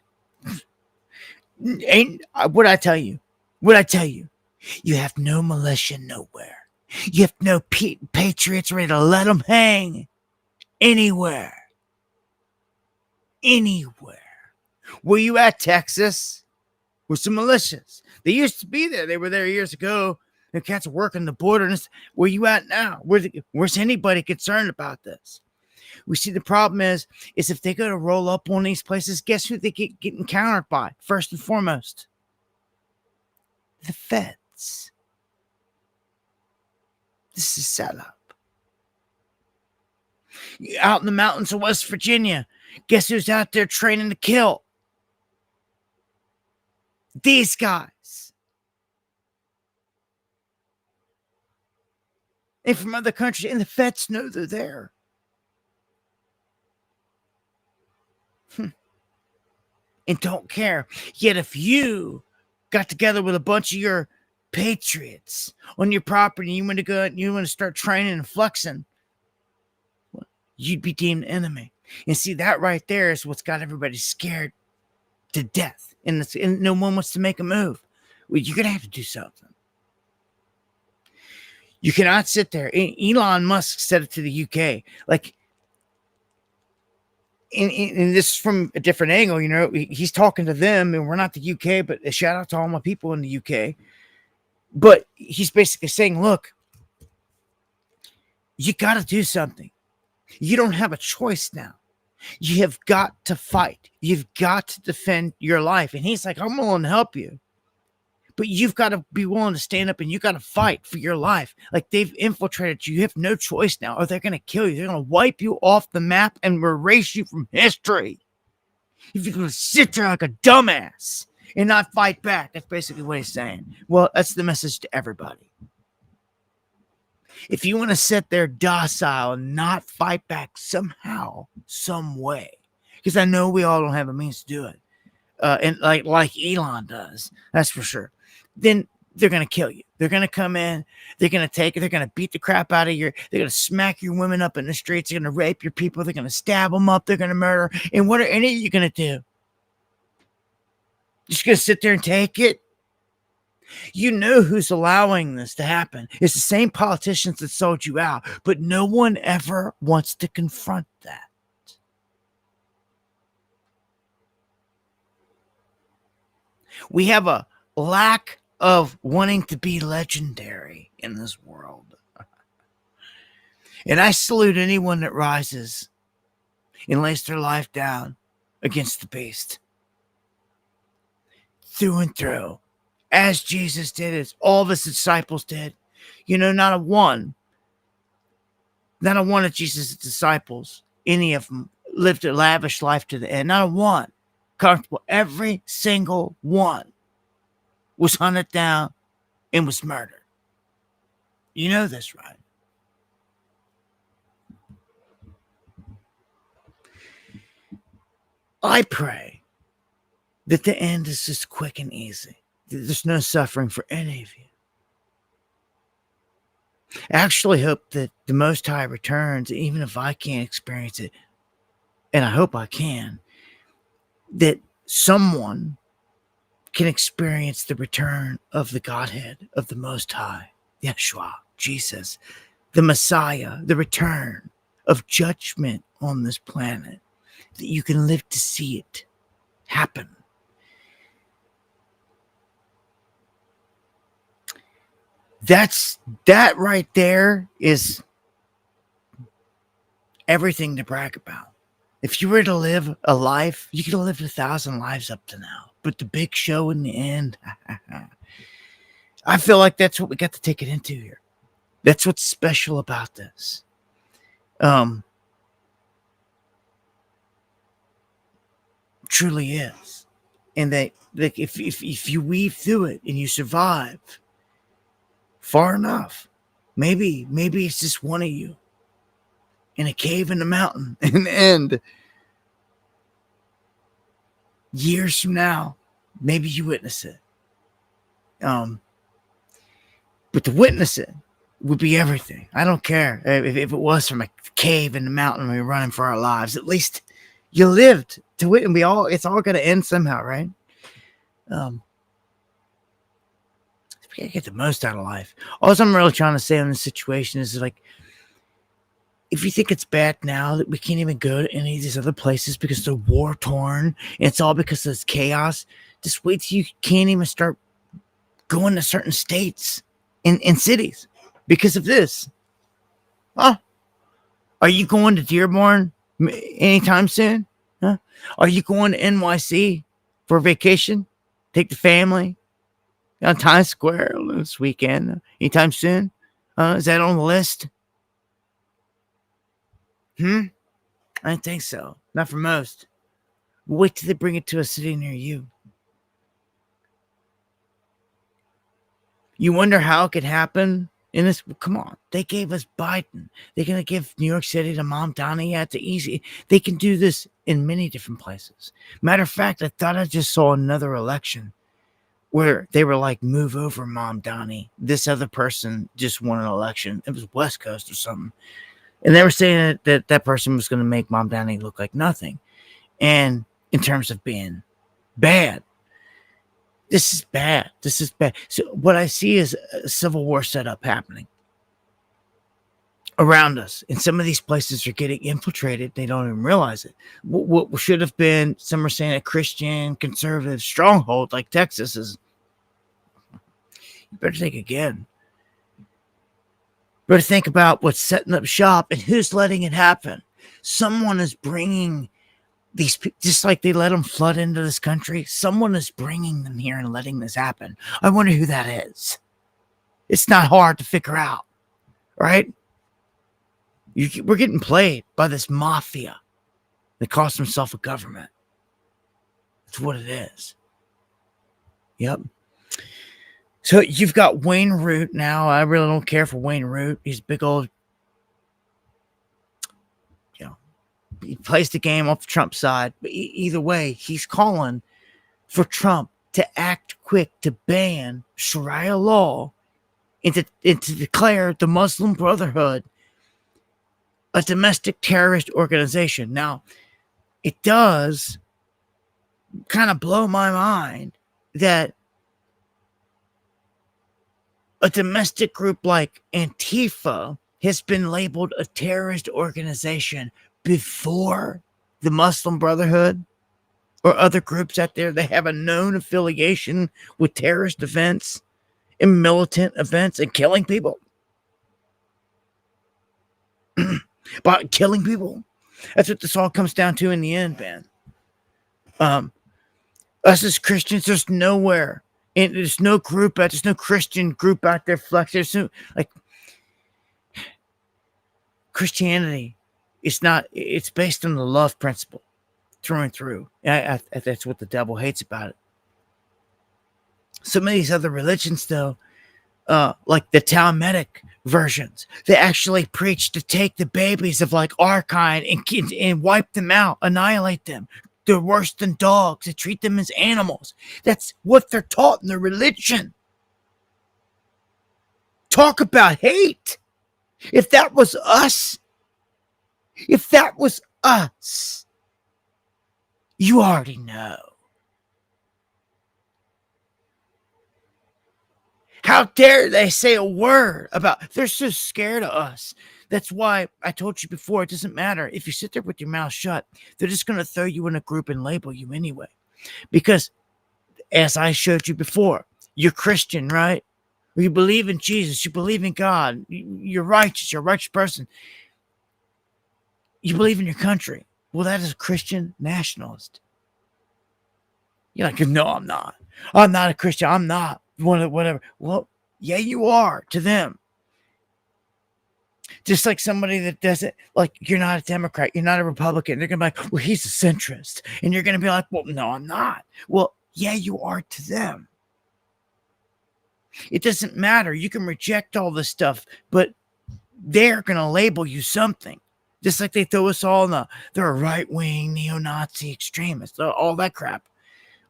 A: ain't what I tell you, you have no militia nowhere. You have no patriots ready to let them hang anywhere. Where you at, Texas? With some militias. They used to be there. They were there years ago. The cats are working the border. And where you at now? Where's anybody concerned about this? We see the problem is if they go to roll up on these places, guess who they get encountered by? First and foremost, the feds. This is set up. Out in the mountains of West Virginia, guess who's out there training to kill? These guys. And from other countries, and the feds know they're there. And don't care. Yet if you got together with a bunch of your patriots on your property, you want to go and you want to start training and flexing, you'd be deemed enemy. And see, that right there is what's got everybody scared to death. And no one wants to make a move. Well, you're going to have to do something. You cannot sit there. Elon Musk said it to the UK. Like, and this is from a different angle, you know, he's talking to them, and we're not the UK, but a shout out to all my people in the UK. But he's basically saying, look, you got to do something. You don't have a choice now. You have got to fight. You've got to defend your life. And he's like, I'm willing to help you. But you've got to be willing to stand up and you got to fight for your life. Like, they've infiltrated you. You have no choice now, or they're going to kill you. They're going to wipe you off the map and erase you from history. If you're going to sit there like a dumbass and not fight back, that's basically what he's saying. Well, that's the message to everybody. If you want to sit there docile and not fight back somehow, some way, because I know we all don't have a means to do it, and like Elon does, that's for sure, then they're going to kill you. They're going to come in. They're going to take it. They're going to beat the crap out of you. They're going to smack your women up in the streets. They're going to rape your people. They're going to stab them up. They're going to murder. And what are any of you going to do? Just going to sit there and take it? You know who's allowing this to happen. It's the same politicians that sold you out, but no one ever wants to confront that. We have a lack of wanting to be legendary in this world. And I salute anyone that rises and lays their life down against the beast. Through and through. As Jesus did, as all of his disciples did. You know, not a one of Jesus' disciples, any of them, lived a lavish life to the end. Not a one. Comfortable. Every single one was hunted down and was murdered. You know this, right? I pray that the end is just quick and easy. There's no suffering for any of you. I actually hope that the Most High returns, even if I can't experience it, and I hope I can, that someone can experience the return of the Godhead of the Most High, Yeshua, Jesus, the Messiah, the return of judgment on this planet, that you can live to see it happen. That right there is everything to brag about. If you were to live a life, you could have lived 1,000 lives up to now. But the big show in the end, I feel like that's what we got to take it into here. That's what's special about this. Truly is. And that, like, if you weave through it and you survive far enough, maybe it's just one of you in a cave in the mountain, and years from now, maybe you witness it. But to witness it would be everything. I don't care if it was from a cave in the mountain we were running for our lives. At least you lived to it, and it's all going to end somehow, right? We gotta get the most out of life. All I'm really trying to say on this situation is like, if you think it's bad now that we can't even go to any of these other places because they're war torn, and it's all because of this chaos, just wait till you can't even start going to certain states in cities because of this. Huh? Are you going to Dearborn anytime soon? Huh? Are you going to NYC for vacation? Take the family on Times Square this weekend anytime soon? Is that on the list? I don't think so. Not for most. Wait till they bring it to a city near you. You wonder how it could happen in this? Come on. They gave us Biden. They're going to give New York City to Mom Donnie at the easy. They can do this in many different places. Matter of fact, I thought I just saw another election where they were like, move over, Mom Donnie. This other person just won an election. It was West Coast or something. And they were saying that person was going to make Mom Donnie look like nothing. And in terms of being bad, this is bad. This is bad. So what I see is a civil war setup happening around us. And some of these places are getting infiltrated. They don't even realize it. What should have been, some are saying, a Christian conservative stronghold like Texas is, you better think again. Better think about what's setting up shop and who's letting it happen. Someone is bringing these people, just like they let them flood into this country. Someone is bringing them here and letting this happen. I wonder who that is. It's not hard to figure out, right? We're getting played by this mafia that calls himself a government. That's what it is. Yep. So you've got Wayne Root now. I really don't care for Wayne Root. He's a big old, he plays the game off the Trump side. But either way, he's calling for Trump to act quick to ban Sharia law and to declare the Muslim Brotherhood a domestic terrorist organization. Now, it does kind of blow my mind that a domestic group like Antifa has been labeled a terrorist organization before the Muslim Brotherhood or other groups out there that have a known affiliation with terrorist events and militant events and killing people. About killing people. That's what this all comes down to in the end, man. Us as Christians, there's nowhere. And there's no group out, there's no Christian group out there flex. There's no, like, Christianity, it's based on the love principle through and through. That's what the devil hates about it. Some of these other religions, though, like the Talmudic versions, they actually preach to take the babies of like our kind and wipe them out, annihilate them. They're worse than dogs. They treat them as animals. That's what they're taught in their religion. Talk about hate. If that was us, you already know. How dare they say a word about, they're so scared of us. That's why I told you before, it doesn't matter. If you sit there with your mouth shut, they're just going to throw you in a group and label you anyway. Because, as I showed you before, you're Christian, right? You believe in Jesus. You believe in God. You're righteous. You're a righteous person. You believe in your country. Well, that is a Christian nationalist. You're like, no, I'm not. I'm not a Christian. I'm not. Whatever. Well, yeah, you are to them. Just like somebody that doesn't, like, you're not a Democrat, you're not a Republican. They're going to be like, well, he's a centrist. And you're going to be like, well, no, I'm not. Well, yeah, you are to them. It doesn't matter. You can reject all this stuff, but they're going to label you something. Just like they throw us all in they're a right-wing, neo-Nazi extremists, all that crap.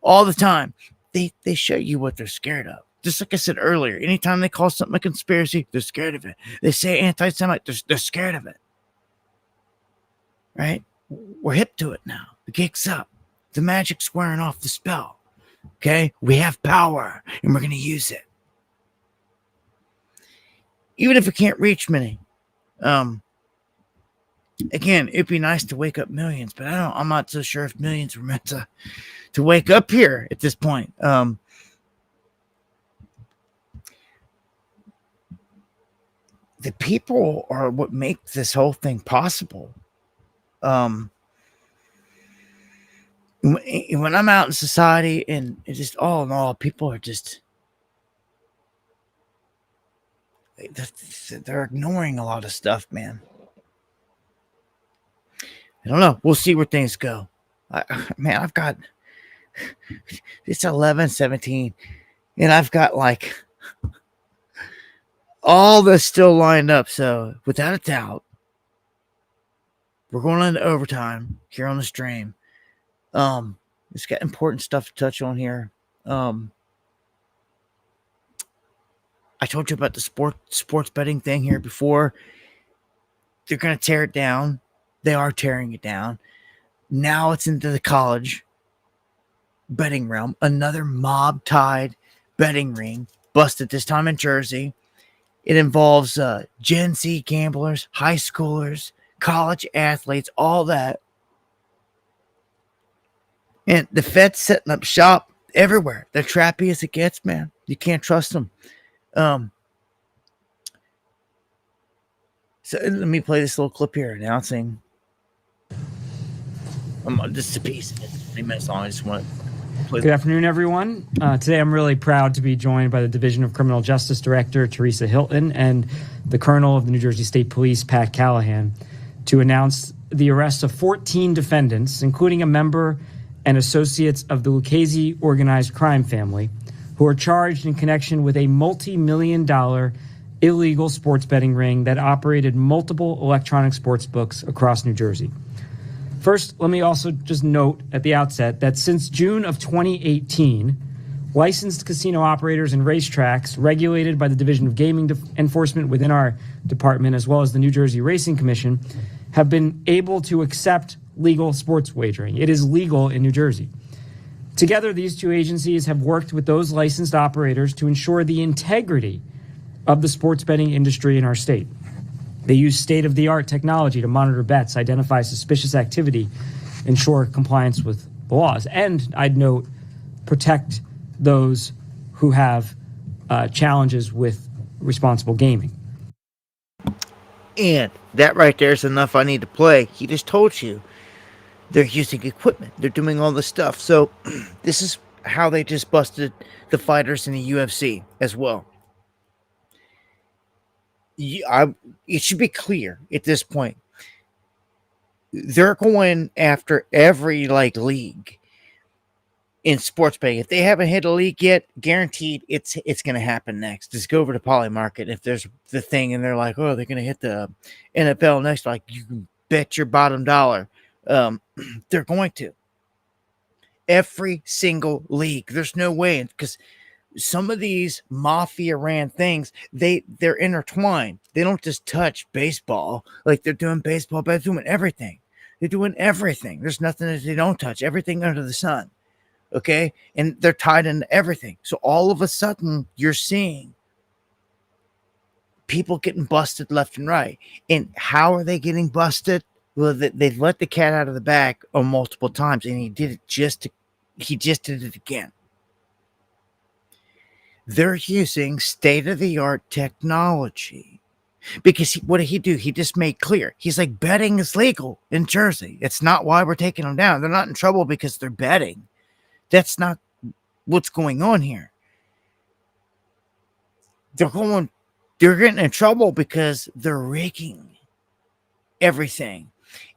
A: All the time. They show you what they're scared of. Just like I said earlier, anytime they call something a conspiracy, they're scared of it. They say anti-Semite, they're scared of it. Right? We're hip to it now. The gig's up. The magic's wearing off the spell. Okay? We have power, and we're going to use it. Even if it can't reach many. Again, it'd be nice to wake up millions, but I'm not so sure if millions were meant to wake up here at this point. The people are what make this whole thing possible. When I'm out in society, and it's just all in all, people are just, they're ignoring a lot of stuff, man. I don't know. We'll see where things go. I've got, it's 11:17, and I've got like all this still lined up. So without a doubt, we're going into overtime here on the stream. It's got important stuff to touch on here. I told you about the sports betting thing here before. They're going to tear it down. They are tearing it down. Now it's into the college betting realm. Another mob-tied betting ring busted, this time in Jersey. It involves Gen Z gamblers, high schoolers, college athletes, all that. And the Fed's setting up shop everywhere. They're trappy as it gets, man. You can't trust them. So let me play this little clip here announcing. This is a piece. It's 3 minutes long. I just want to play.
G: Good afternoon, everyone. Today I'm really proud to be joined by the Division of Criminal Justice Director, Teresa Hilton, and the Colonel of the New Jersey State Police, Pat Callahan, to announce the arrest of 14 defendants, including a member and associates of the Lucchese organized crime family, who are charged in connection with a multi-million-dollar illegal sports betting ring that operated multiple electronic sports books across New Jersey. First, let me also just note at the outset that since June of 2018, licensed casino operators and racetracks regulated by the Division of Gaming Enforcement within our department, as well as the New Jersey Racing Commission, have been able to accept legal sports wagering. It is legal in New Jersey. Together, these two agencies have worked with those licensed operators to ensure the integrity of the sports betting industry in our state. They use state-of-the-art technology to monitor bets, identify suspicious activity, ensure compliance with the laws, and, I'd note, protect those who have challenges with responsible gaming.
A: And that right there is enough I need to play. He just told you they're using equipment. They're doing all this stuff. So this is how they just busted the fighters in the UFC as well. It should be clear at this point. They're going after every league in sports betting. If they haven't hit a league yet, guaranteed it's going to happen next. Just go over to Polymarket if there's the thing, and they're like, oh, they're going to hit the NFL next. Like, you can bet your bottom dollar. They're going to. Every single league. There's no way, because some of these mafia ran things, they're intertwined. They don't just touch baseball. Like, they're doing baseball, but they're doing everything. They're doing everything. There's nothing that they don't touch. Everything under the sun. Okay? And they're tied into everything. So all of a sudden, you're seeing people getting busted left and right. And how are they getting busted? Well, they've let the cat out of the bag on multiple times, and he did it again. They're using state-of-the-art technology. Because what did he do? He just made clear. He's like, betting is legal in Jersey. It's not why we're taking them down. They're not in trouble because they're betting. That's not what's going on here. They're getting in trouble because they're rigging everything.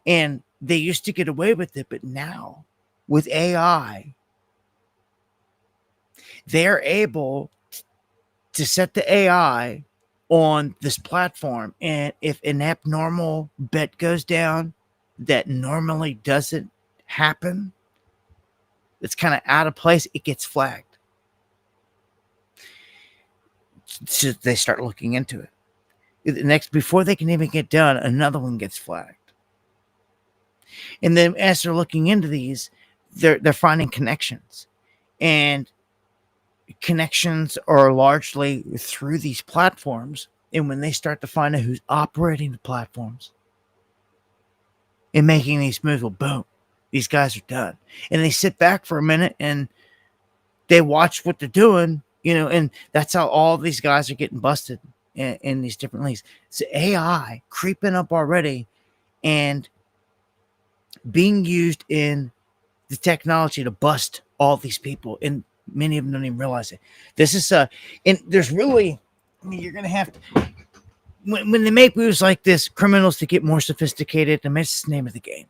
A: And they used to get away with it, but now with AI, they're able to set the AI on this platform. And if an abnormal bet goes down that normally doesn't happen, it's kind of out of place, it gets flagged. So they start looking into it. The next, before they can even get done, another one gets flagged. And then as they're looking into these, they're finding connections. And connections are largely through these platforms. And when they start to find out who's operating the platforms and making these moves, well, boom, these guys are done. And they sit back for a minute and they watch what they're doing, and that's how all these guys are getting busted in these different leagues. It's AI creeping up already and being used in the technology to bust all these people. And many of them don't even realize it. This is and there's really, you're going to have to, when they make moves like this, criminals to get more sophisticated, and that's the name of the game.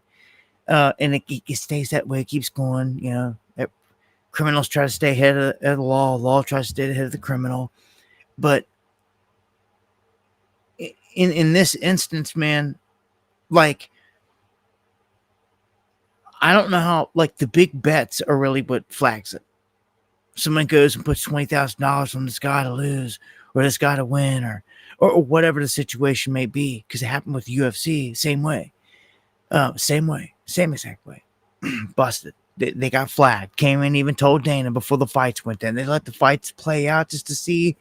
A: And it stays that way. It keeps going, criminals try to stay ahead of the law. Law tries to stay ahead of the criminal. But in this instance, man, like, I don't know how, like, the big bets are really what flags it. Someone goes and puts $20,000 on this guy to lose or this guy to win or whatever the situation may be, because it happened with UFC. Same way. Same exact way. Busted. They got flagged. Came in, even told Dana before the fights went in. They let the fights play out just to see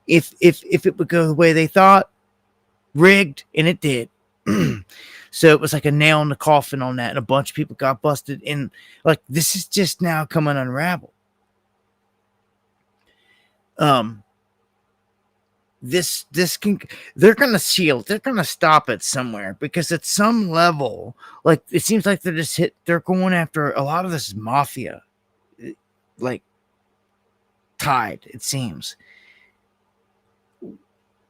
A: if it would go the way they thought. Rigged, and it did. So it was like a nail in the coffin on that, and a bunch of people got busted. And like, this is just now coming unraveled. This can, they're gonna stop it somewhere, because at some level, like, it seems like they're going after, a lot of this is mafia, like, tied, it seems.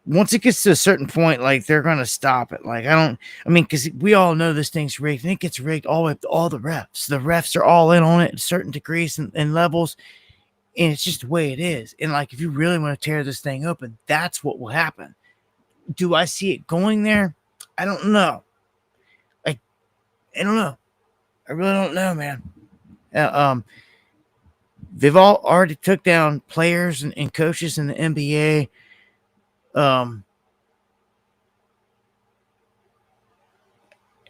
A: Once it gets to a certain point, like, they're gonna stop it. Like, because we all know this thing's rigged, and it gets rigged all the way up to all the refs. The refs are all in on it at certain degrees and levels. And it's just the way it is. And like, if you really want to tear this thing open, that's what will happen. Do I see it going there? I don't know. I don't know. I really don't know, man. They've all already took down players and coaches in the NBA. I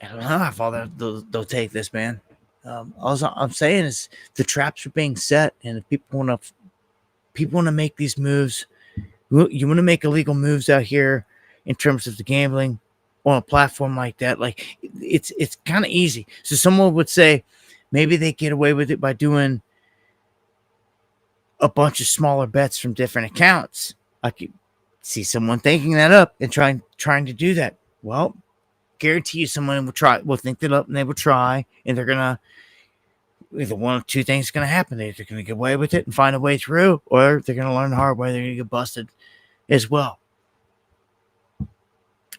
A: don't know how far they'll take this, man. All I'm saying is the traps are being set, and if people want to make these moves, you want to make illegal moves out here in terms of the gambling on a platform like that. Like, it's kind of easy. So someone would say maybe they get away with it by doing a bunch of smaller bets from different accounts. I could see someone thinking that up and trying to do that. Well, guarantee you someone will think that up, and they will try, and they're gonna, either one of two things is gonna happen. They're either gonna get away with it and find a way through, or they're gonna learn the hard way. They're gonna get busted as well,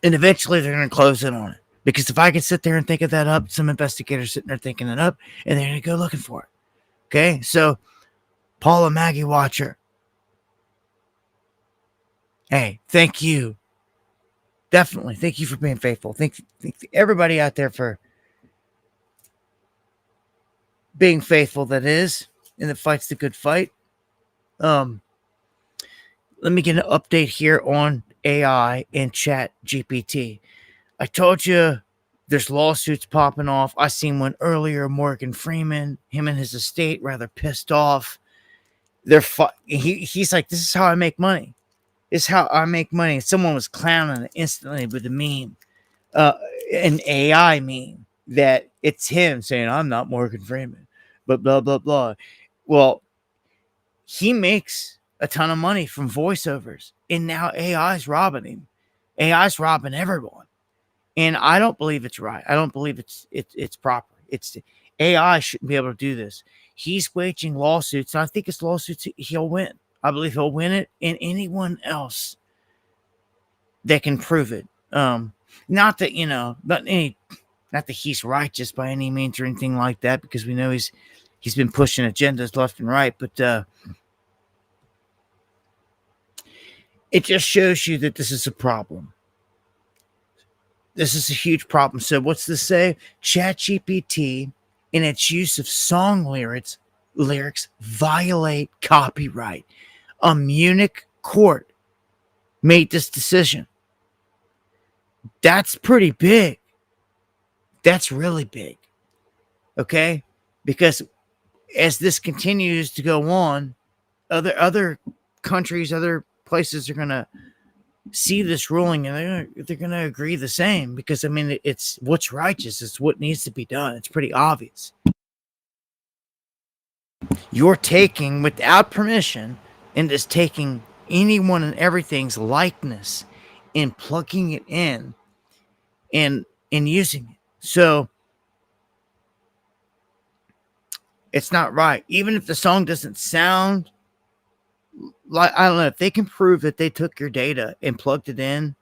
A: and eventually they're gonna close in on it. Because if I could sit there and think of that up, some investigators sitting there thinking it up, and they're gonna go looking for it. Okay, so Paula Maggie Watcher, hey, thank you. Definitely. Thank you for being faithful. Thank everybody out there for being faithful, that is, and that fights the good fight. Let me get an update here on AI and Chat GPT. I told you there's lawsuits popping off. I seen one earlier, Morgan Freeman, him and his estate, rather pissed off. He's like, this is how I make money. Is how I make money. Someone was clowning it instantly with a meme, an AI meme, that it's him saying, I'm not Morgan Freeman, but blah, blah, blah. Well, he makes a ton of money from voiceovers, and now AI's robbing him. AI's robbing everyone. And I don't believe it's right. I don't believe it's proper. AI shouldn't be able to do this. He's waging lawsuits, and I think it's lawsuits he'll win. I believe he'll win it, and anyone else that can prove it. Not that he's righteous by any means or anything like that, because we know he's been pushing agendas left and right. But it just shows you that this is a problem. This is a huge problem. So what's this say? ChatGPT, in its use of song lyrics violate copyright. A Munich court made this decision. That's pretty big. That's really big. Okay? Because as this continues to go on, other countries, other places are going to see this ruling, and they're going to agree the same, because I mean, it's what's righteous. It's what needs to be done. It's pretty obvious. You're taking, without permission, and just taking anyone and everything's likeness and plugging it in and using it. So it's not right. Even if the song doesn't sound like, I don't know, if they can prove that they took your data and plugged it in,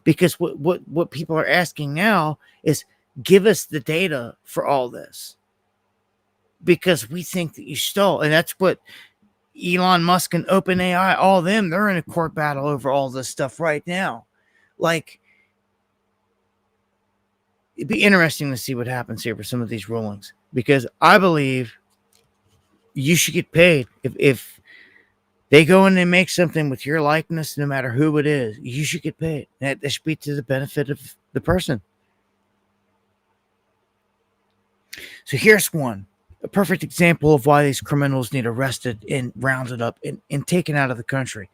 A: because what people are asking now is, give us the data for all this, because we think that you stole. And that's what Elon Musk and OpenAI, all them, they're in a court battle over all this stuff right now. Like, it'd be interesting to see what happens here for some of these rulings, because I believe you should get paid. If they go in and make something with your likeness, no matter who it is, you should get paid. That should be to the benefit of the person. So here's one, a perfect example of why these criminals need arrested and rounded up and taken out of the country.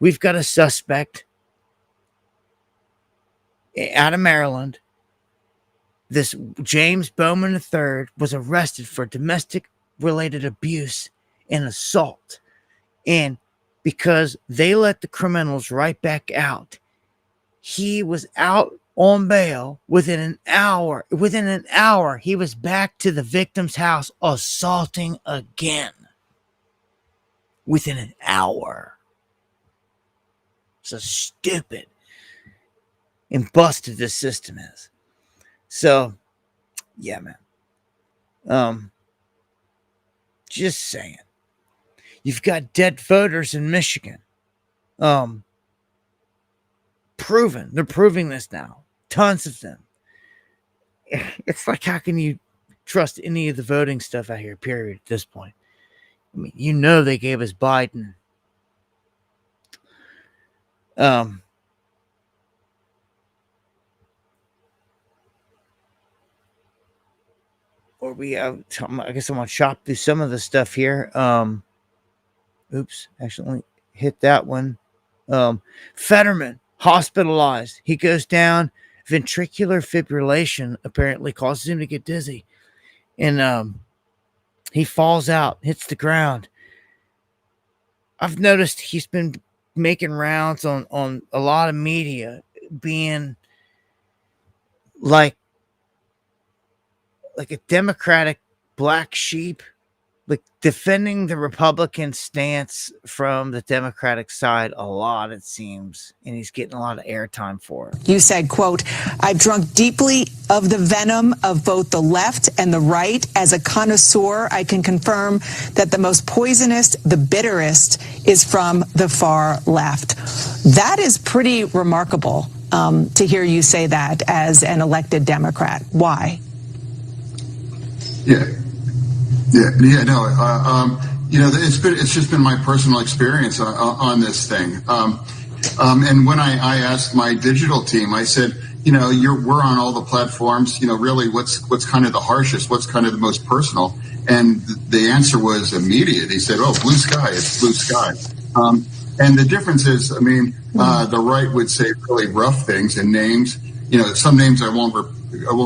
A: We've got a suspect out of Maryland. This James Bowman III was arrested for domestic-related abuse and assault. And because they let the criminals right back out, he was out on bail within an hour. Within an hour, he was back to the victim's house assaulting again. Within an hour. So stupid and busted this system is. So, yeah, man. Just saying. You've got dead voters in Michigan. Proven. They're proving this now. Tons of them. It's like, how can you trust any of the voting stuff out here, period, at this point? I mean, you know they gave us Biden. Or we have, I guess I'm going to chop through some of the stuff here. Oops, accidentally hit that one. Fetterman, hospitalized. He goes down. Ventricular fibrillation apparently causes him to get dizzy. And he falls out, hits the ground. I've noticed he's been making rounds on a lot of media, being like a Democratic black sheep, like defending the Republican stance from the Democratic side a lot, it seems, and he's getting a lot of airtime for it.
H: You said, quote, "I've drunk deeply of the venom of both the left and the right. As a connoisseur, I can confirm that the most poisonous, the bitterest, is from the far left." That is pretty remarkable to hear you say that as an elected Democrat. Why?
I: Yeah. No. It's just been my personal experience on this thing. And when I asked my digital team, I said, we're on all the platforms. Really, what's kind of the harshest? What's kind of the most personal? And the answer was immediate. He said, "Oh, blue sky. It's blue sky." And the difference is, the right would say really rough things and names. Some names I won't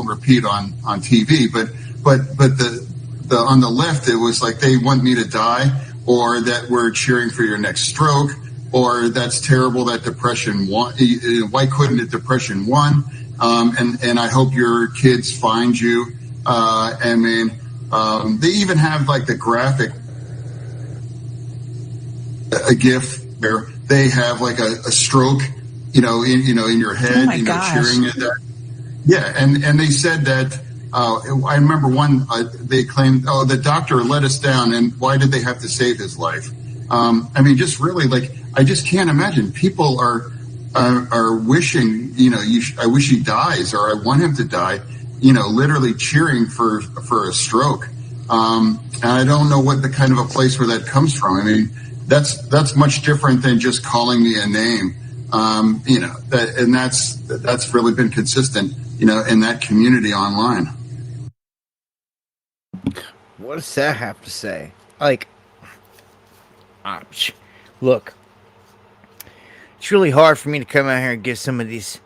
I: repeat on TV, but the on the left, it was like they want me to die, or that we're cheering for your next stroke, or that's terrible that depression won. Why couldn't it depression won? And I hope your kids find you. They even have like the graphic, a GIF where they have like a stroke, in your head, cheering at that. Yeah, and they said that. I remember one, they claimed, the doctor let us down, and why did they have to save his life? Just really, I just can't imagine. People are wishing, I wish he dies, or I want him to die, literally cheering for a stroke. And I don't know what the kind of a place where that comes from. That's much different than just calling me a name. And that's really been consistent, in that community online.
A: What does that have to say? Like, look, it's really hard for me to come out here and give some of these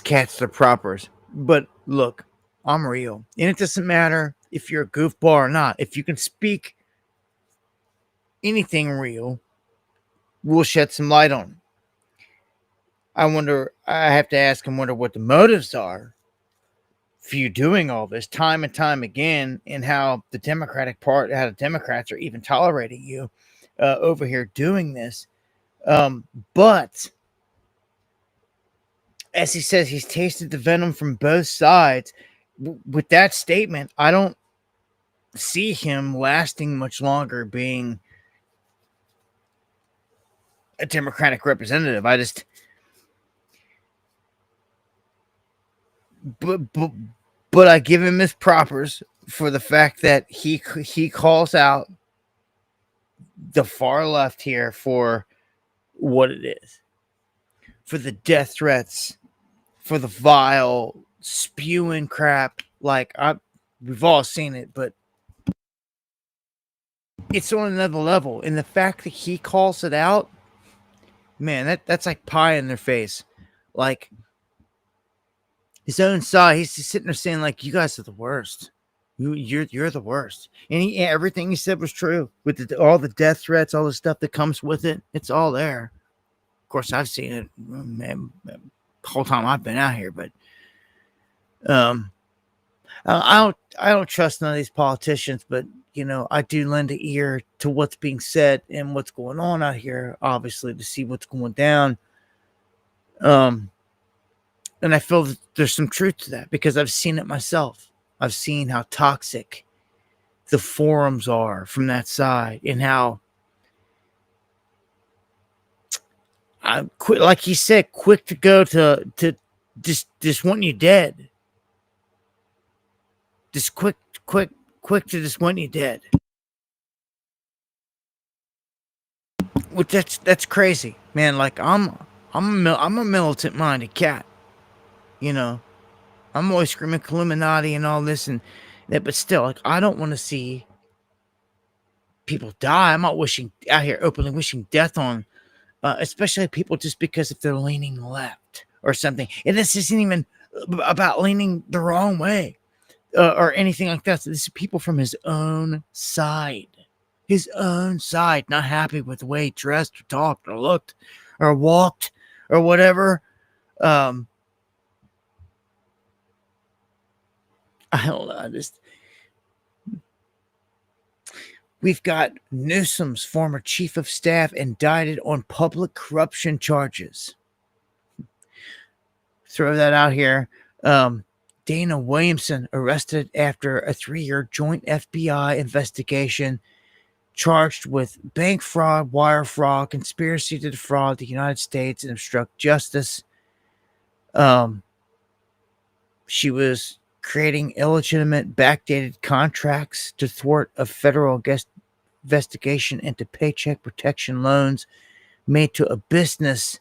A: cats their propers. But look, I'm real. And it doesn't matter if you're a goofball or not. If you can speak anything real, we'll shed some light on it. I have to ask and wonder what the motives are for you doing all this time and time again, and how the Democrats are even tolerating you over here doing this. But as he says, he's tasted the venom from both sides. With that statement, I don't see him lasting much longer being a Democratic representative. But I give him his propers for the fact that he calls out the far left here for what it is, for the death threats, for the vile spewing crap. Like, we've all seen it, but it's on another level. And the fact that he calls it out, man, that's like pie in their face. Like, his own side, he's just sitting there saying, like, you guys are the worst. You're the worst. And everything he said was true. With all the death threats, all the stuff that comes with it, it's all there. Of course, I've seen it, man, the whole time I've been out here. But I don't trust none of these politicians. But I do lend an ear to what's being said and what's going on out here, obviously, to see what's going down. And I feel that there's some truth to that because I've seen it myself. I've seen how toxic the forums are from that side, and how I'm quick, like he said, quick to go to just want you dead. Just quick to just want you dead. Which that's crazy, man. Like, I'm a militant minded cat. I'm always screaming Illuminati and all this and that, but still, like, I don't want to see people die. I'm not out here openly wishing death on, especially people just because if they're leaning left or something. And this isn't even about leaning the wrong way or anything like that. So this is people from his own side, not happy with the way he dressed or talked or looked or walked or whatever. I don't know. We've got Newsom's former chief of staff indicted on public corruption charges. Throw that out here. Dana Williamson arrested after a 3-year joint FBI investigation, charged with bank fraud, wire fraud, conspiracy to defraud the United States and obstruct justice. She was creating illegitimate backdated contracts to thwart a federal investigation into paycheck protection loans made to a business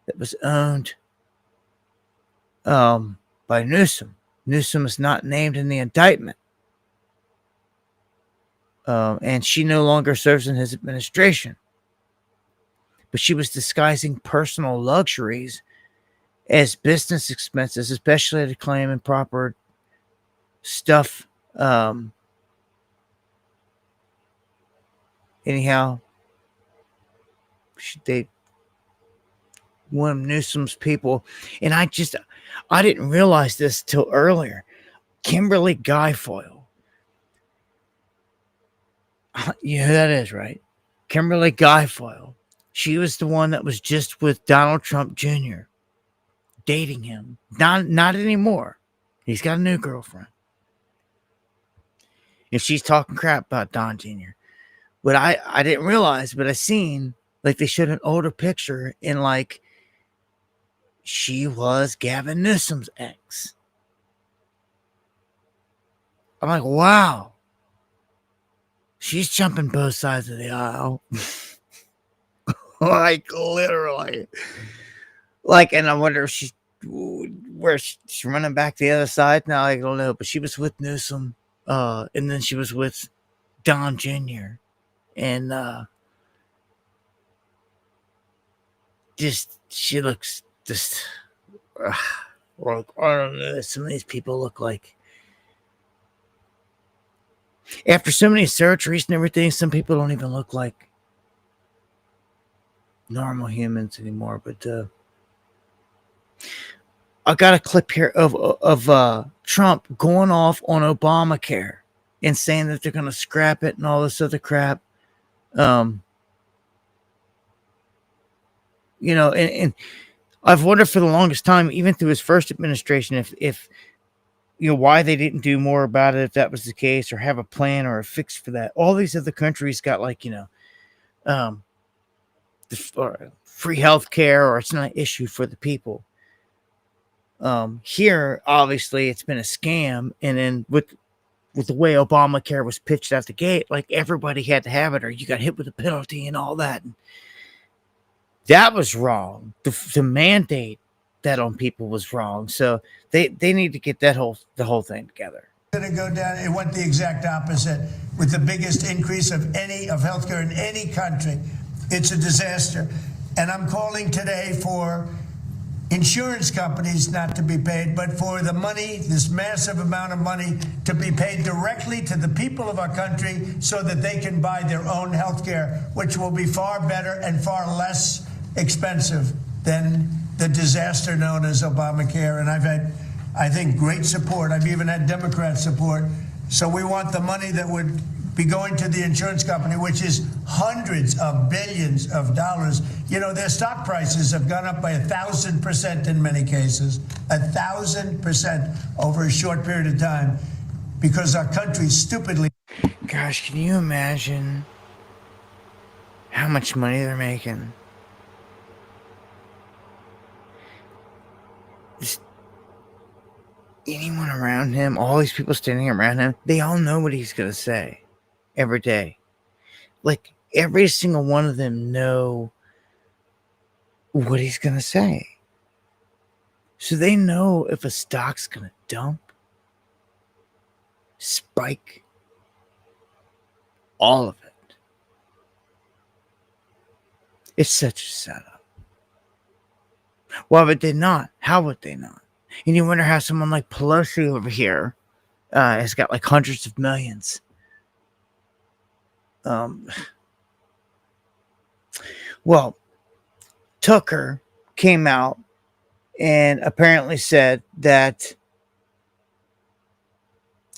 A: that was owned by Newsom. Newsom is not named in the indictment. And she no longer serves in his administration. But she was disguising personal luxuries as business expenses, especially to claim improper stuff. Anyhow, one of Newsom's people, and I didn't realize this till earlier. Kimberly Guilfoyle. You know who that is, right? Kimberly Guilfoyle. She was the one that was just with Donald Trump Jr., dating him. Not anymore. He's got a new girlfriend. And she's talking crap about Don Jr. But I didn't realize, but I seen, like, they showed an older picture, and, like, she was Gavin Newsom's ex. I'm like, wow. She's jumping both sides of the aisle. Like literally. Like, and I wonder if she's running back the other side now. I don't know, but she was with Newsom, and then she was with Don Jr. and just she looks just like, I don't know. Some of these people look like, after so many surgeries and everything, some people don't even look like normal humans anymore. But I got a clip here of Trump going off on Obamacare and saying that they're going to scrap it and all this other crap. You know, and I've wondered for the longest time, even through his first administration, if you know, why they didn't do more about it, if that was the case, or have a plan or a fix for that. All these other countries got, like, you know, free health care, or it's not an issue for the people. Here, obviously, it's been a scam, and then with the way Obamacare was pitched out the gate, like, everybody had to have it, or you got hit with a penalty and all that. And that was wrong. The mandate that on people was wrong. So they need to get the whole thing together.
J: Going to go down. It went the exact opposite, with the biggest increase of healthcare in any country. It's a disaster, and I'm calling today for insurance companies not to be paid, but for the money, this massive amount of money, to be paid directly to the people of our country so that they can buy their own health care, which will be far better and far less expensive than the disaster known as Obamacare. And I've had, I think, great support. I've even had Democrat support. So we want the money that would be going to the insurance company, which is hundreds of billions of dollars. You know, their stock prices have gone up by 1,000% in many cases, 1,000% over a short period of time, because our country stupidly.
A: Gosh, can you imagine how much money they're making? Just anyone around him, all these people standing around him, they all know what he's going to say every day. Like, every single one of them know what he's going to say. So they know if a stock's going to dump, spike, all of it. It's such a setup. Why would they not? How would they not? And you wonder how someone like Pelosi over here has got like hundreds of millions. Well, Tucker came out and apparently said that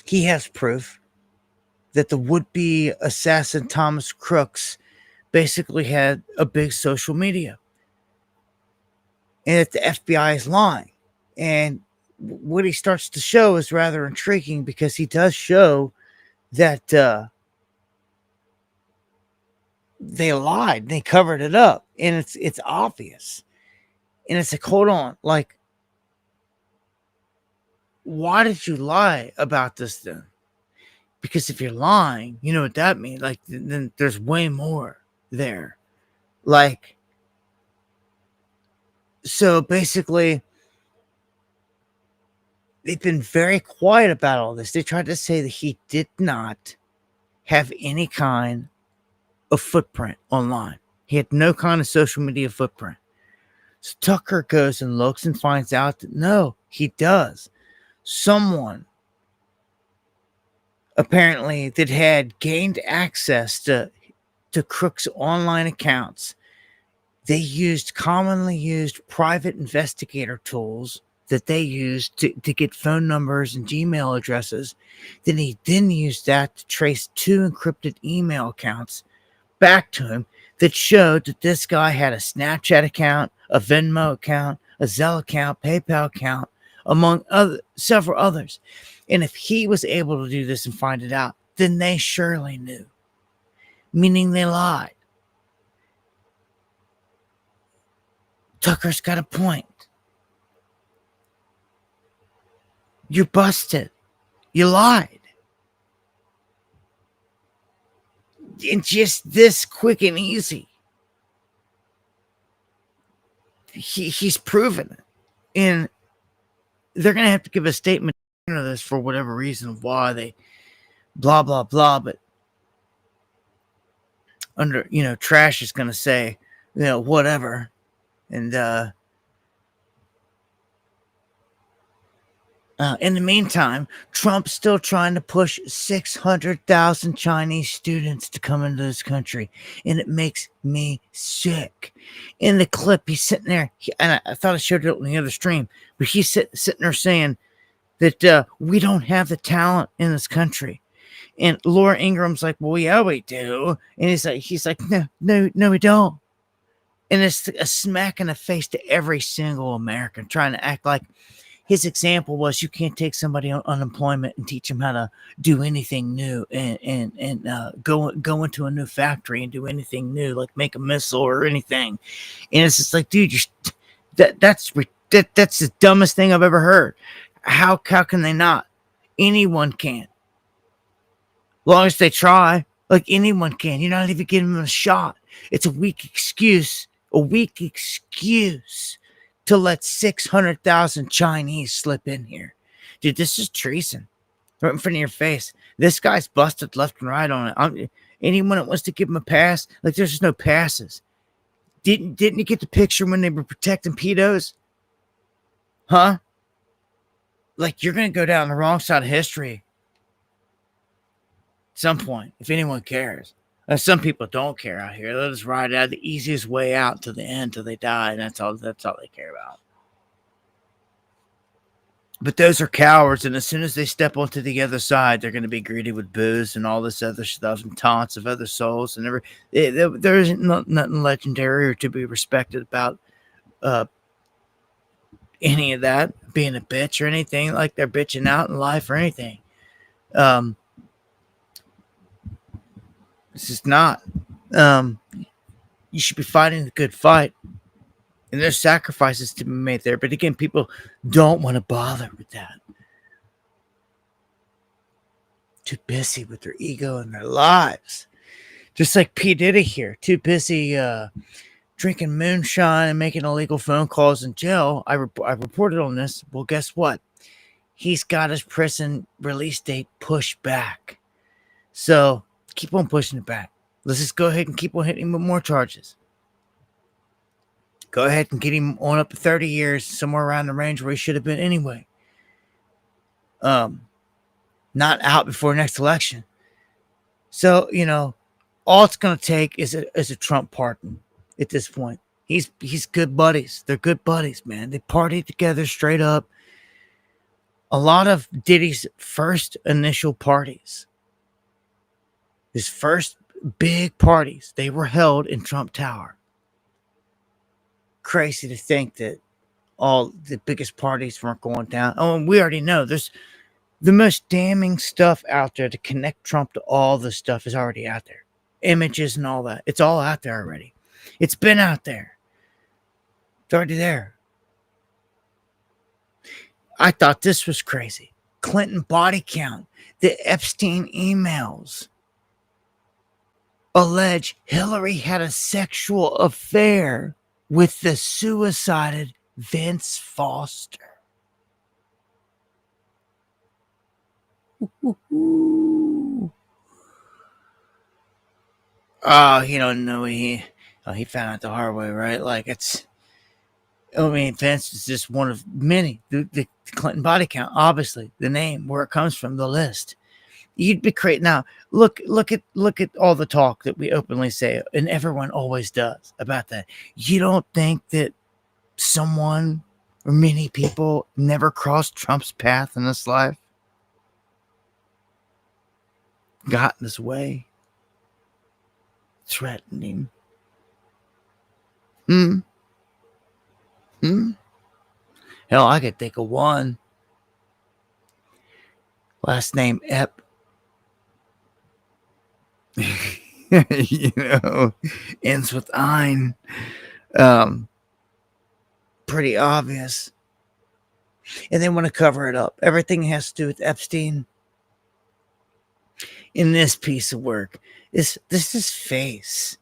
A: he has proof that the would-be assassin Thomas Crooks basically had a big social media, and that the FBI is lying. And what he starts to show is rather intriguing, because he does show that they lied, they covered it up, and it's obvious. And it's like, hold on, like, why did you lie about this then? Because if you're lying, you know what that means. Like, then there's way more there. Like, so basically, they've been very quiet about all this. They tried to say that he did not have any kind of footprint online. He had no kind of social media footprint. So Tucker goes and looks and finds out that no, he does. Someone apparently that had gained access to Crook's online accounts. They used commonly used private investigator tools that they used to get phone numbers and Gmail addresses. Then he used that to trace 2 encrypted email accounts back to him that showed that this guy had a Snapchat account, a Venmo account, a Zelle account, PayPal account, among several others. And if he was able to do this and find it out, then they surely knew, meaning they lied. Tucker's got a point. You're busted. You lied. And just this quick and easy. he's proven it. And they're going to have to give a statement of this for whatever reason, why they blah, blah, blah. But under, trash is going to say, whatever. And in the meantime, Trump's still trying to push 600,000 Chinese students to come into this country. And it makes me sick. In the clip, he's sitting there, and I thought I showed it on the other stream, but he's sitting there saying that we don't have the talent in this country. And Laura Ingram's like, well, yeah, we do. And he's like, no, we don't. And it's a smack in the face to every single American, trying to act like his example was you can't take somebody on unemployment and teach them how to do anything new and go into a new factory and do anything new, like make a missile or anything. And it's just like, dude, that's the dumbest thing I've ever heard. How can they not? Anyone can. Long as they try, like anyone can. You're not even giving them a shot. It's a weak excuse to let 600,000 Chinese slip in here. Dude, this is treason. Right in front of your face. This guy's busted left and right on it. Anyone that wants to give him a pass, like there's just no passes. Didn't you get the picture when they were protecting pedos? Huh? Like you're going to go down the wrong side of history at some point, if anyone cares. Some people don't care out here. They'll just ride out the easiest way out to the end till they die, and that's all they care about. But those are cowards, and as soon as they step onto the other side, they're going to be greeted with booze and all this other stuff and taunts of other souls. And there isn't nothing legendary or to be respected about any of that, being a bitch or anything, like they're bitching out in life or anything. This is not. You should be fighting the good fight. And there's sacrifices to be made there. But again, people don't want to bother with that. Too busy with their ego and their lives. Just like P. Diddy here. Too busy drinking moonshine and making illegal phone calls in jail. I reported on this. Well, guess what? He's got his prison release date pushed back. So keep on pushing it back. Let's just go ahead and keep on hitting him with more charges. Go ahead and get him on up to 30 years, somewhere around the range where he should have been anyway. Not out before next election. So, all it's going to take is a Trump pardon at this point. He's good buddies. They're good buddies, man. They party together straight up. A lot of Diddy's first initial parties, his first big parties, they were held in Trump Tower. Crazy to think that all the biggest parties weren't going down. Oh, and we already know there's the most damning stuff out there to connect Trump to all the stuff is already out there. Images and all that. It's all out there already. It's been out there. It's already there. I thought this was crazy. Clinton body count. The Epstein emails allege Hillary had a sexual affair with the suicided Vince Foster. Oh, he don't know he found out the hard way, right? Like Vince is just one of many. The Clinton body count, obviously, the name, where it comes from, the list. You'd be crazy. Now, look at all the talk that we openly say, and everyone always does about that. You don't think that someone or many people never crossed Trump's path in this life? Got in his way? Threatened him? Hell, I could think of one. Last name Ep. Ends with Ein. Pretty obvious. And they want to cover it up. Everything has to do with Epstein. In this piece of work, this is face.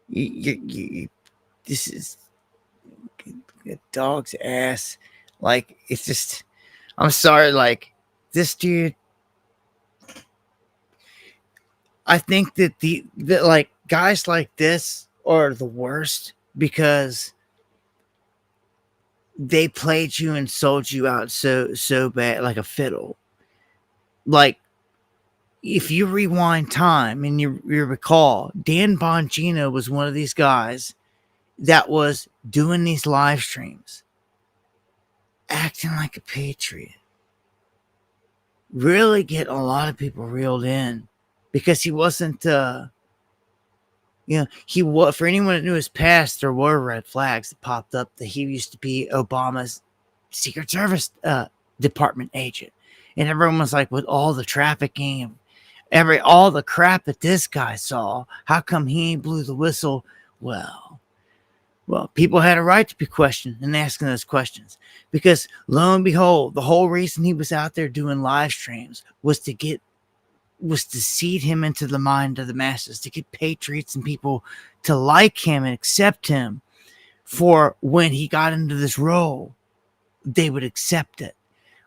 A: This is a dog's ass. Like, it's just, I'm sorry, like, this dude, I think that that like guys like this are the worst because they played you and sold you out so bad, like a fiddle. Like, if you rewind time and you recall, Dan Bongino was one of these guys that was doing these live streams, acting like a patriot, really getting a lot of people reeled in because he wasn't, he was, for anyone that knew his past, there were red flags that popped up that he used to be Obama's Secret Service department agent. And everyone was like, with all the trafficking and all the crap that this guy saw, how come he blew the whistle? Well, people had a right to be questioned and asking those questions because lo and behold, the whole reason he was out there doing live streams was to seed him into the mind of the masses, to get patriots and people to like him and accept him for when he got into this role, they would accept it.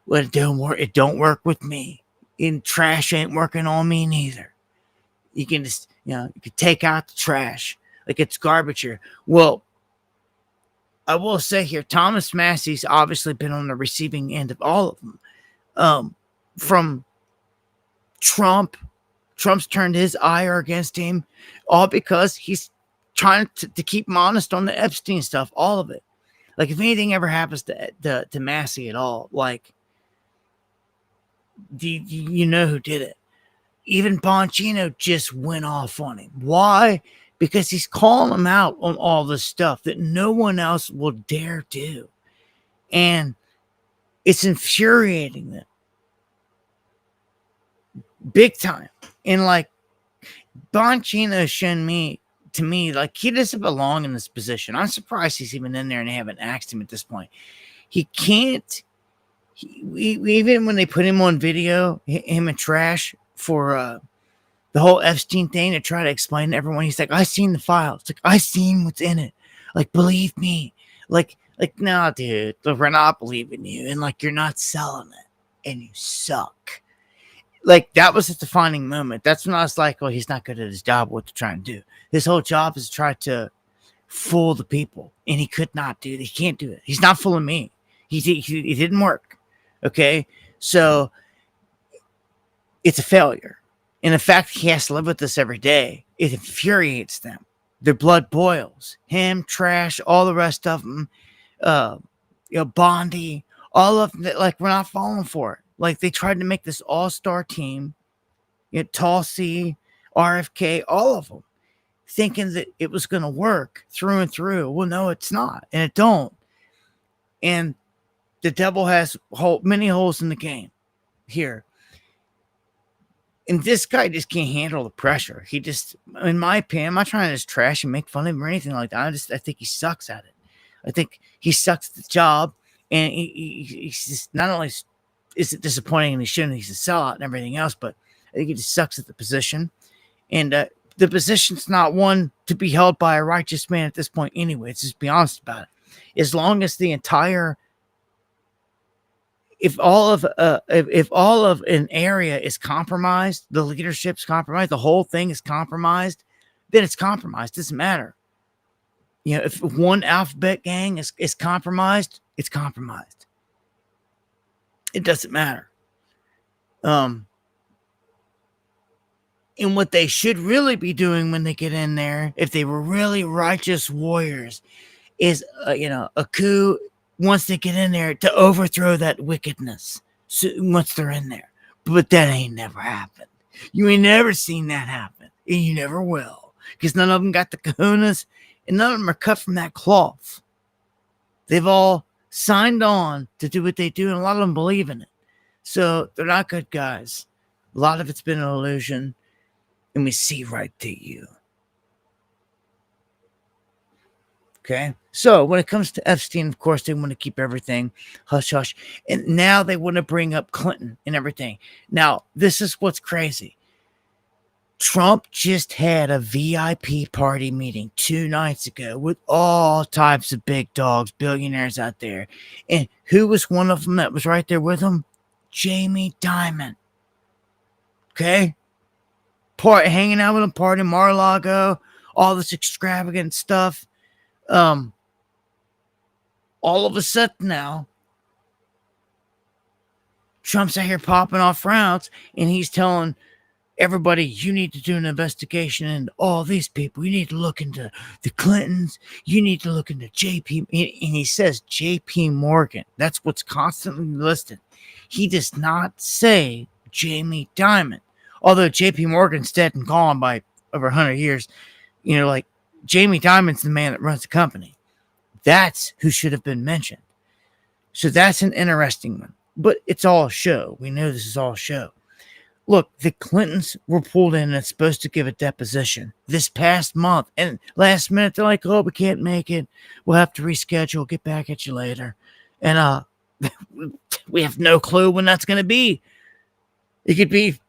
A: Well, it don't work with me. And trash ain't working on me neither. You can just, you can take out the trash like it's garbage here. Well, I will say here, Thomas Massey's obviously been on the receiving end of all of them. From Trump, Trump's turned his ire against him, all because he's trying to keep him honest on the Epstein stuff, all of it. Like, if anything ever happens to Massey at all, like, you know who did it. Even Bongino just went off on him. Why? Because he's calling him out on all this stuff that no one else will dare do. And it's infuriating them. Big time. And like, Bongino has shown to me, like, he doesn't belong in this position. I'm surprised he's even in there and they haven't axed him at this point. He can't. Even when they put him on video, him and Trash, for the whole Epstein thing, to try to explain to everyone, he's like, I seen the files. It's like, I seen what's in it. Like, believe me. Like, no, dude, we're not believing you. And like, you're not selling it. And you suck. Like, that was a defining moment. That's when I was like, well, he's not good at his job, what to try and do. His whole job is to try to fool the people. And he could not do it. He can't do it. He's not fooling me. He didn't work. Okay, so it's a failure. And the fact he has to live with this every day, it infuriates them. Their blood boils. Him, Trash, all the rest of them, Bondi, all of them, like, we're not falling for it. Like, they tried to make this all-star team, Tulsi, RFK, all of them, thinking that it was going to work through and through. Well, no, it's not, and it don't. And the devil has many holes in the game here. And this guy just can't handle the pressure. He just, in my opinion, I'm not trying to just trash and make fun of him or anything like that. I think he sucks at it. I think he sucks at the job. And he's just, not only is it disappointing and he's a sellout and everything else, but I think he just sucks at the position. And the position's not one to be held by a righteous man at this point anyway. Let's just be honest about it. As long as the entire, if all of an area is compromised, the leadership's compromised, the whole thing is compromised, then it's compromised. It doesn't matter. If one alphabet gang is compromised, it's compromised. It doesn't matter. And what they should really be doing when they get in there, if they were really righteous warriors, is a coup once they get in there to overthrow that wickedness. So once they're in there, but that ain't never happened. You ain't never seen that happen, and you never will, because none of them got the kahunas, and none of them are cut from that cloth. They've all signed on to do what they do, and a lot of them believe in it. So they're not good guys. A lot of it's been an illusion, and we see right through you. Okay, so when it comes to Epstein, of course, they want to keep everything hush hush. And now they want to bring up Clinton and everything. Now, this is what's crazy. Trump just had a VIP party meeting 2 nights ago with all types of big dogs, billionaires out there. And who was one of them that was right there with him? Jamie Dimon. Okay? Hanging out with him, partying Mar-a-Lago, all this extravagant stuff. All of a sudden now, Trump's out here popping off rounds, and he's telling everybody, you need to do an investigation into all these people. You need to look into the Clintons. You need to look into JP. And he says JP Morgan. That's what's constantly listed. He does not say Jamie Dimon. Although JP Morgan's dead and gone by over 100 years, like Jamie Dimon's the man that runs the company. That's who should have been mentioned. So that's an interesting one. But it's all a show. We know this is all a show. Look, the Clintons were pulled in and it's supposed to give a deposition this past month. And last minute, they're like, oh, we can't make it. We'll have to reschedule. Get back at you later. And we have no clue when that's going to be. It could be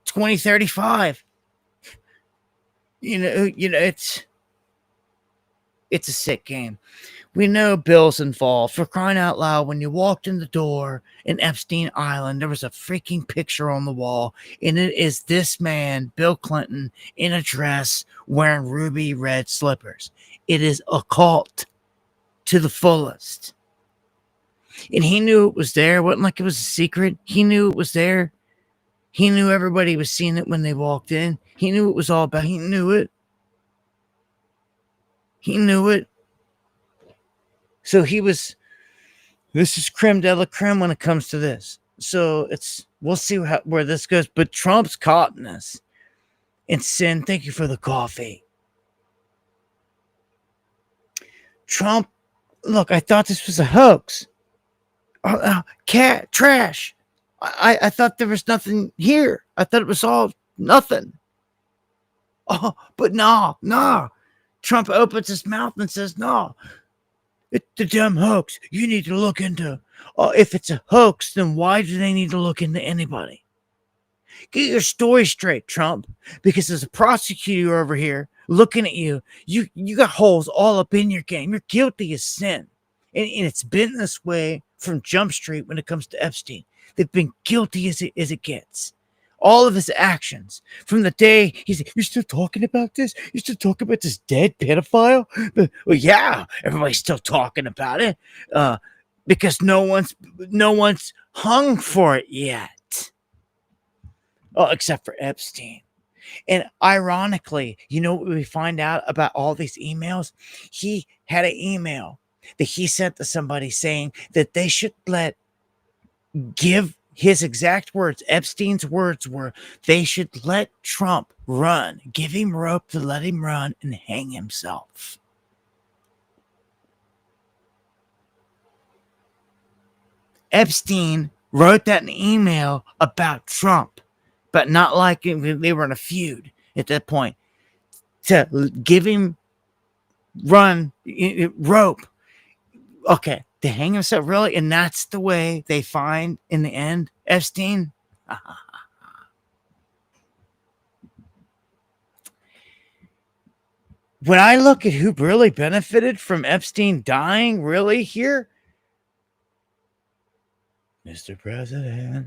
A: 2035. It's a sick game. We know Bill's involved. For crying out loud, when you walked in the door in Epstein Island, there was a freaking picture on the wall, and it is this man, Bill Clinton, in a dress wearing ruby red slippers. It is a cult to the fullest. And he knew it was there. It wasn't like it was a secret. He knew it was there. He knew everybody was seeing it when they walked in. He knew it was all about. He knew it. He knew it. So this is creme de la creme when it comes to this. So we'll see where this goes. But Trump's caught in this. And Sin, thank you for the coffee. Trump, look, I thought this was a hoax. Cat, trash. I thought there was nothing here. I thought it was all nothing. Oh, but no. Trump opens his mouth and says, no. It's the damn hoax. You need to look into. If it's a hoax, then why do they need to look into anybody? Get your story straight, Trump. Because as a prosecutor over here looking at you, you got holes all up in your game. You're guilty as sin. And it's been this way from Jump Street when it comes to Epstein. They've been guilty as it gets. All of his actions from the day he said, you're still talking about this? You're still talking about this dead pedophile? Well, yeah, everybody's still talking about it because no one's hung for it yet. Oh, except for Epstein. And ironically, you know what we find out about all these emails? He had an email that he sent to somebody saying that they should give his exact words, Epstein's words were, they should let Trump run, give him rope to let him run and hang himself. Epstein wrote that in an email about Trump, but not like they were in a feud at that point, to give him rope. Okay. To hang himself, really? And that's the way they find, in the end, Epstein? When I look at who really benefited from Epstein dying, really, here, Mr. President,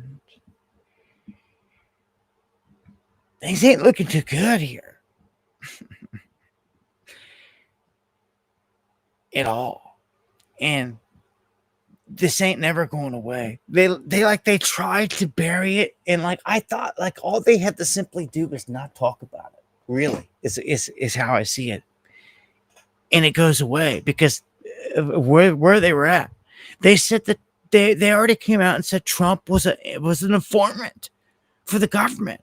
A: things ain't looking too good here. At all. And this ain't never going away. They tried to bury it, and I thought all they had to simply do was not talk about it. Really, is how I see it, and it goes away because where they were at. They said that they already came out and said Trump was an informant for the government.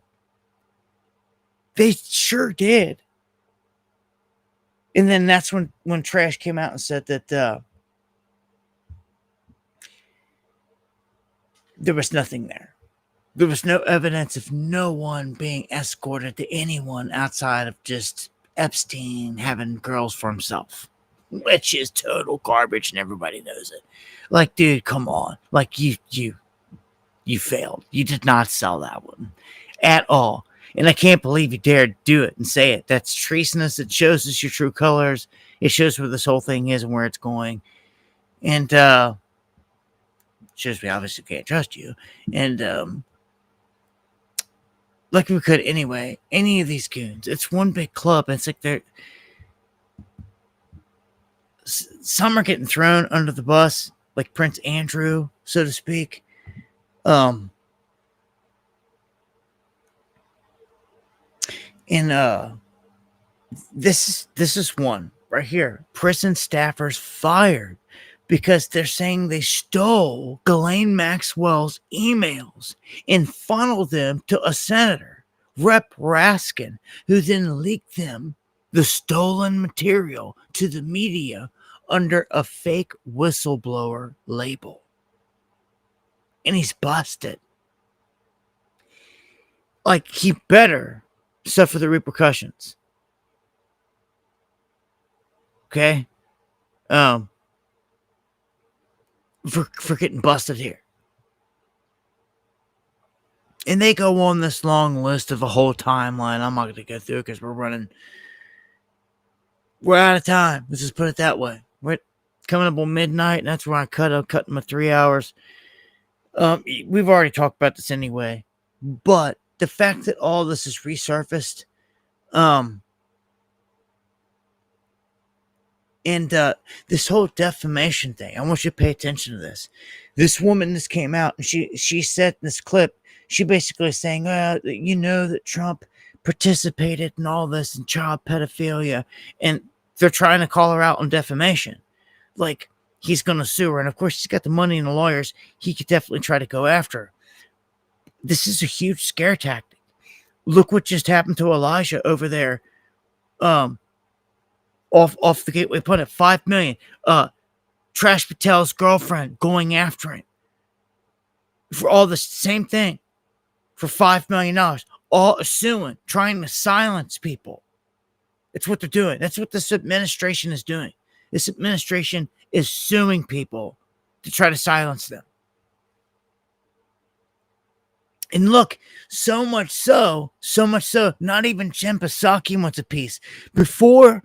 A: They sure did, and then that's when Trash came out and said that. There was nothing there. There was no evidence of no one being escorted to anyone outside of just Epstein having girls for himself, which is total garbage and everybody knows it. Dude, come on. You failed. You did not sell that one at all. And I can't believe you dared do it and say it. That's treasonous. It shows us your true colors. It shows where this whole thing is and where it's going. And shows we obviously can't trust you. And like we could anyway. Any of these goons. It's one big club. It's like they're... Some are getting thrown under the bus, like Prince Andrew, so to speak. This is one right here. Prison staffers fired because they're saying they stole Ghislaine Maxwell's emails and funneled them to a senator, Rep. Raskin, who then leaked them, the stolen material, to the media under a fake whistleblower label. And he's busted. Like, he better suffer the repercussions. Okay? For getting busted here. And they go on this long list of a whole timeline. I'm not going to go through it because we're out of time. Let's just put it that way. We're coming up on midnight, and that's where I'm cutting my 3 hours. We've already talked about this anyway, but the fact that all this is resurfaced, and this whole defamation thing, I want you to pay attention to this. This woman just came out, and she said in this clip, she basically is saying, you know that Trump participated in all this and child pedophilia, and they're trying to call her out on defamation. Like, he's going to sue her. And of course, he's got the money and the lawyers. He could definitely try to go after her. This is a huge scare tactic. Look what just happened to Elijah over there. Off the Gateway Pundit, $5 million. Trash Patel's girlfriend going after him for all the same thing for $5 million. All suing, trying to silence people. It's what they're doing. That's what this administration is doing. This administration is suing people to try to silence them. And look, so much so, not even Jen Psaki wants a piece. Before,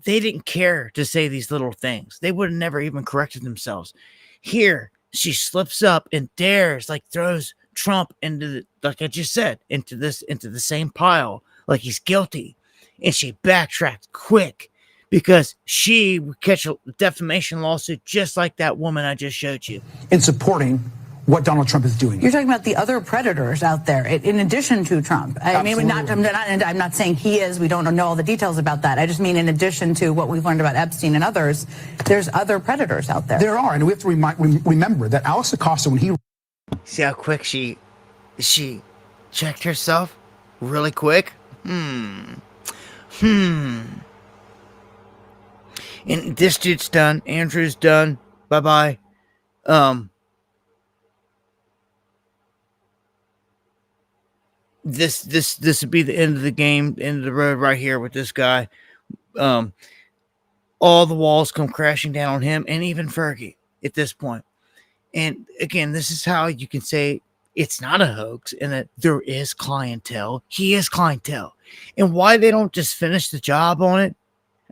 A: they didn't care to say these little things. They would have never even corrected themselves. Here, she slips up and dares, like throws Trump into like I just said, into the same pile, like he's guilty. And she backtracked quick because she would catch a defamation lawsuit just like that woman I just showed you.
K: In supporting what Donald Trump is doing.
L: You're talking about the other predators out there, in addition to Trump. I mean, I'm not saying he is. We don't know all the details about that. I just mean in addition to what we've learned about Epstein and others, there's other predators out there.
K: There are, and we have to remember that Alex Acosta, when he...
A: See how quick she checked herself? Really quick? And this dude's done. Andrew's done. Bye-bye. This would be the end of the game, end of the road right here with this guy. All the walls come crashing down on him and even Fergie at this point. And again, this is how you can say it's not a hoax and that there is clientele. He is clientele. And why they don't just finish the job on it?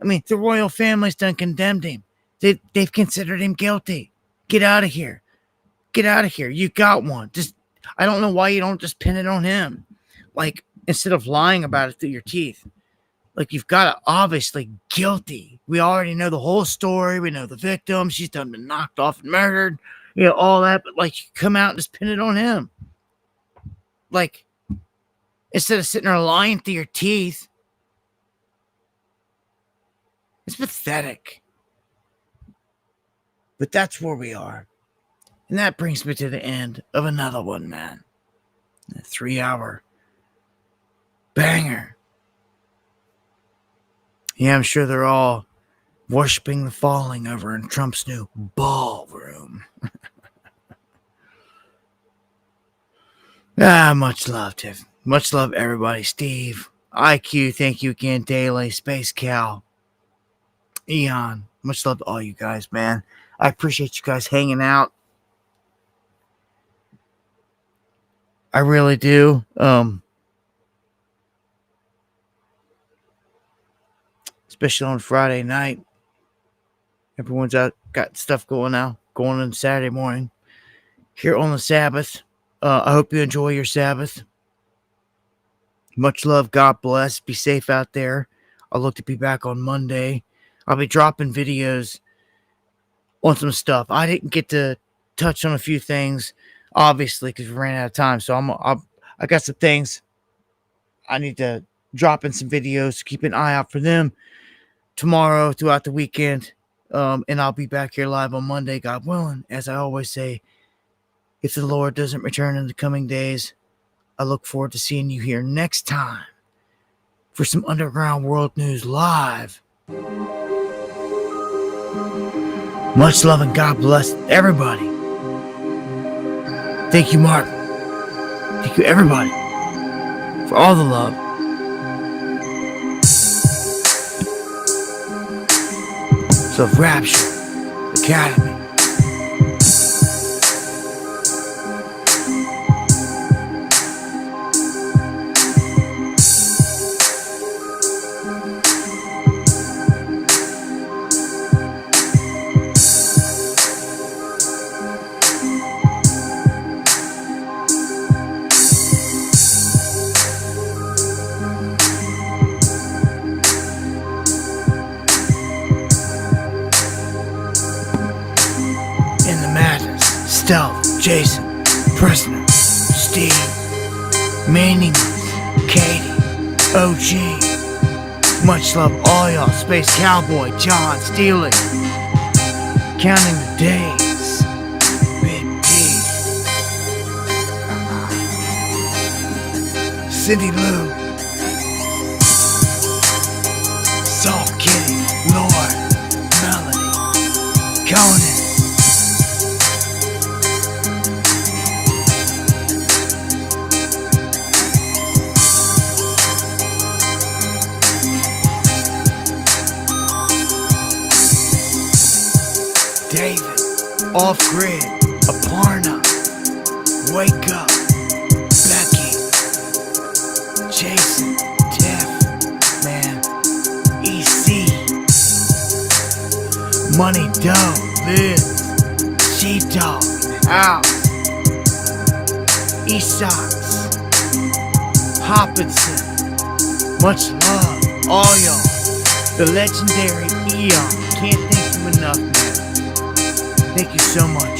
A: I mean, the royal family's done condemned him. They've considered him guilty. Get out of here. Get out of here. You got one. I don't know why you don't just pin it on him. Like, instead of lying about it through your teeth. Like, you've got to obviously guilty. We already know the whole story. We know the victim. She's done been knocked off and murdered. You know, all that. But, like, you come out and just pin it on him. Like, instead of sitting there lying through your teeth. It's pathetic. But that's where we are. And that brings me to the end of another one, man. A 3-hour banger. Yeah, I'm sure they're all worshiping the falling over in Trump's new ballroom. Much love, Tiff. Much love, everybody. Steve, IQ, thank you again. Daily, Space Cal, Eon. Much love to all you guys, man. I appreciate you guys hanging out. I really do. especially on Friday night. Everyone's out, got stuff going on Saturday morning. Here on the Sabbath. I hope you enjoy your Sabbath. Much love. God bless. Be safe out there. I'll look to be back on Monday. I'll be dropping videos on some stuff. I didn't get to touch on a few things, obviously, because we ran out of time. So I got some things I need to drop in some videos. So keep an eye out for them tomorrow, throughout the weekend. And I'll be back here live on Monday, God willing. As I always say, if the Lord doesn't return in the coming days, I look forward to seeing you here next time for some Underground World News Live. Much love and God bless everybody. Thank you, Mark. Thank you, everybody, for all the love. So, Rapture Academy. Stealth, Jason, Prisoner, Steve, Meaningless, Katie, OG. Much love, all y'all. Space Cowboy, John, Stealing, Counting the Days, Big P, Cindy Lou, Salt Kitty, Lord, Melody, Conan. David, Off Grid, Aparna, Wake Up, Becky, Jason, Tiff, man, EC, Money Doe, Liz, Sheepdog, House, Esox, Hopkinson. Much love, all y'all. The legendary Eon. Can't thank you enough, man. Thank you so much.